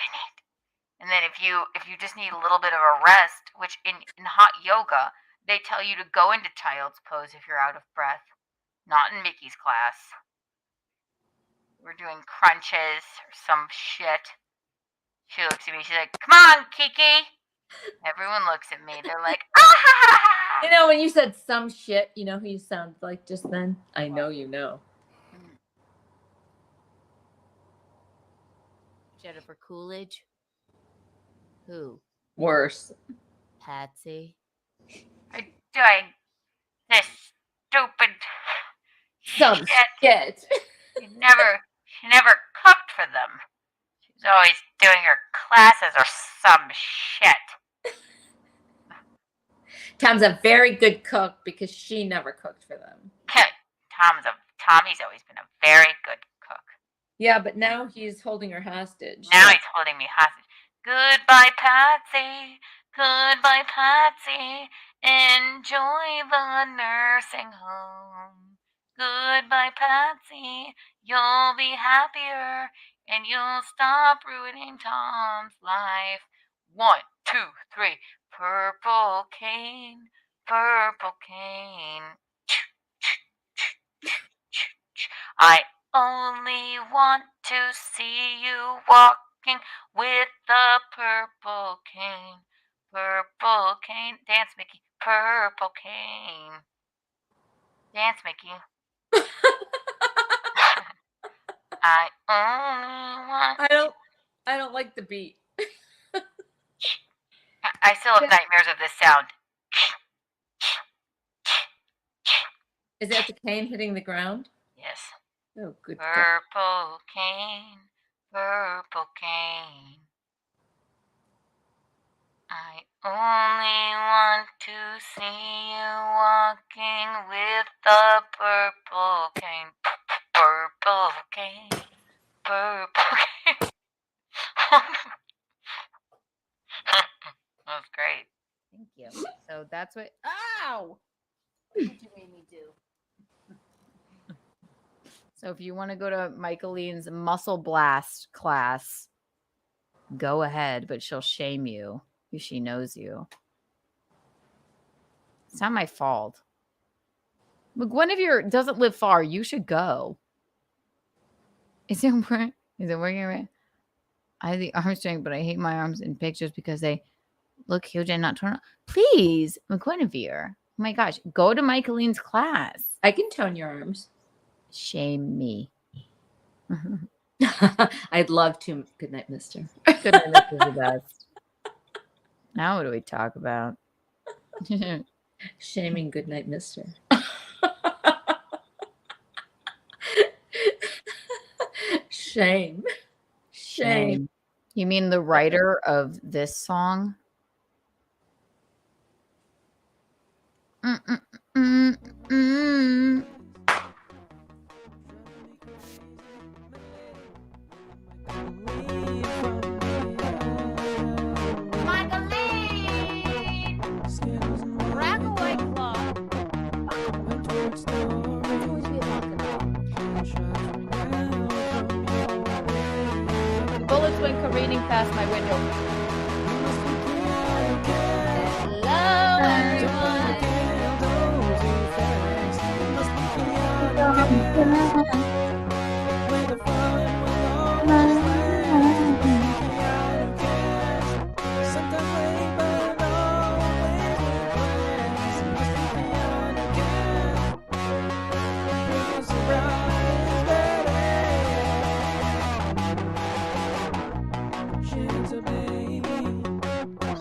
8. And then if you just need a little bit of a rest, which in hot yoga they tell you to go into child's pose if you're out of breath. Not in Mickey's class. We're doing crunches or some shit. She looks at me. She's like, "Come on, Kiki." Everyone looks at me. They're like, "Ah!" You know, when you said some shit, you know who you sound like just then? I know you know. Jennifer Coolidge. Who? Worse. Patsy. I'm doing this stupid some shit. She never cooked for them. She's always doing her classes or some shit. Tom's a very good cook because she never cooked for them. Tommy's always been a very good cook. Yeah, but now he's holding her hostage. Now he's holding me hostage. Goodbye, Patsy. Goodbye, Patsy. Enjoy the nursing home. Goodbye, Patsy. You'll be happier and you'll stop ruining Tom's life. 1, 2, 3. Purple cane. Purple cane. I only want to see you walking with the purple cane. Purple cane. Dance, Mickey. Purple cane. Dance, Mickey. I only want. I don't like the beat. I still have nightmares of this sound. Is that the cane hitting the ground? Yes. Oh, good God. Purple cane. Purple cane. I only want to see you walking with the purple cane. Purple cane. Purple cane. That was great. Thank you. So that's what. Ow! What you made me do. So if you want to go to Michaeline's muscle blast class, go ahead, but she'll shame you if she knows you. It's not my fault. But Guinevere doesn't live far. You should go. Is it working? Is it working right? I have the arm strength, but I hate my arms in pictures because they look huge and not torn up. Please, Guinevere. Oh my gosh, go to Michaeline's class. I can tone your arms. Shame me. I'd love to. Good night, mister. Good night, Mister the best. Now what do we talk about? Shaming good night, mister. Shame. Shame. You mean the writer of this song? Bullets went careening past my window. Hello,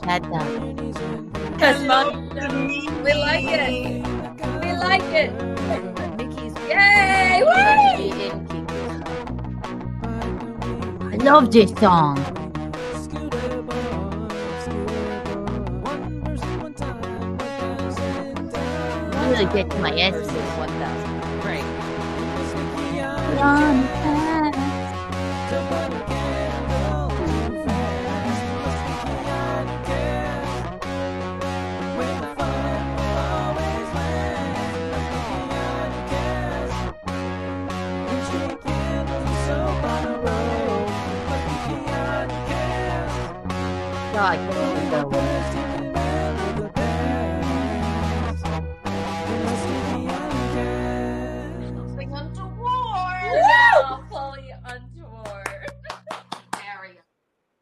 Shut up. That's fun. We like it. We like it. Mickey's Yay! Woo! I love this song. Really get to my essence. 1,000. Great.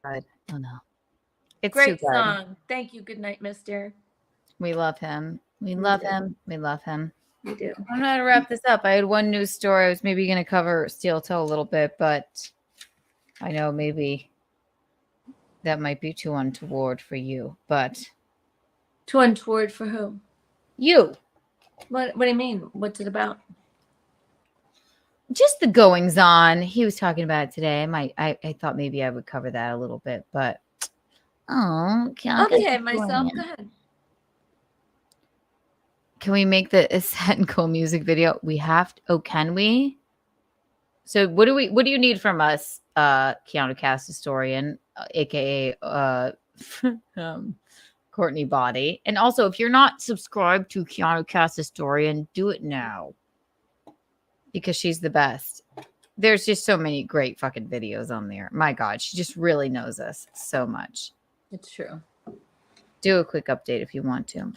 God, oh no. It's Great too good. song. Thank you. Good night, mister. We love him. We love him. We love him. We do. I'm going to wrap this up. I had one news story. I was maybe going to cover Steel Toe a little bit, but I know maybe that might be too untoward for you. But Too untoward for who? you. What do you mean? What's it about? Just the goings on. He was talking about it today. I thought maybe I would cover that a little bit, but I'll behave myself. Go ahead. Can we make the Set and Cool music video? We have to. Oh, can we? So what do you need from us, Keanu Cast Historian, aka Courtney Body? And also, if you're not subscribed to Keanu Cast Historian, do it now. Because she's the best. There's just so many great fucking videos on there. My God, she just really knows us so much. It's true. Do a quick update if you want to.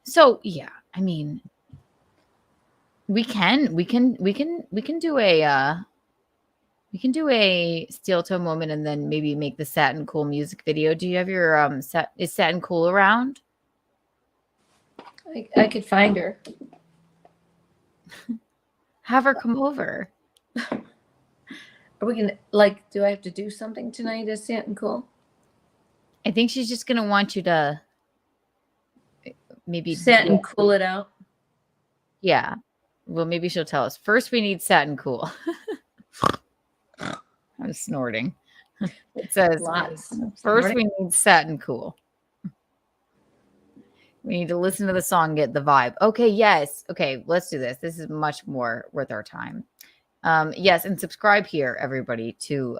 So yeah, I mean, we can do a steel toe moment and then maybe make the Satin Cool music video. Do you have your is Satin Cool around? I could find her. Have her come over. Are we gonna like? Do I have to do something tonight as Satin Cool? I think she's just gonna want you to maybe Satin Cool it out. Yeah. Well, maybe she'll tell us. First, we need Satin Cool. I'm snorting. It says, first we need Satin Cool. We need to listen to the song, get the vibe. Okay, yes. Okay, let's do this. This is much more worth our time. Yes, and subscribe here, everybody, to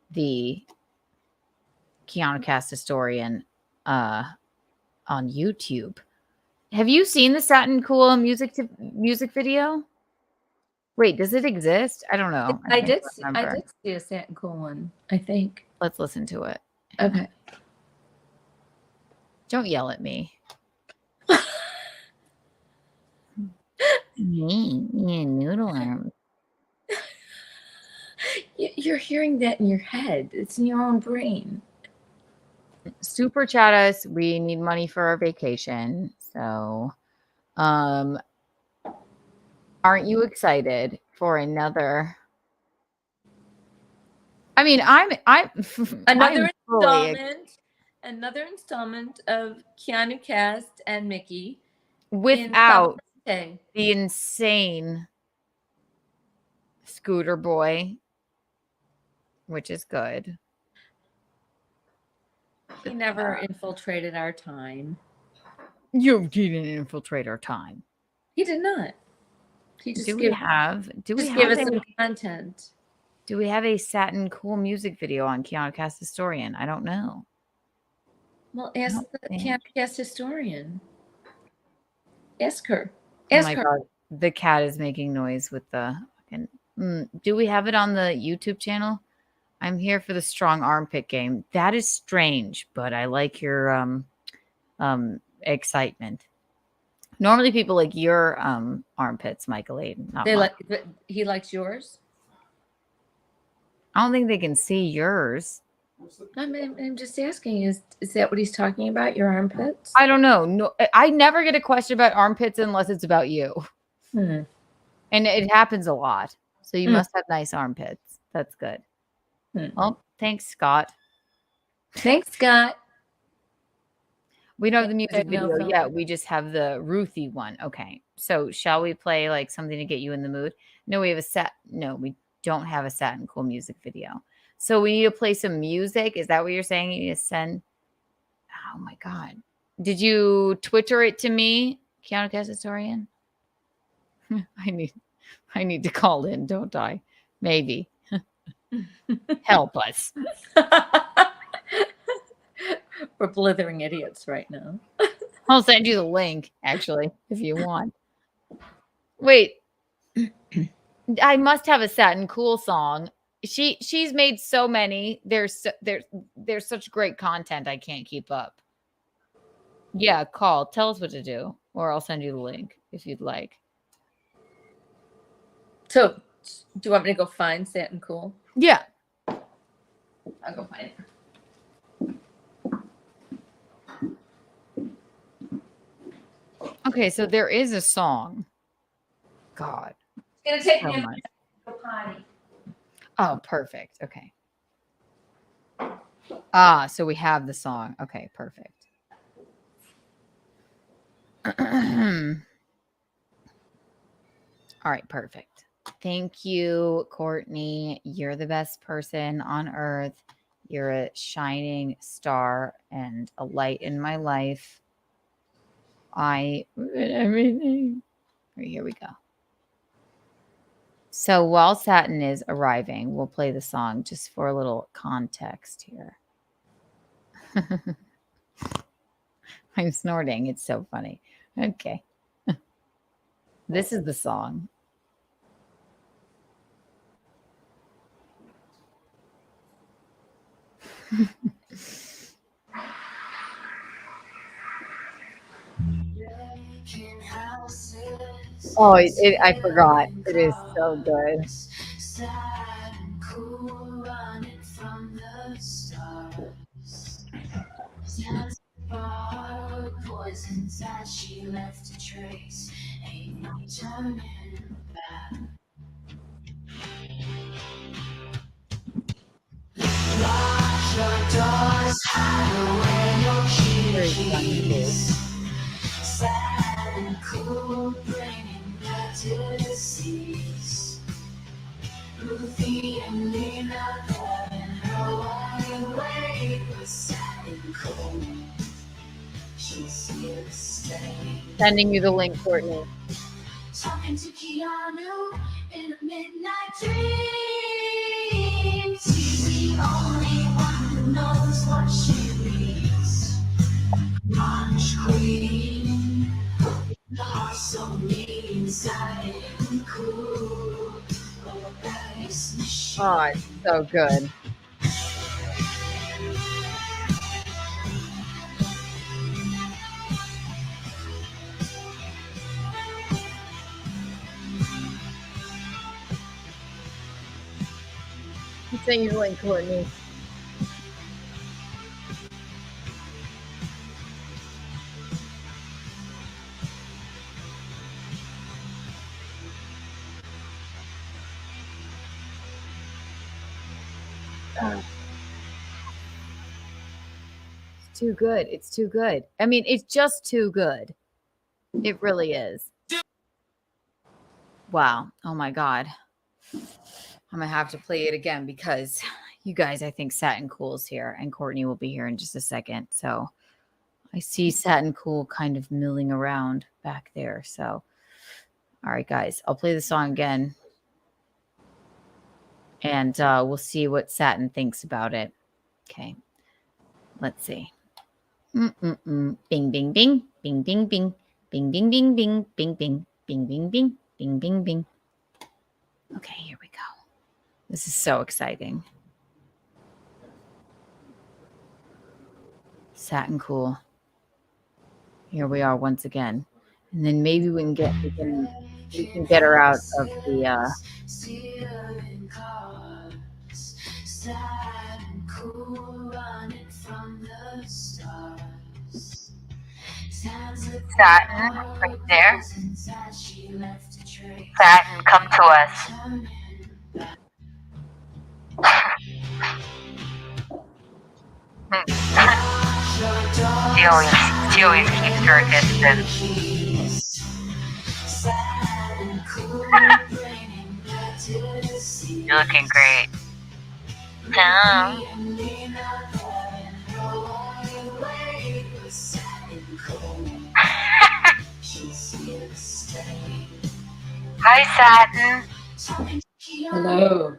the Keanu Cast Historian on YouTube. Have you seen the Satin Cool music video? Wait, does it exist? I don't know. I did see a Satin Cool one, I think. Let's listen to it. Okay. Don't yell at me. Noodle arms. You're hearing that in your head. It's in your own brain. Super chat us. We need money for our vacation. So, aren't you excited for another? I mean, I'm another installment of Keanu Cast and Mickey without the insane Scooter Boy, which is good. He never infiltrated our time. You didn't infiltrate our time. He did not. He just give us some content. Do we have a Satin Cool music video on Keanu Cast Historian? I don't know. Well, ask the Keanu Cast Historian. Ask her. Oh my God. The cat is making noise with the fucking. Do we have it on the YouTube channel? I'm here for the strong armpit game. That is strange, but I like your excitement. Normally people like your armpits, Michael Aiden. He likes yours? I don't think they can see yours. I'm just asking, is that what he's talking about, your armpits? I don't know. No, I never get a question about armpits unless it's about you. And it happens a lot. So you must have nice armpits. That's good. Oh, thanks, Scott. Thanks, Scott. We don't have the music video yet. We just have the Ruthie one. Okay. So shall we play like something to get you in the mood? No, we have we don't have a Satin Cool music video. So we need to play some music. Is that what you're saying? You need to send. Oh my God. Did you Twitter it to me, Keanu Cast Historian? I need to call in, don't I? Maybe. Help us. We're blithering idiots right now. I'll send you the link, actually, if you want. Wait. I must have a Satin Cool song. She's made so many. There's such great content. I can't keep up. Yeah, call. Tell us what to do, or I'll send you the link if you'd like. So, do you want me to go find Satin Cool? Yeah. I'll go find it. Okay, so there is a song. God. It's going to take me a minute to go potty. Oh, perfect. Okay. So we have the song. Okay, perfect. All right, perfect. Thank you, Courtney. You're the best person on earth. You're a shining star and a light in my life. Everything. Right, here we go. So while Satin is arriving, we'll play the song just for a little context here. I'm snorting. It's so funny. Okay. This is the song. Oh, I forgot. It is so good. Poisons that she left a trace. Ain't no turning back. Lock your doors, hide away your keys. Sad and cool, bringing back to the seas. Ruthie and Lena, having her wide awake, but sad and cold. She's here to stay. Sending you the link, Courtney. Talking to Keanu in a midnight dream. She's the only one who knows what she reads. Lunch queen, the heart so mean, inside and cool. Oh, Paris machine. Oh, it's so good. I'm sending you the link, Courtney. It's too good. It's too good. I mean, it's just too good. It really is. Wow. Oh my God. I'm going to have to play it again because you guys, I think Satin Cool's here and Courtney will be here in just a second. So I see Satin Cool kind of milling around back there. So, all right, guys, I'll play the song again and we'll see what Satin thinks about it. Okay. Let's see. Bing, bing, bing, bing, bing, bing, bing, bing, bing, bing, bing, bing, bing, bing, bing, bing, bing, bing, bing. Okay, here we go. This is so exciting. Satin Cool. Here we are once again. And then maybe we can get her out of the Satin, right there. Satin, come to us. She always keeps her distance. You're looking great. Hi, Satin. Hello.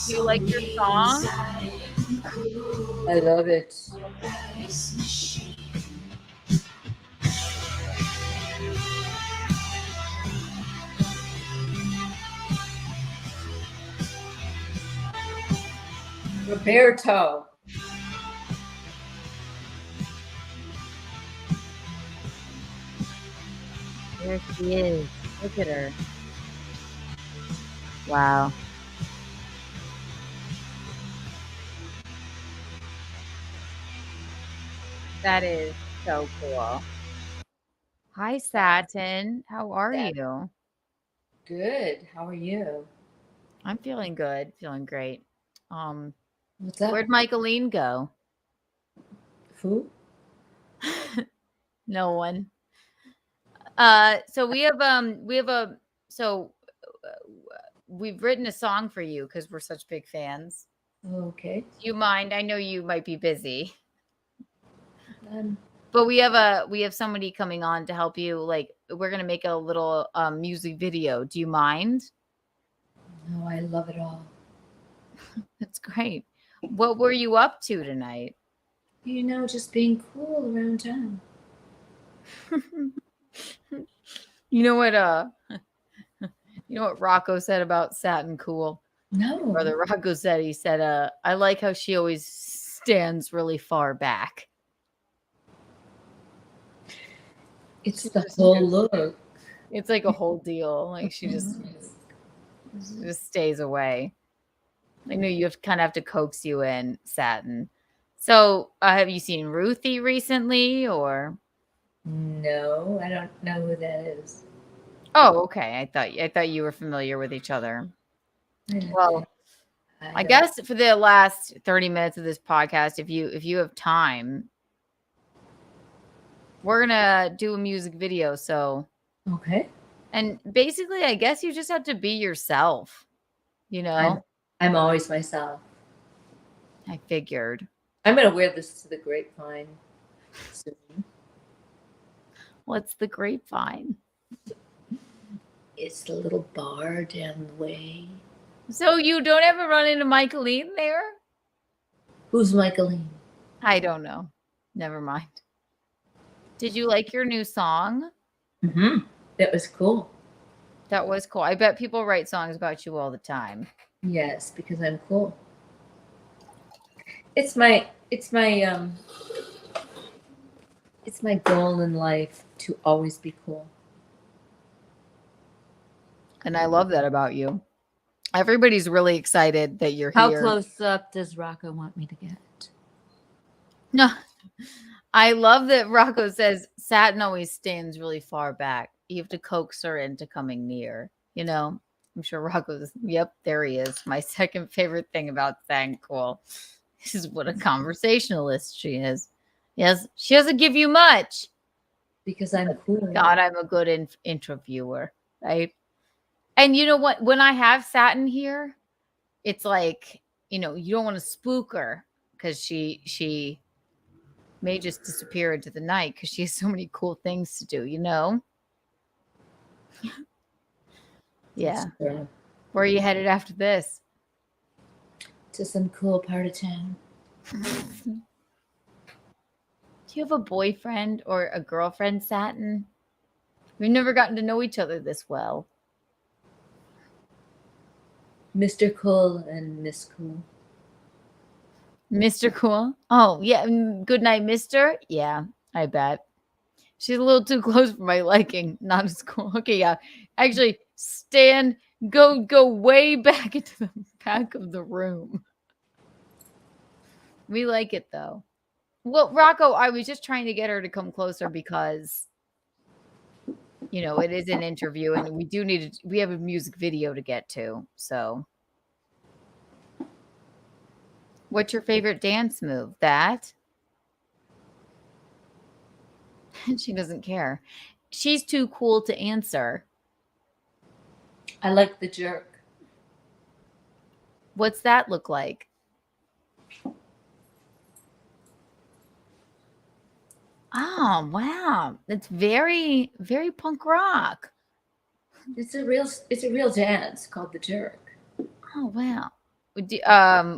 Do you like your song? I love it. Roberto. There she is. Look at her. Wow. That is so cool. Hi, Satin. How are you? Good. How are you? I'm feeling good. Feeling great. What's up? Where'd Michaeline go? Who? No one. So we've written a song for you because we're such big fans. Okay. Do you mind? I know you might be busy. Um, But we have somebody coming on to help you. Like, we're gonna make a little music video. Do you mind? no, I love it all. That's great. What were you up to tonight? You know, just being cool around town. You know what you know what Rocco said about Satin Cool? No. Brother Rocco said, he said, I like how she always stands really far back. It's the whole look. It's like a whole deal. Like she just stays away. I know you have to coax you in, Satin. So, have you seen Ruthie recently, or? No, I don't know who that is. Oh, okay. I thought you were familiar with each other. Well, I guess for the last 30 minutes of this podcast, if you have time, we're gonna do a music video. So, okay. And basically, I guess you just have to be yourself. You know, I'm always myself. I figured. I'm gonna wear this to the grapevine soon. What's the grapevine? It's the little bar down the way. So you don't ever run into Michaeline there? Who's Michaeline? I don't know. Never mind. Did you like your new song? Mm-hmm. That was cool. That was cool. I bet people write songs about you all the time. Yes, because I'm cool. It's my goal in life to always be cool. And I love that about you. Everybody's really excited that you're How here. How close up does Rocco want me to get? No. I love that Rocco says Satin always stands really far back. You have to coax her into coming near. You know, I'm sure Rocco's, yep, there he is. My second favorite thing about Thank Cool. This is what a conversationalist she is. Yes, she doesn't give you much. Because I'm cool. God, I'm a good interviewer, right? And you know what? When I have Satin here, it's like, you know, you don't want to spook her because she may just disappear into the night because she has so many cool things to do, you know? Yeah. Where are you headed after this? To some cool part of town. Do you have a boyfriend or a girlfriend, Satin? We've never gotten to know each other this well. Mr. Cool and Miss Cool. Mr. Cool? Oh, yeah. Good night, Mister. Yeah, I bet. She's a little too close for my liking. Not as cool. Okay, yeah. Actually, go way back into the back of the room. We like it, though. Well, Rocco, I was just trying to get her to come closer because, you know, it is an interview and we have a music video to get to. So, what's your favorite dance move? That? She doesn't care. She's too cool to answer. I like the jerk. What's that look like? Oh, wow. That's very, very punk rock. It's a real dance called the jerk. Oh, wow.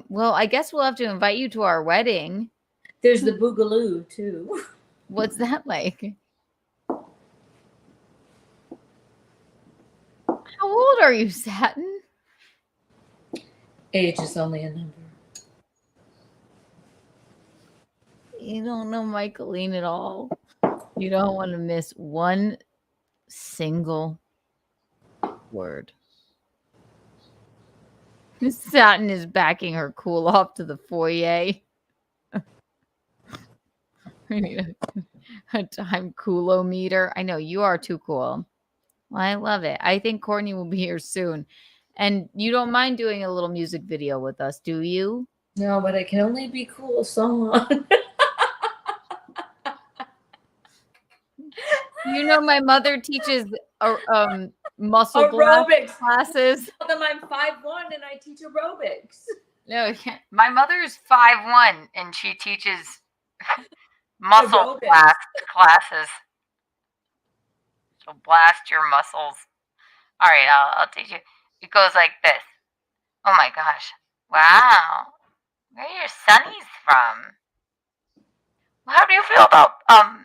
Well, I guess we'll have to invite you to our wedding. There's the boogaloo too. What's that like? How old are you, Satin? Age is only a number. You don't know Michaeline at all. You don't want to miss one single word. Satin is backing her cool off to the foyer. We need a time cool-o-meter. I know you are too cool. Well, I love it. I think Courtney will be here soon. And you don't mind doing a little music video with us, do you? No, but I can only be cool so long. You know, my mother teaches muscle aerobics classes. Tell them I'm 5'1" and I teach aerobics. No, my mother is 5'1", and she teaches muscle classes. So blast your muscles. All right, I'll teach you. It goes like this. Oh my gosh! Wow, where are your sunnies from? How do you feel about How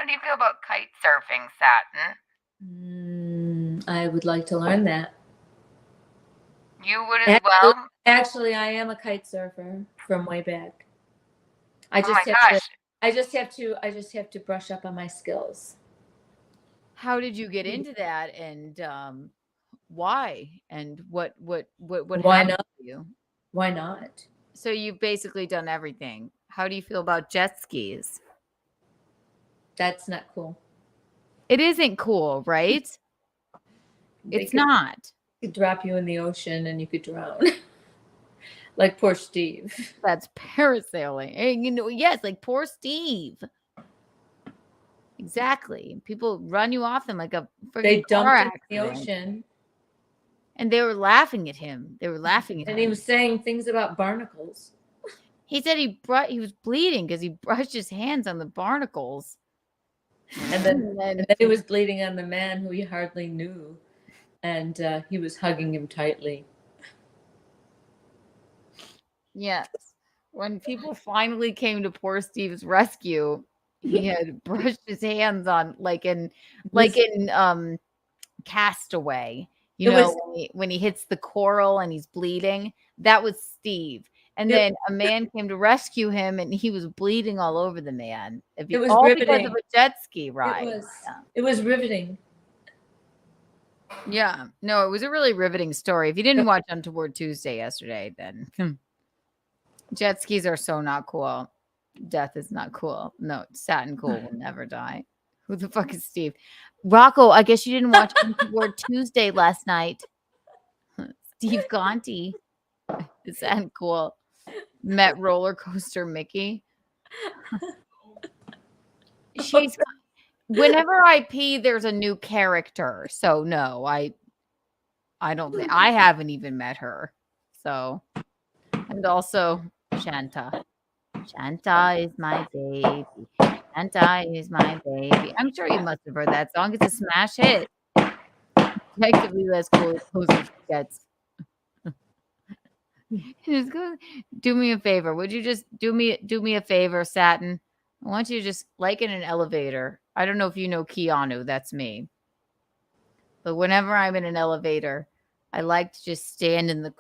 do you feel about kite surfing, Satin? I would like to learn that. You would as well. Actually, I am a kite surfer from way back. I Oh my just gosh! I just have to brush up on my skills. How did you get into that, and why? And what Why happened not? to you? Why not? So you've basically done everything. How do you feel about jet skis? That's not cool. It isn't cool, right? It's not. Could drop you in the ocean and you could drown. Like poor Steve. That's parasailing. And, yes, like poor Steve. Exactly. People run you off them like a They freaking car dumped him in the accident. ocean. And they were laughing at him. They were laughing at him. And he was saying things about barnacles. He said he was bleeding because he brushed his hands on the barnacles. And then he was bleeding on the man who he hardly knew. And he was hugging him tightly. Yes. When people finally came to poor Steve's rescue, he had brushed his hands on like in Castaway. When he hits the coral and he's bleeding, that was Steve. And then a man came to rescue him, and he was bleeding all over the man. It was all riveting. because of a jet ski ride. It was riveting. Yeah. No, it was a really riveting story. If you didn't watch Untoward Tuesday yesterday, then jet skis are so not cool. Death is not cool. No, Satin Cool will never die. Who the fuck is Steve? Rocco, I guess you didn't watch Untoward Tuesday last night. Steve Gonti. Is that cool? Met Roller Coaster Mickey. Whenever I pee, there's a new character. So no, I don't think I haven't even met her. So, and also Shanta. Shanta is my baby. Shanta is my baby. I'm sure you must have heard that song. It's a smash hit. Effectively less cool as gets. Just go do me a favor. Would you just do me a favor, Satin? I want you to just like in an elevator. I don't know if you know Keanu, that's me. But whenever I'm in an elevator, I like to just stand in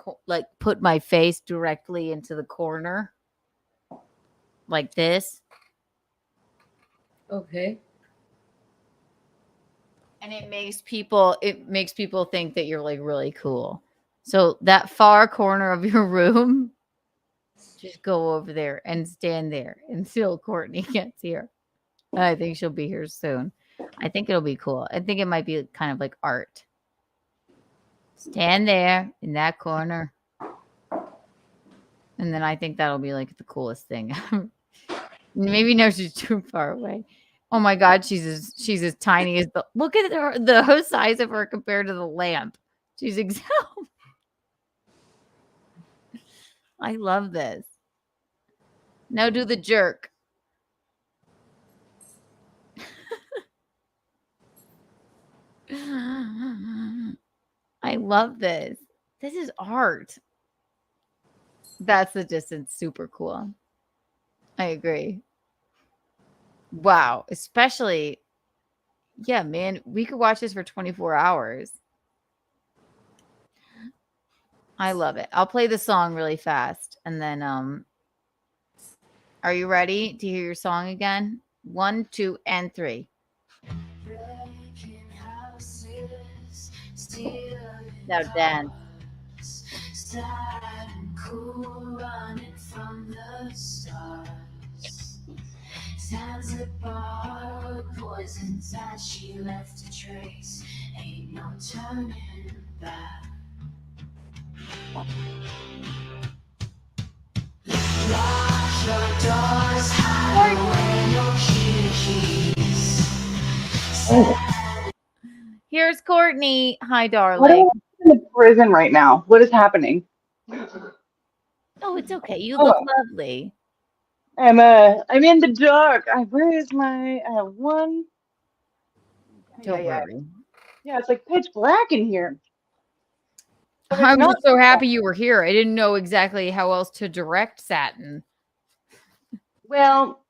put my face directly into the corner. Like this. Okay. And it makes people think that you're like really cool. So that far corner of your room, just go over there and stand there until Courtney gets here. I think she'll be here soon. I think it'll be cool. I think it might be kind of like art. Stand there in that corner. And then I think that'll be like the coolest thing. Maybe no, she's too far away. Oh my God, she's as tiny as look at her, the size of her compared to the lamp. She's exactly. I love this. Now do the jerk. I love this. This is art. That's the distance. Super cool. I agree. Wow. Especially, yeah, man, we could watch this for 24 hours. I love it. I'll play the song really fast. And then, are you ready to hear your song again? 1, 2, and 3. Now dance. Sad and cool, running from the stars. Stands apart, poisons that she left a trace. Ain't no turning back. Lock your doors, hide away your keys. Here's Courtney. Hi, What darling. am I in the prison right now? What is happening? Oh, it's okay. You look lovely. I'm in the dark. Where is my? I have one. Don't worry. Yeah, it's like pitch black in here. But it's I'm not just so black. happy you were here. I didn't know exactly how else to direct Satin. Well,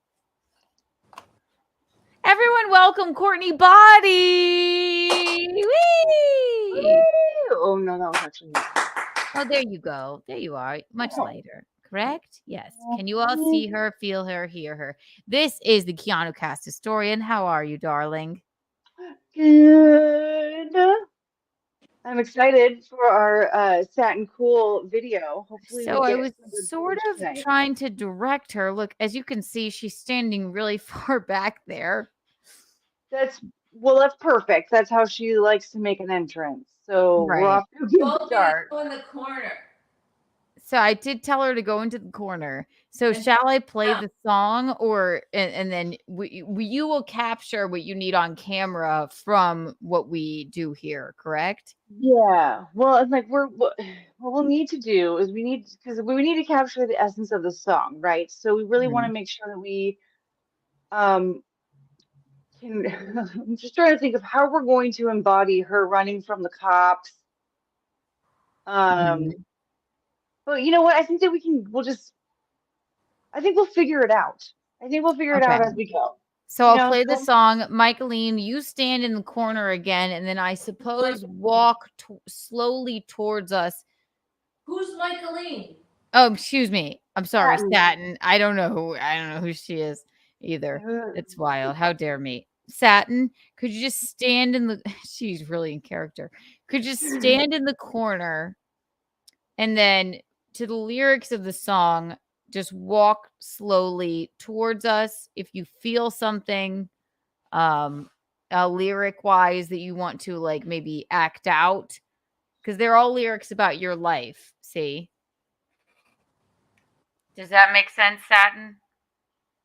everyone, welcome Courtney Body. Whee! Oh no, that was actually. Oh, there you go. There you are. Much later. Correct? Yes. Can you all see her, feel her, hear her? This is the Keanu Cast historian. How are you, darling? Good. I'm excited for our Satin Cool video. Hopefully, So we I get was some good sort footage of tonight. trying to direct her. Look, as you can see, she's standing really far back there. That's perfect. That's how she likes to make an entrance. So we're off to a good start. Go in the corner. So I did tell her to go into the corner. So shall I play the song, or and then you will capture what you need on camera from what we do here, correct? Yeah. Well, it's like what we'll need to do is we need to capture the essence of the song, right? So we really want to make sure that we can. I'm just trying to think of how we're going to embody her running from the cops. But you know what? I think that I think we'll figure it out. I think we'll figure it out as we go. So I'll play the song. Michaeline, you stand in the corner again, and then I suppose walk slowly towards us. Who's Michaeline? Oh, excuse me. I'm sorry, Satin. I don't know who she is either. It's wild. How dare me. Satin, could you just stand in the she's really in character. Could you stand in the corner and then to the lyrics of the song, just walk slowly towards us if you feel something lyric wise that you want to like maybe act out, because they're all lyrics about your life. See, does that make sense, Satin?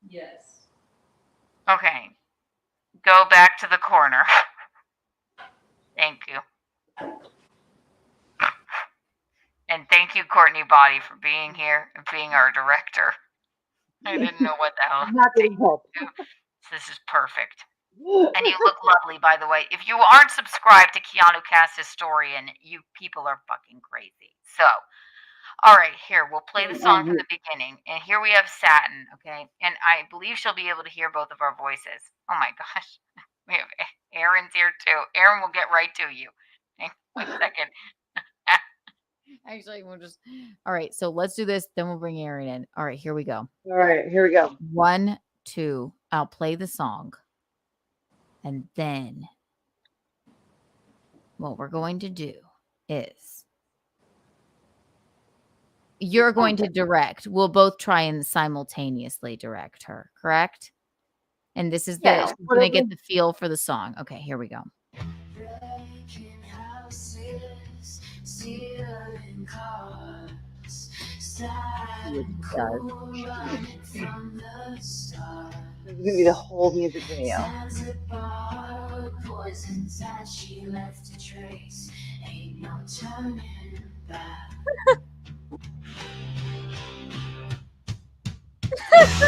Yes. Okay, go back to the corner. Thank you. And thank you, Courtney Body, for being here and being our director. I didn't know what the hell to do. This is perfect. And you look lovely, by the way. If you aren't subscribed to Keanu Cast Historian, you people are fucking crazy. So, all right, here, we'll play the song from the beginning. And here we have Satin, okay? And I believe she'll be able to hear both of our voices. Oh my gosh. We have Aaron's here too. Aaron will get right to you. Hang on 1 second. Actually, we'll just all right. So let's do this. Then we'll bring Aaron in. All right, here we go. All right, here we go. 1, 2. I'll play the song. And then what we're going to do is you're going to direct. We'll both try and simultaneously direct her, correct? And this is she's going to get the feel for the song. Okay, here we go. This is gonna be the whole music video.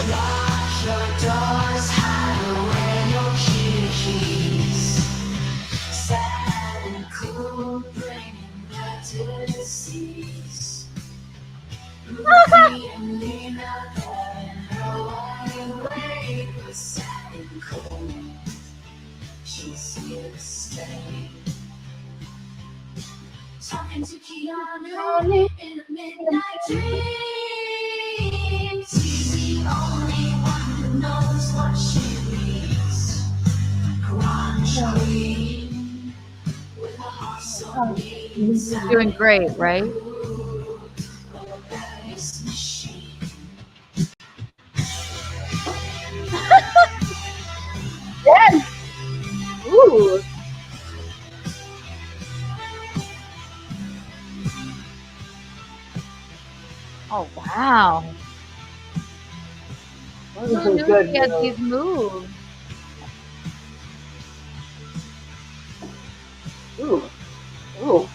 Lock your doors, hide away your keys. Sad and cool, bringing back to the seas. Ruby and Lena, there in her wide awake, but sad and cold. She's here to stay. Talking to Keanu in a midnight dream. She's the only one who knows what she means. Crunch queen with a heart so mean. You're doing great, right? Yes. Ooh. Oh wow. Who knew she had these moves? Ooh. Ooh.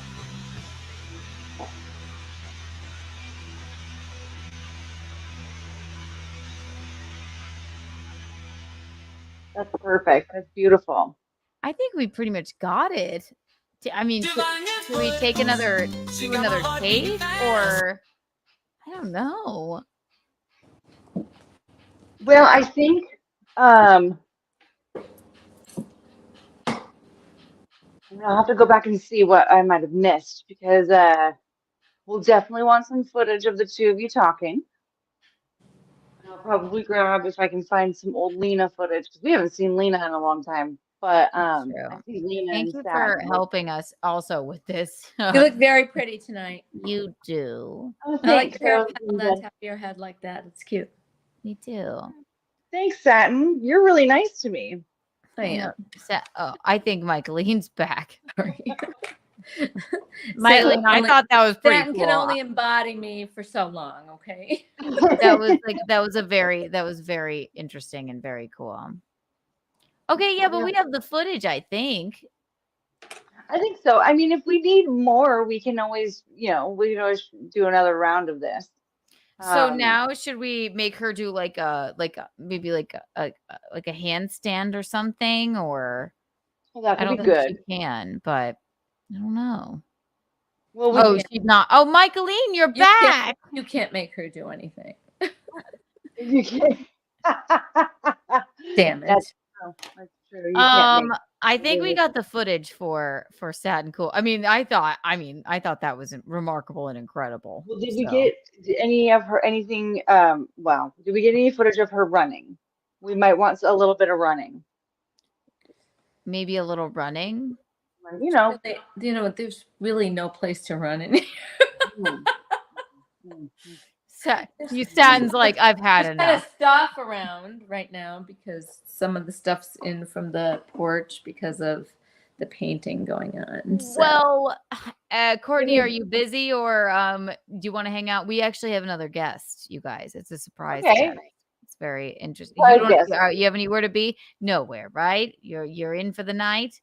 That's perfect. That's beautiful. I think we pretty much got it. I mean, should we take another take, or I don't know. Well, I think I'll have to go back and see what I might have missed because we'll definitely want some footage of the two of you talking. And I'll probably grab if I can find some old Lena footage because we haven't seen Lena in a long time. But I see Lena Thank and you Sat. for helping us also with this. You look very pretty tonight. You do. Oh, I like thanks. your hair petaled on top of your head like that. It's cute. Me too. Thanks, Satin. You're really nice to me. I am. I think Michaeline's back. Satin Michaeline, I only- thought that was pretty Satin cool. can only embody me for so long, okay? that was very interesting and very cool. Okay, yeah, but we have the footage, I think. I think so. I mean, if we need more, we can always, we can always do another round of this. So now should we make her do maybe like a handstand or something, or that I could don't be think good. she can, but I don't know. Well, she's not. Oh, Michaeline, you're back. You can't make her do anything. You can't. Damn it. That's true. You can't make I think we got the footage for Satin Cool. I mean, I thought that was remarkable and incredible. Well, did we get any of her anything? Did we get any footage of her running? We might want a little bit of running. Maybe a little running. You know, there's really no place to run in here. Satin's like, I've had There's enough. kind of stuff around right now because some of the stuff's in from the porch because of the painting going on. So. Well, Courtney, are you busy or do you want to hang out? We actually have another guest, you guys. It's a surprise. Okay. Guest. It's very interesting. Surprise You have anywhere to be? Nowhere, right? You're in for the night?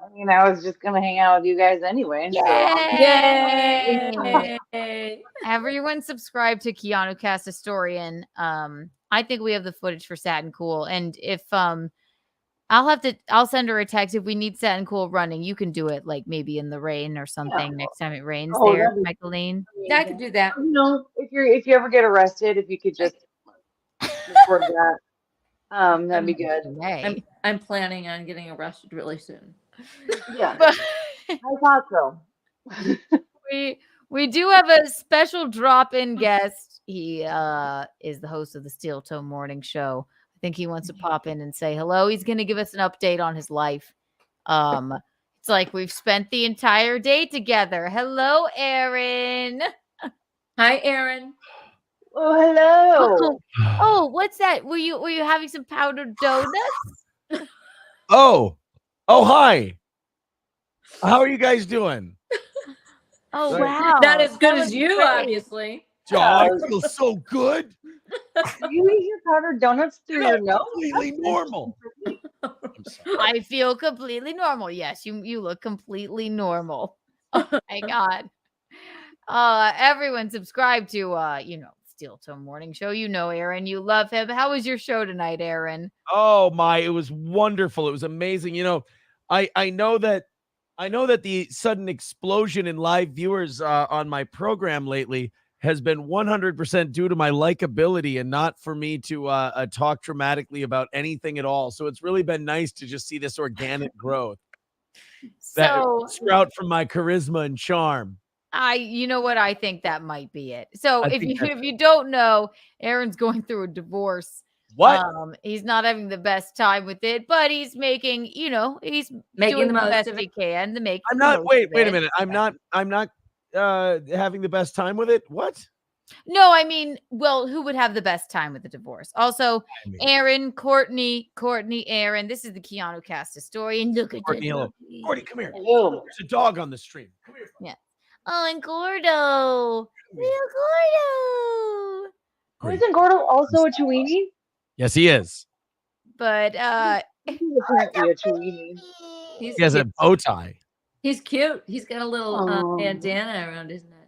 I mean, I was just gonna hang out with you guys anyway. Yay! Everyone subscribe to Keanu Cast Historian. I think we have the footage for Satin Cool, and if I'll send her a text if we need Satin Cool running. You can do it like maybe in the rain or something next time it rains there, Michaeline. Yeah, I could do that. If you ever get arrested, if you could just record that, that'd be good. I'm planning on getting arrested really soon. Yeah, I thought so. We do have a special drop-in guest. He is the host of the Steel Toe Morning Show. I think he wants to pop in and say hello. He's going to give us an update on his life. It's like we've spent the entire day together. Hello, Aaron. Hi, Aaron. Oh, hello. Oh, what's that? Were you having some powdered donuts? Oh, hi. How are you guys doing? Oh, Sorry. wow. Not as good That as was you, great. obviously. Oh, I feel so good. You eat your powdered donuts through your nose? Completely normal. I feel completely normal. Yes, you look completely normal. Oh my God. Everyone subscribe to Steel Toe Morning Show. You know Aaron, you love him. How was your show tonight, Aaron? Oh my, it was wonderful. It was amazing. I know that the sudden explosion in live viewers on my program lately has been 100% due to my likability and not for me to talk dramatically about anything at all. So it's really been nice to just see this organic growth that sprout from my charisma and charm. You know what? I think that might be it. So I if think you don't know, Aaron's going through a divorce. What? He's not having the best time with it, but he's making, he's Making doing the the most best of he can to make. I'm the not. most Wait of a it. minute. I'm not having the best time with it. What? No, I mean, well, who would have the best time with the divorce? Also, Aaron, Courtney, Aaron. This is the Keanu Cast Historian. Look at Courtney, hello. you. Courtney, come here. Hello. There's a dog on the stream. Come here. Yeah. Oh, and Gordo. Little Gordo. Isn't Gordo also a Chiweenie? Yes, he is. But He's apparently a Chiweenie. He has a bow tie. He's cute. He's got a little bandana around his neck.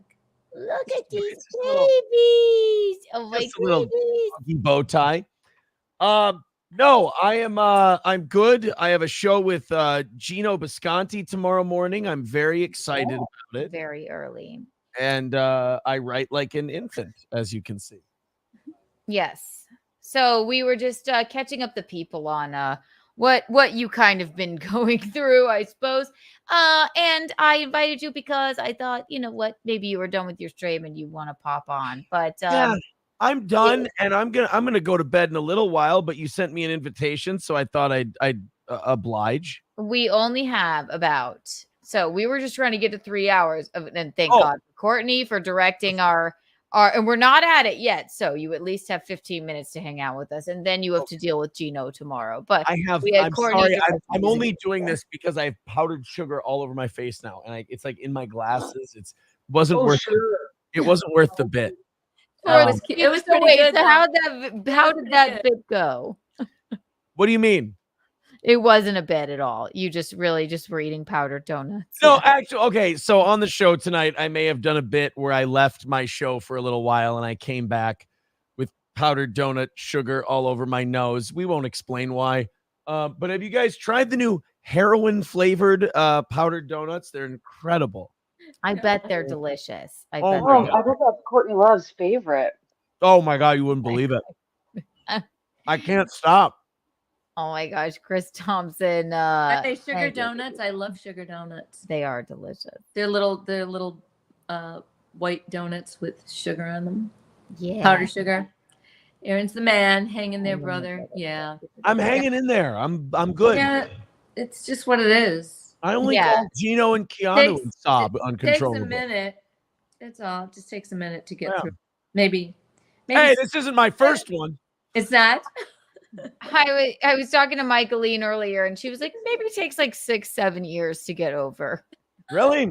Look at these babies. Oh, my Just a little babies. doggy bow tie. No, I am. I'm good. I have a show with Gino Bisconti tomorrow morning. I'm very excited about it. Very early. And I write like an infant, as you can see. Yes. So we were just catching up the people on what you kind of been going through, I suppose. And I invited you because I thought, you know what, maybe you were done with your stream and you want to pop on. But Yeah, I'm done, and I'm gonna go to bed in a little while. But you sent me an invitation, so I thought I'd oblige. we only have so we were just trying to get to 3 hours of, and thank Oh. God for Courtney for directing our and we're not at it yet. So you at least have 15 minutes to hang out with us, and then you have to deal with Gino tomorrow. But we had I'm Courtney sorry. direct I'm music only doing before. this because I have powdered sugar all over my face now, and it's like in my glasses. Wasn't Oh, worth. sure. It wasn't worth the bit. It was pretty good. So though. how did that bit go? What do you mean? It wasn't a bit at all. You just really just were eating powdered donuts. No, actually, okay. So on the show tonight, I may have done a bit where I left my show for a little while and I came back with powdered donut sugar all over my nose. We won't explain why. But have you guys tried the new heroin flavored powdered donuts? They're incredible. I bet they're delicious. I Oh bet. my they God. I bet that's Courtney Love's favorite. Oh my God, you wouldn't believe it. I can't stop. Oh my gosh, Chris Thompson. Are they sugar and- donuts? I love sugar donuts. They are delicious. They're little white donuts with sugar on them. Yeah. Powdered sugar. Aaron's the man hanging there, brother. Yeah. I'm hanging in there. I'm good. Yeah, it's just what it is. I only call Gino and Keanu and sob Takes uncontrollably. a minute. It's all. It just takes a minute to get Yeah. through. Maybe. Hey, this isn't my first one. It's not. I was talking to Michaeline earlier, and she was like, maybe it takes like 6-7 years to get over. Really?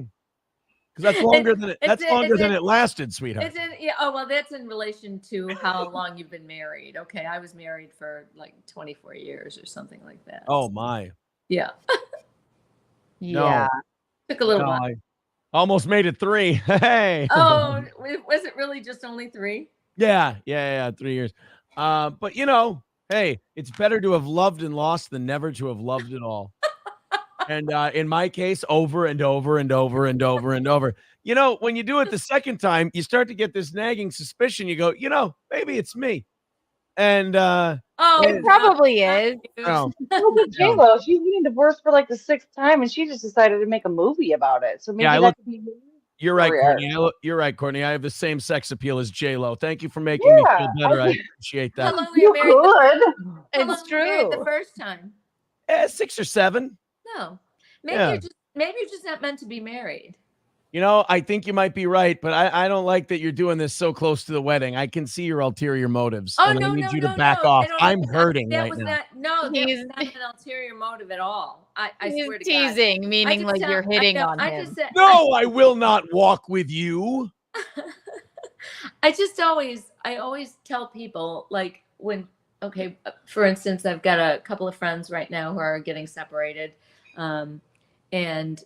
Because that's longer than it lasted, sweetheart. It's in, yeah. Oh well, that's in relation to how long you've been married. Okay, I was married for like 24 years or something like that. Oh my. Yeah. Yeah. Took a little No, while. I almost made it 3. Hey. Oh, was it really just only 3? Yeah. 3 years. But you know, hey, it's better to have loved and lost than never to have loved at all. And in my case, over and over and over and over and over. You know, when you do it the second time, you start to get this nagging suspicion. You go, you know, maybe it's me. And it probably is. No. J-Lo, she's getting divorced for like the 6th time, and she just decided to make a movie about it. So maybe that could be. You're right, career. Courtney. You're right, Courtney. I have the same sex appeal as J-Lo. Thank you for making me feel better. I appreciate that. How long were you married? How long It's were you married true. the first time? 6 or 7. No. Maybe Yeah. you're just not meant to be married. You know, I think you might be right, but I don't like that you're doing this so close to the wedding. I can see your ulterior motives. Oh, and no, I need no, you no, to back no. off. I don't I'm like that. hurting That right was now. not. No, that He's- was not an ulterior motive at all. I He's swear to teasing, God. meaning I just like tell- you're hitting I know, on I him. just said, No, I will not walk with you. I always tell people like when, okay, for instance, I've got a couple of friends right now who are getting separated, and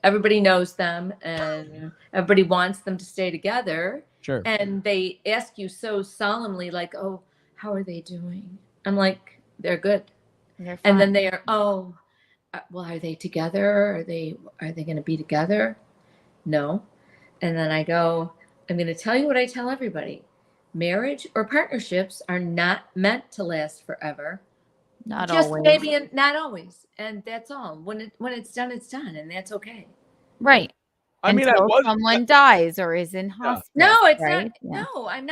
everybody knows them and everybody wants them to stay together. Sure. And they ask you so solemnly, like, oh, how are they doing? I'm like, they're good. They're And then fine. they are, oh, well, are they together? Are they going to be together? No. And then I go, I'm going to tell you what I tell everybody. Marriage or partnerships are not meant to last forever. Not Just always. maybe not always. And that's all. When it's done, it's done. And that's okay. Right. I mean, Until someone dies or is in hospital. No, it's right? not. Yeah. No, I'm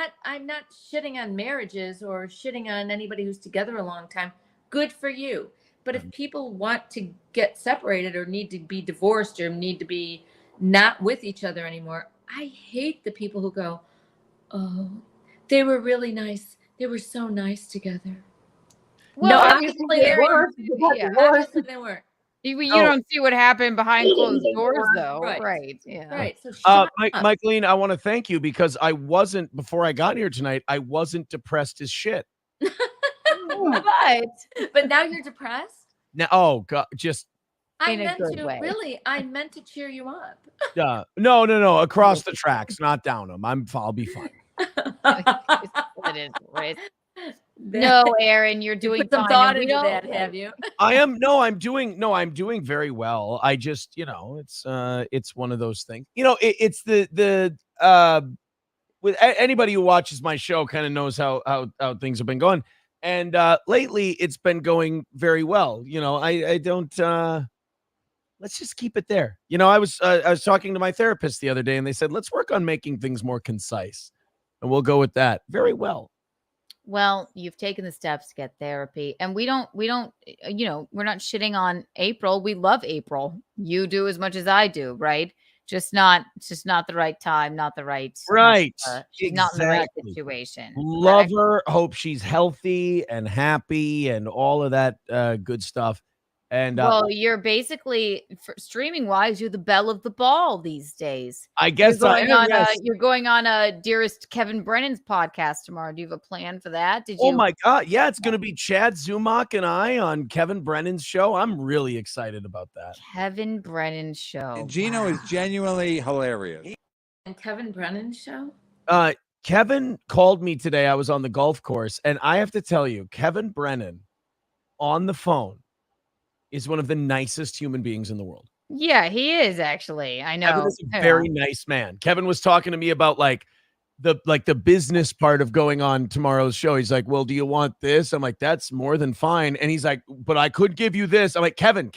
not shitting on marriages or shitting on anybody who's together a long time. Good for you. But if people want to get separated or need to be divorced or need to be not with each other anymore, I hate the people who go, oh, they were really nice. They were so nice together. Well, no, obviously obviously they they weren't. weren't. Yeah. Obviously they weren't. You Oh. don't see what happened behind closed doors, though. Right. Right. Yeah. Right. So shut up. Michaeline, I want to thank you because I wasn't, before I got here tonight, I wasn't depressed as shit. But now you're depressed? Now, oh, God, just, I In a meant good to way. really. I meant to cheer you up. no, across the tracks, not down them. I'll be fine. Split his wrist. No, Aaron, you're You doing put some fine. thought And we into don't. that, have you? I'm doing very well. I just, it's one of those things. It's with anybody who watches my show kind of knows how things have been going. And lately it's been going very well. I don't let's just keep it there. I was talking to my therapist the other day and they said, let's work on making things more concise. And we'll go with that. Very well. Well, you've taken the steps to get therapy, and we don't, we're not shitting on April. We love April. You do as much as I do, right? It's just not the right time, not the right, Right. she's not in the right Exactly. situation. Love her. Hope she's healthy and happy and all of that good stuff. And Well, you're basically, streaming wise, you're the belle of the ball these days. I guess You're going on Dearest Kevin Brennan's podcast tomorrow. Do you have a plan for that? Oh my God. Yeah, it's going to be Chad Zumach and I on Kevin Brennan's show. I'm really excited about that. Kevin Brennan's show. And Gino is genuinely hilarious. And Kevin Brennan's show? Kevin called me today. I was on the golf course, and I have to tell you, Kevin Brennan on the phone is one of the nicest human beings in the world. Yeah, he is actually. I know. Kevin is a very nice man. Kevin was talking to me about the business part of going on tomorrow's show. He's like, well, do you want this? I'm like, that's more than fine. And he's like, but I could give you this. I'm like, Kevin,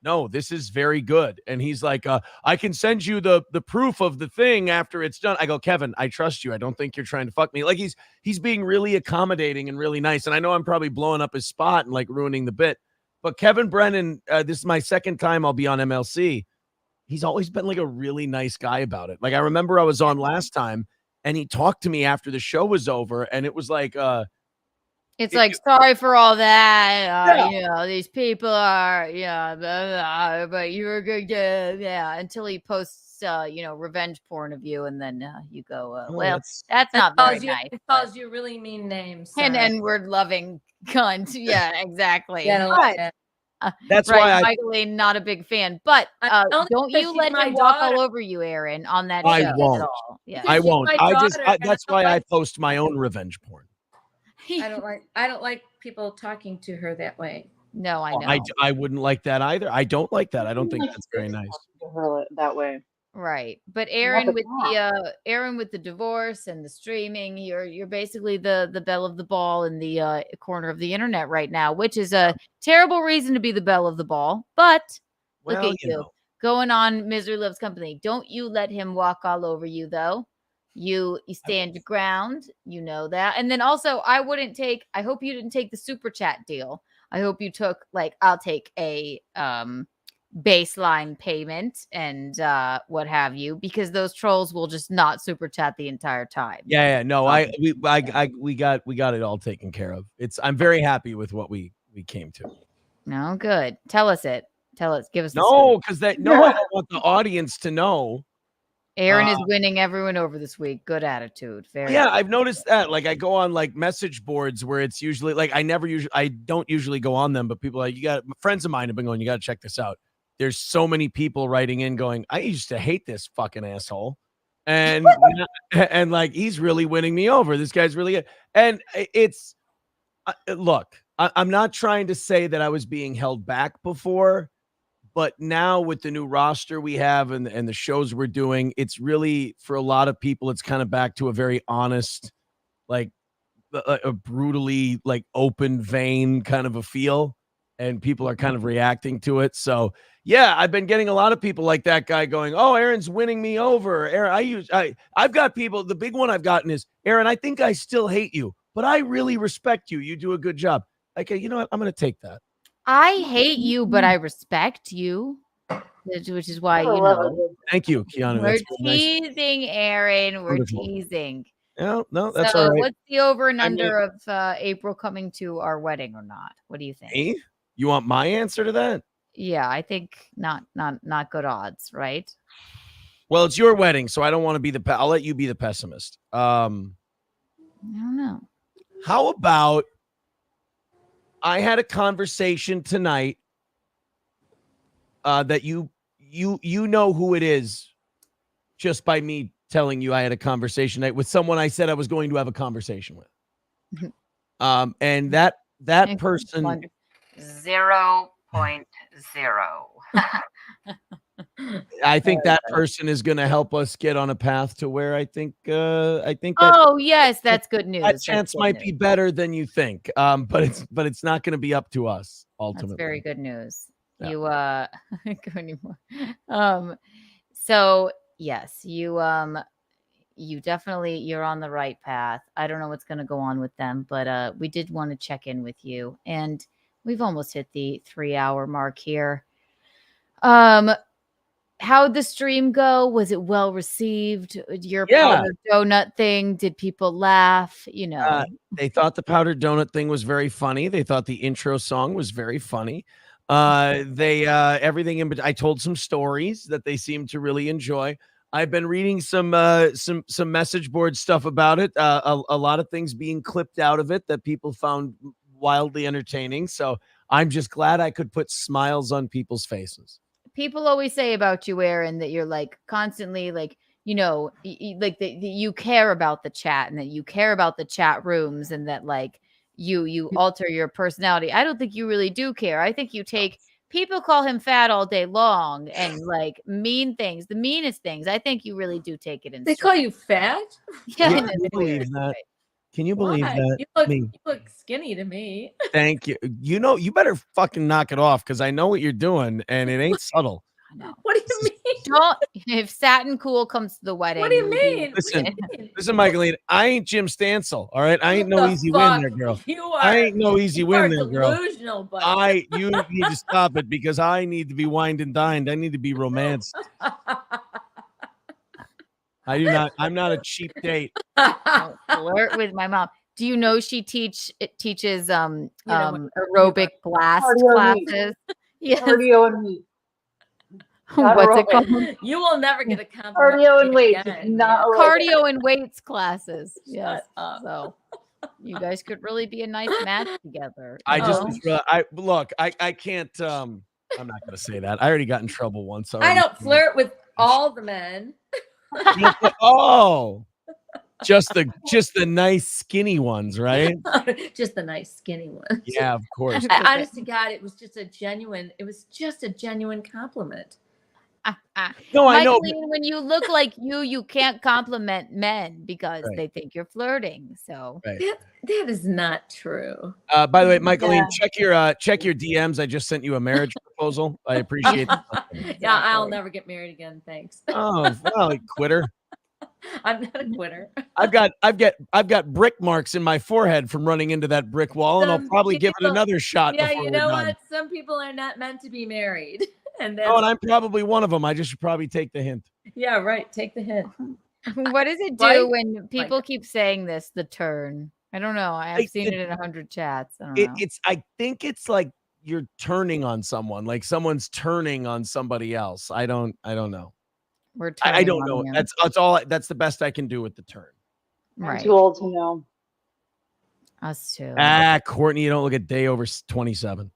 no, this is very good. And he's like, I can send you the proof of the thing after it's done. I go, Kevin, I trust you. I don't think you're trying to fuck me. Like he's being really accommodating and really nice. And I know I'm probably blowing up his spot and like ruining the bit. But Kevin Brennan, this is my second time I'll be on MLC. He's always been like a really nice guy about it. Like I remember I was on last time and he talked to me after the show was over. And it was like, sorry for all that. These people are, blah, blah, but you were good. Yeah. Until he posts, revenge porn of you. And then you go, that's not very nice. It calls you really mean names. An N-word loving cunt. Yeah, exactly. Yeah, I don't like that. That's right, why Michael, not a big fan. But don't you let him walk all over you, Aaron, on that show. I won't. At all. Yeah. I won't. That's why I post my own revenge porn. I don't like people talking to her that way. No, I know. I wouldn't like that either. I don't like that. I don't think that's very nice. Her that way. Right. But Aaron with the divorce and the streaming, you're basically the belle of the ball in the corner of the internet right now, which is a terrible reason to be the belle of the ball. But look at you going on Misery Loves Company. Don't you let him walk all over you though. You stand your ground, you know that. And then also I hope you didn't take the super chat deal. I hope you took I'll take a baseline payment and what have you, because those trolls will just not super chat the entire time. Yeah, no, we got it all taken care of. I'm very happy with what we came to. No, good. Tell us, give us because I don't want the audience to know. Aaron is winning everyone over this week. Good attitude. I've noticed that. Like I go on message boards where it's usually I don't usually go on them, but people friends of mine have been going, you got to check this out. There's so many people writing in going, I used to hate this fucking asshole. And he's really winning me over. This guy's really good. And it's look, I'm not trying to say that I was being held back before. But now with the new roster we have and the shows we're doing, it's really, for a lot of people, it's kind of back to a very honest, a brutally open vein kind of a feel. And people are kind of reacting to it. So yeah, I've been getting a lot of people like that guy going, oh, Aaron's winning me over. Aaron, I've got people. The big one I've gotten is, Aaron, I think I still hate you, but I really respect you. You do a good job. Okay, you know what? I'm going to take that. I hate you, but I respect you, which is why, Thank you, Keanu. We're teasing, nice. Aaron. We're Wonderful. Teasing. No, that's all right. What's the over and under of April coming to our wedding or not? What do you think? Me? You want my answer to that? Yeah, I think not good odds, right? Well, it's your wedding, so I don't want to be I'll let you be the pessimist. I don't know. How about I had a conversation tonight that you know who it is just by me telling you I had a conversation with someone I said I was going to have a conversation with. And that person, Wonderful. 0.0. I think that person is going to help us get on a path to where I think that Oh yes, that's good news. that chance might be better than you think. But it's not going to be up to us ultimately. That's very good news. Yeah. You go anymore. So yes, you definitely you're on the right path. I don't know what's going to go on with them, but we did want to check in with you, and we've almost hit the 3-hour mark here. How'd the stream go? Was it well received? Your powdered donut thing? Did people laugh? You know, they thought the powdered donut thing was very funny. They thought the intro song was very funny. They everything in between. I told some stories that they seemed to really enjoy. I've been reading some message board stuff about it. A lot of things being clipped out of it that people found wildly entertaining. So I'm just glad I could put smiles on people's faces. people always say about you, Aaron, that you're like constantly like, you know, like that you care about the chat and that you care about the chat rooms and that like you alter your personality. I don't think you really do care. I think you take people call him fat all day long and like mean things, the meanest things. I think you really do take it in. They call you fat? Yeah, Can you believe that? Can you believe Why? that? You look skinny to me. Thank you. You know, you better fucking knock it off because I know what you're doing and it ain't subtle. What do you mean? Don't if Satin Cool comes to the wedding. What do you mean? Listen, Michaeline, I ain't Jim Stansel. All right, I ain't no easy win there, girl. You I ain't no easy win there, girl. Delusional, buddy. You need to stop it because I need to be wined and dined. I need to be romanced. I do not. I'm not a cheap date. Don't flirt with my mom. Do you know she teaches aerobic blast classes? Yes. Cardio and weight. What's it called? You will never get a compliment. Cardio and weights, again. not Cardio and weights classes. Yes. So you guys could really be a nice match together. I you just, know? I can't. I'm not gonna say that. I already got in trouble once. I don't flirt with all the men. Oh, just the nice skinny ones, right? Just the nice skinny ones. Yeah, of course. Honest to God, it was just a genuine compliment. No, I know. Michaeline, when you look like you can't compliment men because they think you're flirting. So that is not true. By the way, Michaeline, check your DMs. I just sent you a marriage proposal. I appreciate it. Yeah, I'll never get married again. Thanks. Oh, well, quitter. I'm not a quitter. I've got brick marks in my forehead from running into that brick wall, and I'll probably give it another shot. Yeah, before you we're know done. what? Some people are not meant to be married. And I'm probably one of them. I just should probably take the hint. Yeah, right. Take the hint. What does it do when people keep saying this? The turn. I don't know. I've seen it in 100 chats. I don't know. I think it's like you're turning on someone, like someone's turning on somebody else. I don't know. I don't know. That's all. That's the best I can do with the turn. I'm too old to know. Us too. Courtney, you don't look a day over 27.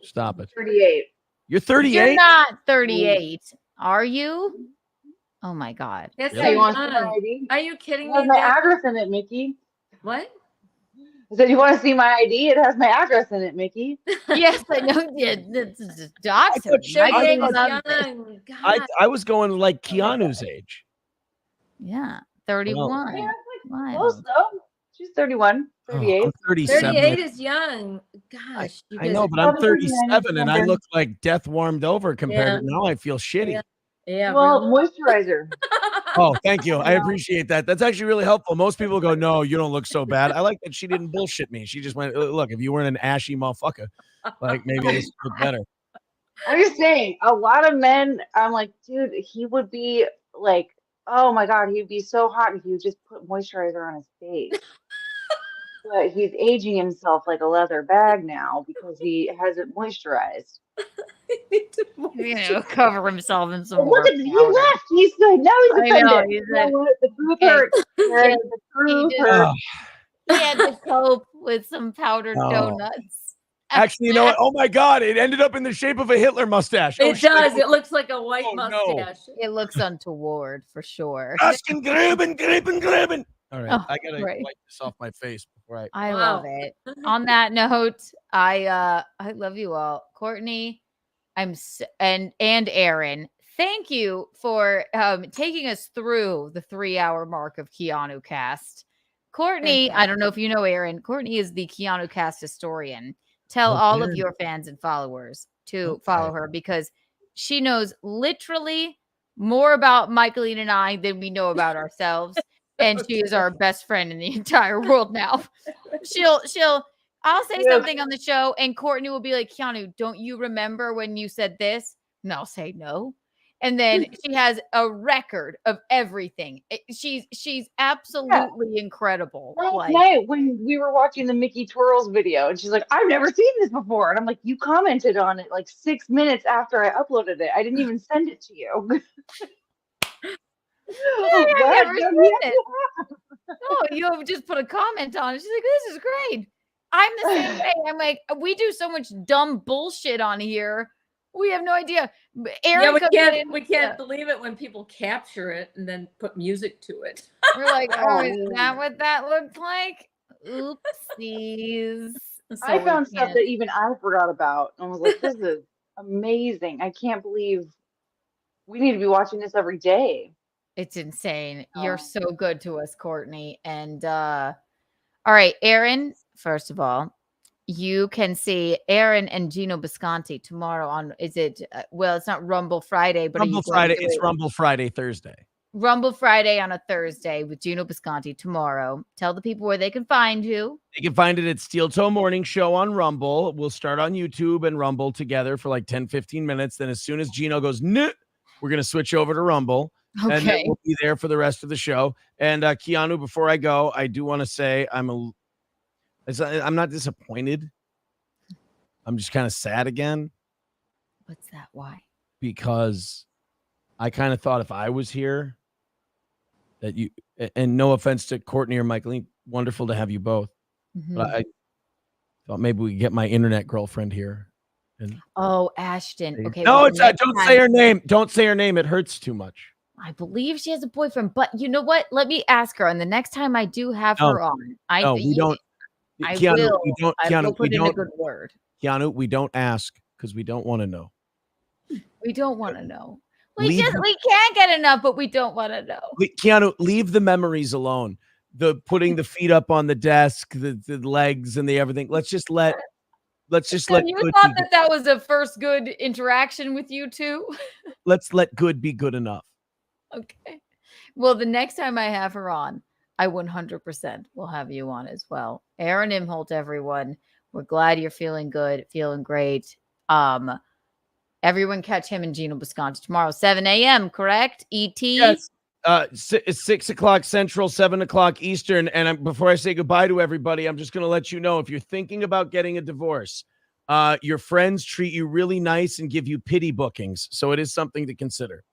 Stop it. 38. You're 38? You're not 38. Are you? Oh my God. Yes, Really? Are you kidding It has me? my address in it, Mickey. What? I said, you want to see my ID? It has my address in it, Mickey. Yes, I know. Docs I was going like Keanu's age. Yeah, 31. Yeah, close though. She's 31, 38. I'm 37. 38 is young. Gosh. I know, but I'm 37 and I look like death warmed over compared to now. I feel shitty. Yeah. Well, moisturizer. Oh, thank you. I appreciate that. That's actually really helpful. Most people go, no, you don't look so bad. I like that she didn't bullshit me. She just went, look, if you weren't an ashy motherfucker, like maybe this would look better. I'm just saying, a lot of men, I'm like, dude, he would be like, oh my God, he'd be so hot if you just put moisturizer on his face. But he's aging himself like a leather bag now because he hasn't moisturized. You know, cover himself in some. Look at he left. He's good. Now he's offended. I know. You know what? The truth hurts. The truth hurts. He had to cope with some powdered donuts. Actually, you know what? Oh my God, it ended up in the shape of a Hitler mustache. It does. It looks like a white mustache. It looks untoward for sure. Asking, grabbing. All right. Oh, I gotta great. wipe this off my face before I Wow. love it. On that note, I love you all. Courtney, and Aaron, thank you for taking us through the 3-hour mark of Keanu Cast. Courtney, I don't know if you know Aaron. Courtney is the Keanu Cast historian. Tell all of Okay. your fans and followers to follow her because she knows literally more about Michaeline and I than we know about ourselves. And she is our best friend in the entire world now. I'll say something on the show, and Courtney will be like, Keanu, don't you remember when you said this? And I'll say no. And then she has a record of everything. She's absolutely incredible. Last night when we were watching the Mickey Twirls video, and she's like, I've never seen this before. And I'm like, you commented on it like 6 minutes after I uploaded it. I didn't even send it to you. I've What? never No, seen it. Oh, you have just put a comment on it. She's like, this is great. I'm the same way. I'm like, we do so much dumb bullshit on here. We have no idea. Aaron we can't believe it when people capture it and then put music to it. We're like, oh, is that what that looked like? Oopsies. I found stuff that even I forgot about and was like, this is amazing. I can't believe we need to be watching this every day. It's insane. You're so good to us, Courtney. And all right, Aaron, first of all, you can see Aaron and Gino Bisconti tomorrow on, is it, well, it's not Rumble Friday, but Rumble Friday. It's Rumble Friday, Thursday. Rumble Friday on a Thursday with Gino Bisconti tomorrow. Tell the people where they can find you. You can find it at Steel Toe Morning Show on Rumble. We'll start on YouTube and Rumble together for like 10, 15 minutes. Then as soon as Gino goes, we're going to switch over to Rumble. Okay. And then we'll be there for the rest of the show. And Keanu, before I go, I do want to say I'm not disappointed. I'm just kind of sad again. What's that? Why? Because I kind of thought if I was here that you, and no offense to Courtney or Michaeline, wonderful to have you both. Mhm. But I thought maybe we could get my internet girlfriend here. And Oh, Ashton. Okay. no, well, it's the not. next Don't time- say her name. Don't say her name. It hurts too much. I believe she has a boyfriend, but you know what? Let me ask her. And the next time I do have her on, No, we don't. I Keanu, will. we don't. I Keanu, will we put in a don't. good word. Keanu, we don't ask because we don't want to know. We don't want to know. Leave We can't get enough, but we don't want to know. Keanu, leave the memories alone. The putting the feet up on the desk, the legs, and the everything. Let's just let. You good thought be that was a first good interaction with you two? Let's let good be good enough. Okay. Well, the next time I have her on, I 100% will have you on as well. Aaron Imholt, everyone. We're glad you're feeling good, feeling great. Everyone catch him and Gino Bisconti tomorrow, 7 a.m., correct? ET? Yes. 6 o'clock Central, 7 o'clock Eastern. And before I say goodbye to everybody, I'm just going to let you know, if you're thinking about getting a divorce, your friends treat you really nice and give you pity bookings. So it is something to consider.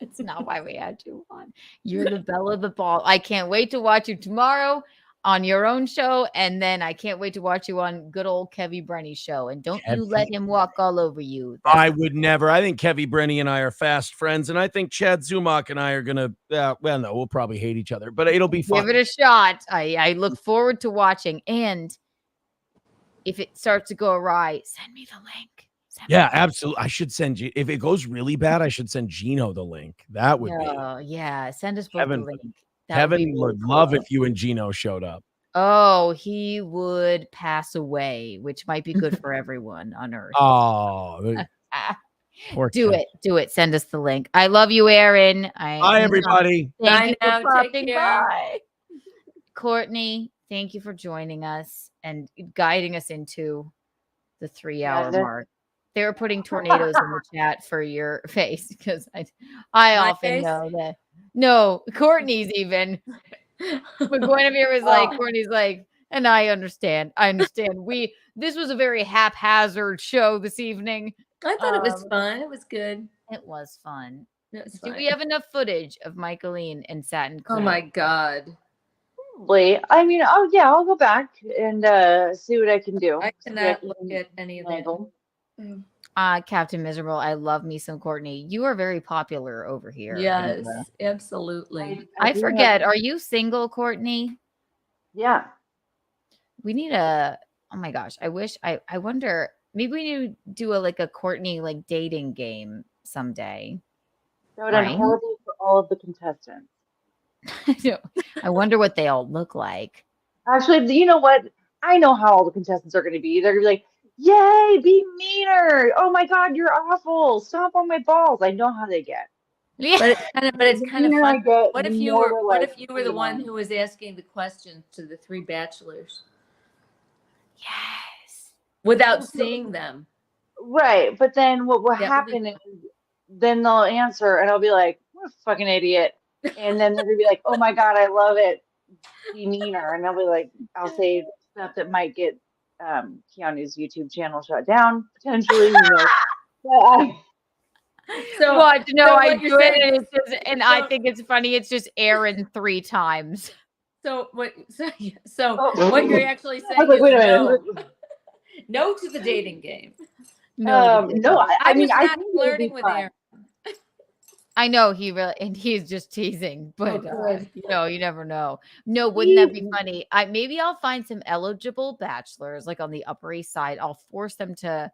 It's not why we had you on. You're the belle of the ball. I can't wait to watch you tomorrow on your own show. And then I can't wait to watch you on good old Kevy Brenny's show. And don't you let him walk all over you. I would never. I think Kevy Brenny and I are fast friends. And I think Chad Zumach and I are going to, well, no, we'll probably hate each other, but it'll be fun. Give it a shot. I look forward to watching. And if it starts to go awry, send me the link. Yeah, absolutely. I should send you, if it goes really bad, I should send Gino the link. That would be. Oh, yeah. Send us both Heaven, the link. That Heaven be really would cool. love if you and Gino showed up. Oh, he would pass away, which might be good for everyone on earth. Oh, poor Do kid. it. Do it. Send us the link. I love you, Aaron. Bye, everybody. Thank you Bye for now. Take popping care. by. Courtney, thank you for joining us and guiding us into the 3-hour mark. They were putting tornadoes in the chat for your face because I My often face? know that. No, Courtney's even. But Guinevere was like, Courtney's like, and I understand. This was a very haphazard show this evening. I thought it was fun. It was good. It was fun. It was Do fun. we have enough footage of Michaeline and Satin Oh Queen? my God. Probably. I mean, I'll go back and see what I can do. I See what cannot can look at any of that. handle. Captain Miserable, I love me some Courtney. You are very popular over here. Yes, absolutely. I forget. Are you single, Courtney? Yeah. We need a. Oh my gosh! I wish. I wonder. Maybe we need to do a Courtney dating game someday. That would end Right? horribly for all of the contestants. I wonder what they all look like. Actually, you know what? I know how all the contestants are going to be. They're going to be like, "Yay, be meaner! Oh my God, you're awful! Stomp on my balls!" I know how they get. Yeah. But it's The kind of meaner I fun. get, What the if you more were we're what like, if you were the "Hang one on." who was asking the questions to the 3 bachelors? Yes. Without seeing them. Right, but then what will That would be happen is then they'll answer, and I'll be like, "What a fucking idiot!" And then they're gonna be like, "Oh my God, I love it. Be meaner." And I'll be like, I'll say stuff that might get Keanu's YouTube channel shut down potentially. Who knows? But So, What? No, so I what do you're saying, it, and, it's just, and I think it's funny. It's just Aaron 3 times. so what so Oh. what you're actually I was saying like, is wait a no. minute. No to the dating game. No, I mean, was I not think it would be flirting with fun. Aaron. I know he really, and he's just teasing, but good. you never know. No, wouldn't that be funny? Maybe I'll find some eligible bachelors on the Upper East Side. I'll force them to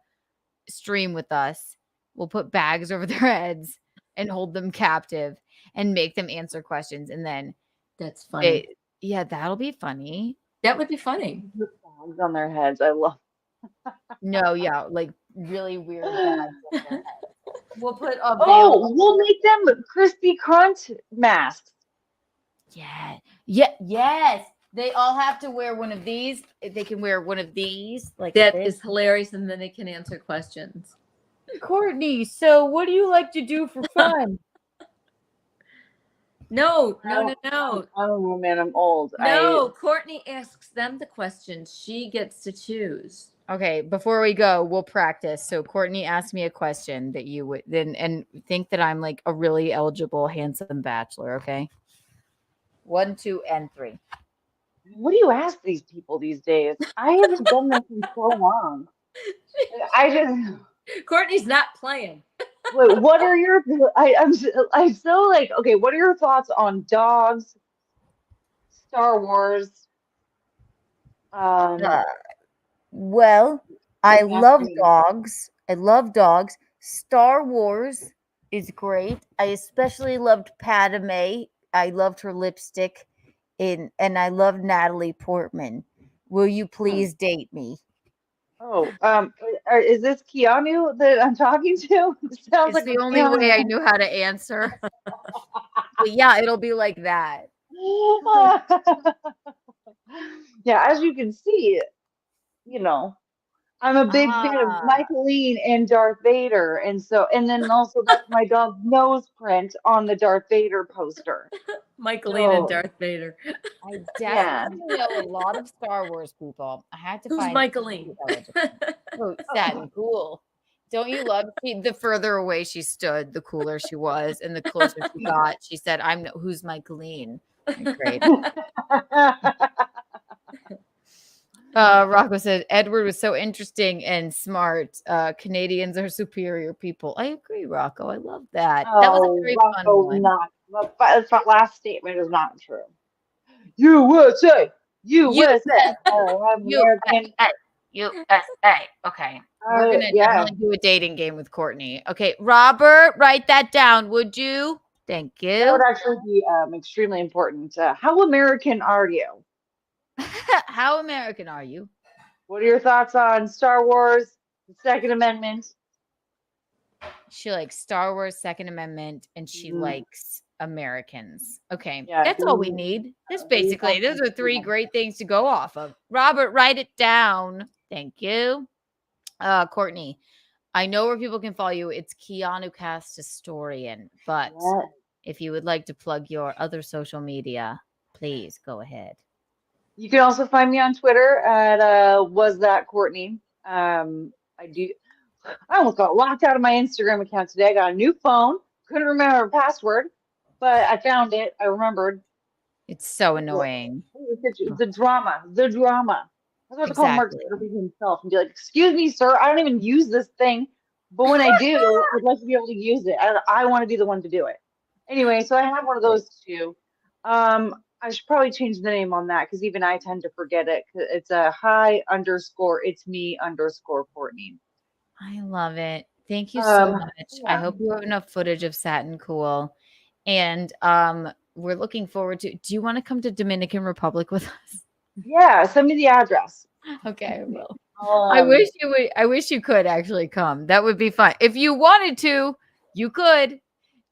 stream with us. We'll put bags over their heads and hold them captive and make them answer questions, and then that's funny. That'll be funny. That would be funny. Bags on their heads. I love. No, yeah, really weird bags on their heads. We'll put a veil. Oh, we'll make them crispy crunch masks. Yes. They all have to wear one of these. They can wear one of these. That this. is hilarious, and then they can answer questions. Courtney, so what do you like to do for fun? No. I don't know, man. I'm old. No, Courtney asks them the questions. She gets to choose. Okay, before we go, we'll practice. So Courtney asked me a question that you would then and think that I'm a really eligible, handsome bachelor. Okay. 1, 2, and 3. What do you ask these people these days? I haven't done this in so long. Courtney's not playing. Wait, what are your? I'm so okay. What are your thoughts on dogs, Star Wars? Well, I love Acronym. dogs. I love dogs. Star Wars is great. I especially loved Padme. I loved her lipstick, and I love Natalie Portman. Will you please date me? Oh, is this Keanu that I'm talking to? Sounds It's like the a only Keanu. way I knew how to answer. But yeah, it'll be like that. Yeah, as you can see, I'm a big fan of Michaeline and Darth Vader, and then also that's my dog's nose print on the Darth Vader poster. Michaeline and Darth Vader. I definitely know a lot of Star Wars people. I had to Who's find Michaeline? Oh, Satin, cool. Don't you love the further away she stood, the cooler she was, and the closer she got, she said, who's Michaeline? Great. Rocco said Edward was so interesting and smart. Canadians are superior people. I agree, Rocco. I love that. That was a very fun one. That last statement is not true. USA, USA. I'm American. USA. Okay. We're gonna Yeah. definitely do a dating game with Courtney. Okay, Robert, write that down, would you? Thank you. That would actually be extremely important. How American are you? How American are you? What are your thoughts on Star Wars, the Second Amendment? She likes Star Wars, Second Amendment, and she likes Americans. Okay, Yeah, that's all we need. Those are 3 great things to go off of. Robert, write it down. Thank you. Courtney, I know where people can follow you. It's Keanu Cast Historian. But if you would like to plug your other social media, please go ahead. You can also find me on Twitter at was that Courtney. I almost got locked out of my Instagram account today. I got a new phone. Couldn't remember a password, but I found it. I remembered. It's so annoying. The drama. I was about to call Mark Exactly. Zuckerberg himself and be like, "Excuse me, sir, I don't even use this thing, but when I do, I'd like to be able to use it. I want to be the one to do it." Anyway, so I have one of those too. I should probably change the name on that because even I tend to forget it. It's a _it's me _Courtney. I love it. Thank you so much. I Yeah. hope you have enough footage of Satin Cool. And we're looking forward to. Do you want to come to Dominican Republic with us? Yeah, send me the address. Okay, I will. I wish you could actually come. That would be fun. If you wanted to, you could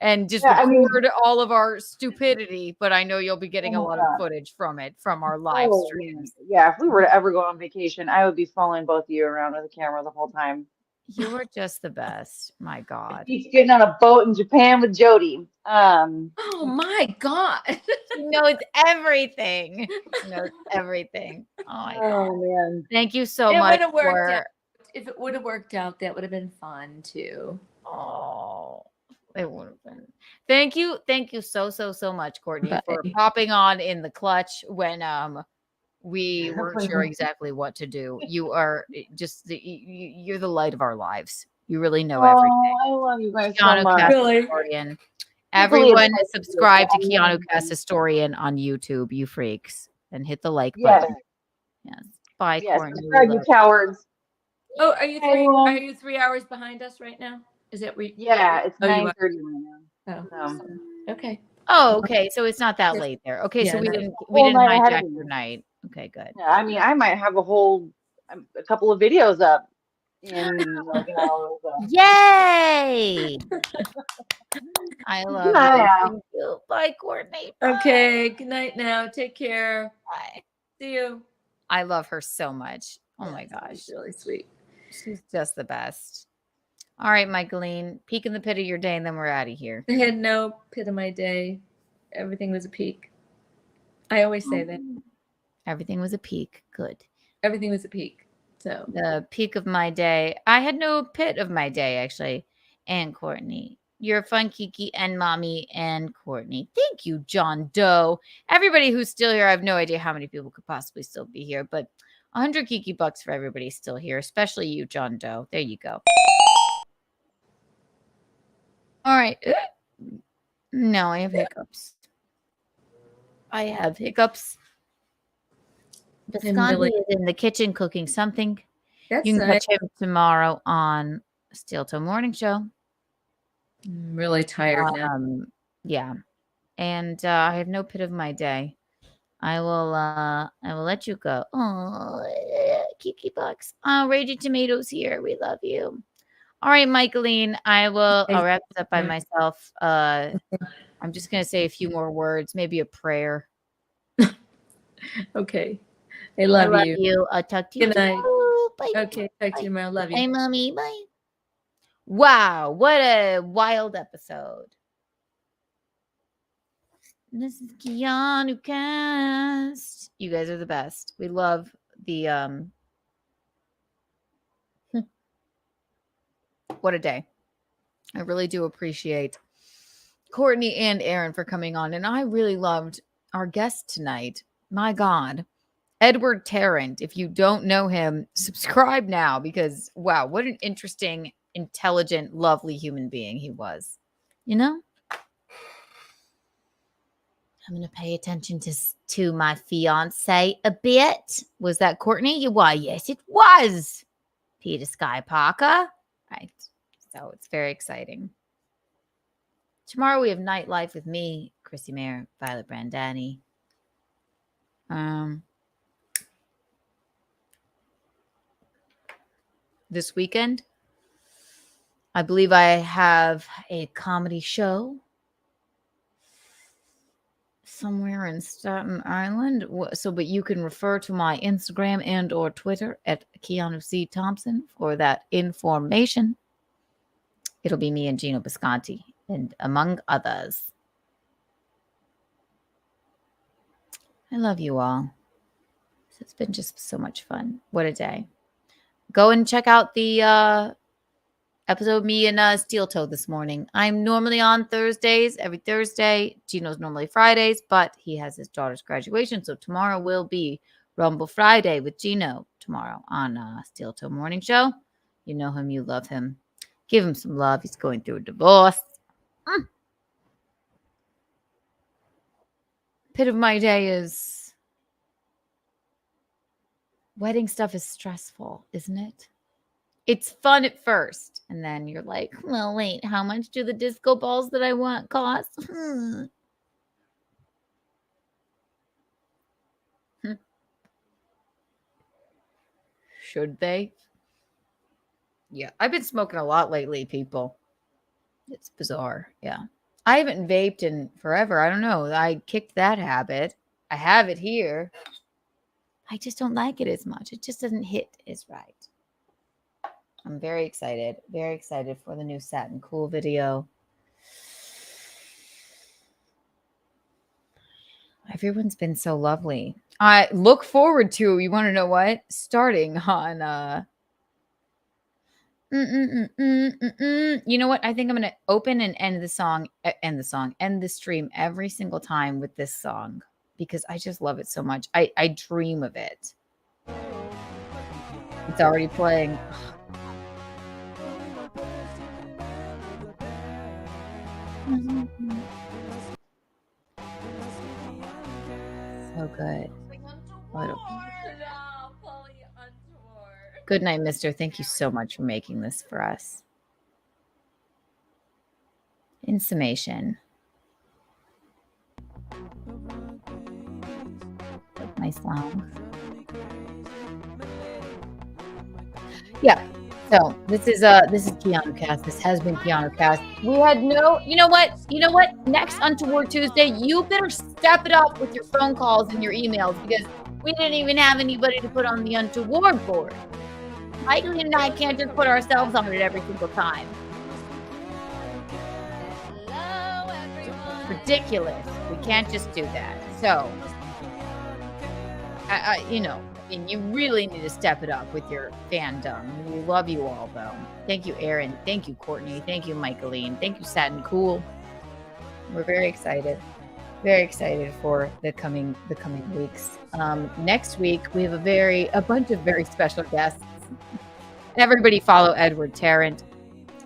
and just record all of our stupidity, but I know you'll be getting a Oh my lot of God. footage from it from our live Oh, streams. man. Yeah, if we were to ever go on vacation, I would be following both of you around with a camera the whole time. You are just the best. My God. He's getting on a boat in Japan with Jody. Oh my God. She knows everything. She knows everything. Oh my God. Man. Thank you so It much would have worked for out. If it would have worked out, that would have been fun too. Oh, it would have been. Thank you so much, Courtney, for Bye. popping on in the clutch when we weren't sure exactly what to do. You are just you're the light of our lives. You really know everything. I love you guys so Keanu much. Cast Really? Historian. Can't believe Everyone it's subscribe to I Keanu love Cast you. Historian on YouTube, you freaks, and hit the like Yes. button. Yes. Bye, Yes. Courtney. We Subscribe, you love cowards. Oh, are you three? Everyone. Are you 3 hours behind us right now? Is that where? Yeah, it's Oh, you 9:30 are. right now. Oh, okay. Oh, okay. So it's not that late there. Okay, so Yeah, we no. didn't Whole night ahead of hijack you. your night. Okay, good. Yeah, I mean, I might have a couple of videos up in like an hour or so. Yay! I love you. Yeah. Thank you. Bye, Courtney. Okay. Good night now. Take care. Bye. See you. I love her so much. Oh Yeah, my gosh. she's really sweet. She's just the best. All right, Michaeline, peek in the pit of your day, and then we're out of here. I had no pit of my day. Everything was a peak. I always say that. Everything was a peak. Good. Everything was a peak. So The peak of my day. I had no pit of my day, actually. And Courtney. You're fun, Kiki, and Mommy, and Courtney. Thank you, John Doe. Everybody who's still here, I have no idea how many people could possibly still be here, but 100 Kiki bucks for everybody still here, especially you, John Doe. There you go. All right. No, I have hiccups. I have hiccups. Visconti is in the kitchen cooking something. That's You can nice. catch him tomorrow on Steel Toe Morning Show. I'm really tired now. Yeah. And I have no pit of my day. I will let you go. Oh, Kiki Bucks. Oh, Raging Tomatoes here. We love you. All right, Michaeline. I'll wrap this up by myself. I'm just gonna say a few more words, maybe a prayer. Okay. I love you. I'll talk to you Good night. tomorrow. Bye. Okay. Talk to you tomorrow. Love you. Bye, Mommy. Bye. Wow, what a wild episode. This is Keanu Cast. You guys are the best. We love the what a day. I really do appreciate Courtney and Aaron for coming on. And I really loved our guest tonight. My God. Edward Terrant. If you don't know him, subscribe now because wow, what an interesting, intelligent, lovely human being he was. You know? I'm going to pay attention to my fiance a bit. Was that Courtney? Why, yes, it was. Peter Sky Parker. Right. So it's very exciting. Tomorrow we have Nightlife with me, Chrissy Mayer, Violet Brandani. This weekend, I believe I have a comedy show somewhere in Staten Island. So, but you can refer to my Instagram and or Twitter at Keanu C. Thompson for that information. It'll be me and Gino Bisconti, and among others. I love you all. It's been just so much fun. What a day. Go and check out the episode of me and Steel Toe this morning. I'm normally on Thursdays, every Thursday. Gino's normally Fridays, but he has his daughter's graduation. So tomorrow will be Rumble Friday with Gino tomorrow on Steel Toe Morning Show. You know him, you love him. Give him some love. He's going through a divorce. Pit of my day is wedding stuff is stressful, isn't it? It's fun at first. And then you're like, well, wait, how much do the disco balls that I want cost? Should they? Yeah, I've been smoking a lot lately, people. It's bizarre. Yeah. I haven't vaped in forever. I don't know. I kicked that habit. I have it here. I just don't like it as much. It just doesn't hit as right. I'm very excited. Very excited for the new Satin Cool video. Everyone's been so lovely. I look forward to, you want to know what? Starting on you know what? I think I'm going to open and end the stream every single time with this song because I just love it so much. I dream of it. It's already playing. So good. Good night, mister. Thank you so much for making this for us. In summation, my song. Yeah. So this is Keanu Cast. This has been Keanu Cast. We had no, you know what? Next Untoward Tuesday, you better step it up with your phone calls and your emails because we didn't even have anybody to put on the Untoward board. Michael and I can't just put ourselves on it every single time. It's ridiculous. We can't just do that. So, you really need to step it up with your fandom. We love you all, though. Thank you, Aaron. Thank you, Courtney. Thank you, Michaeline. Thank you, Satin Cool. We're very excited. Very excited for the coming weeks. Next week, we have a bunch of very special guests. Everybody follow Edward Terrant.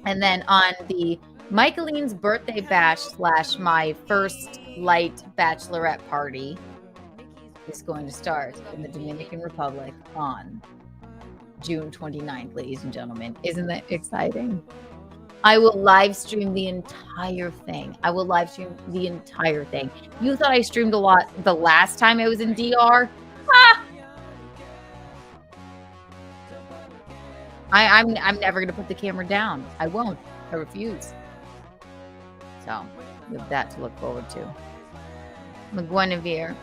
And then on the Michaeline's birthday bash / my first light bachelorette party is going to start in the Dominican Republic on June 29th, ladies and gentlemen. Isn't that exciting? I will live stream the entire thing. You thought I streamed a lot the last time I was in DR? I'm never going to put the camera down. I won't. I refuse. So, we have that to look forward to. McGuinevere,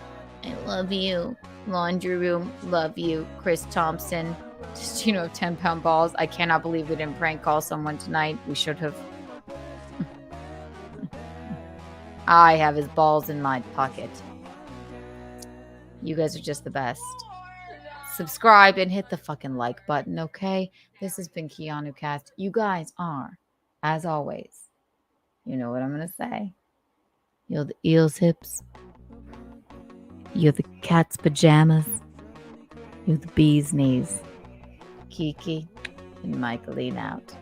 I love you. Laundry Room, love you. Chris Thompson, just, 10-pound balls. I cannot believe we didn't prank call someone tonight. We should have. I have his balls in my pocket. You guys are just the best. Subscribe and hit the fucking like button, okay? This has been Keanu Cast. You guys are, as always, you know what I'm going to say. You're the eel's hips. You're the cat's pajamas. You're the bee's knees. Kiki and Michaeline out.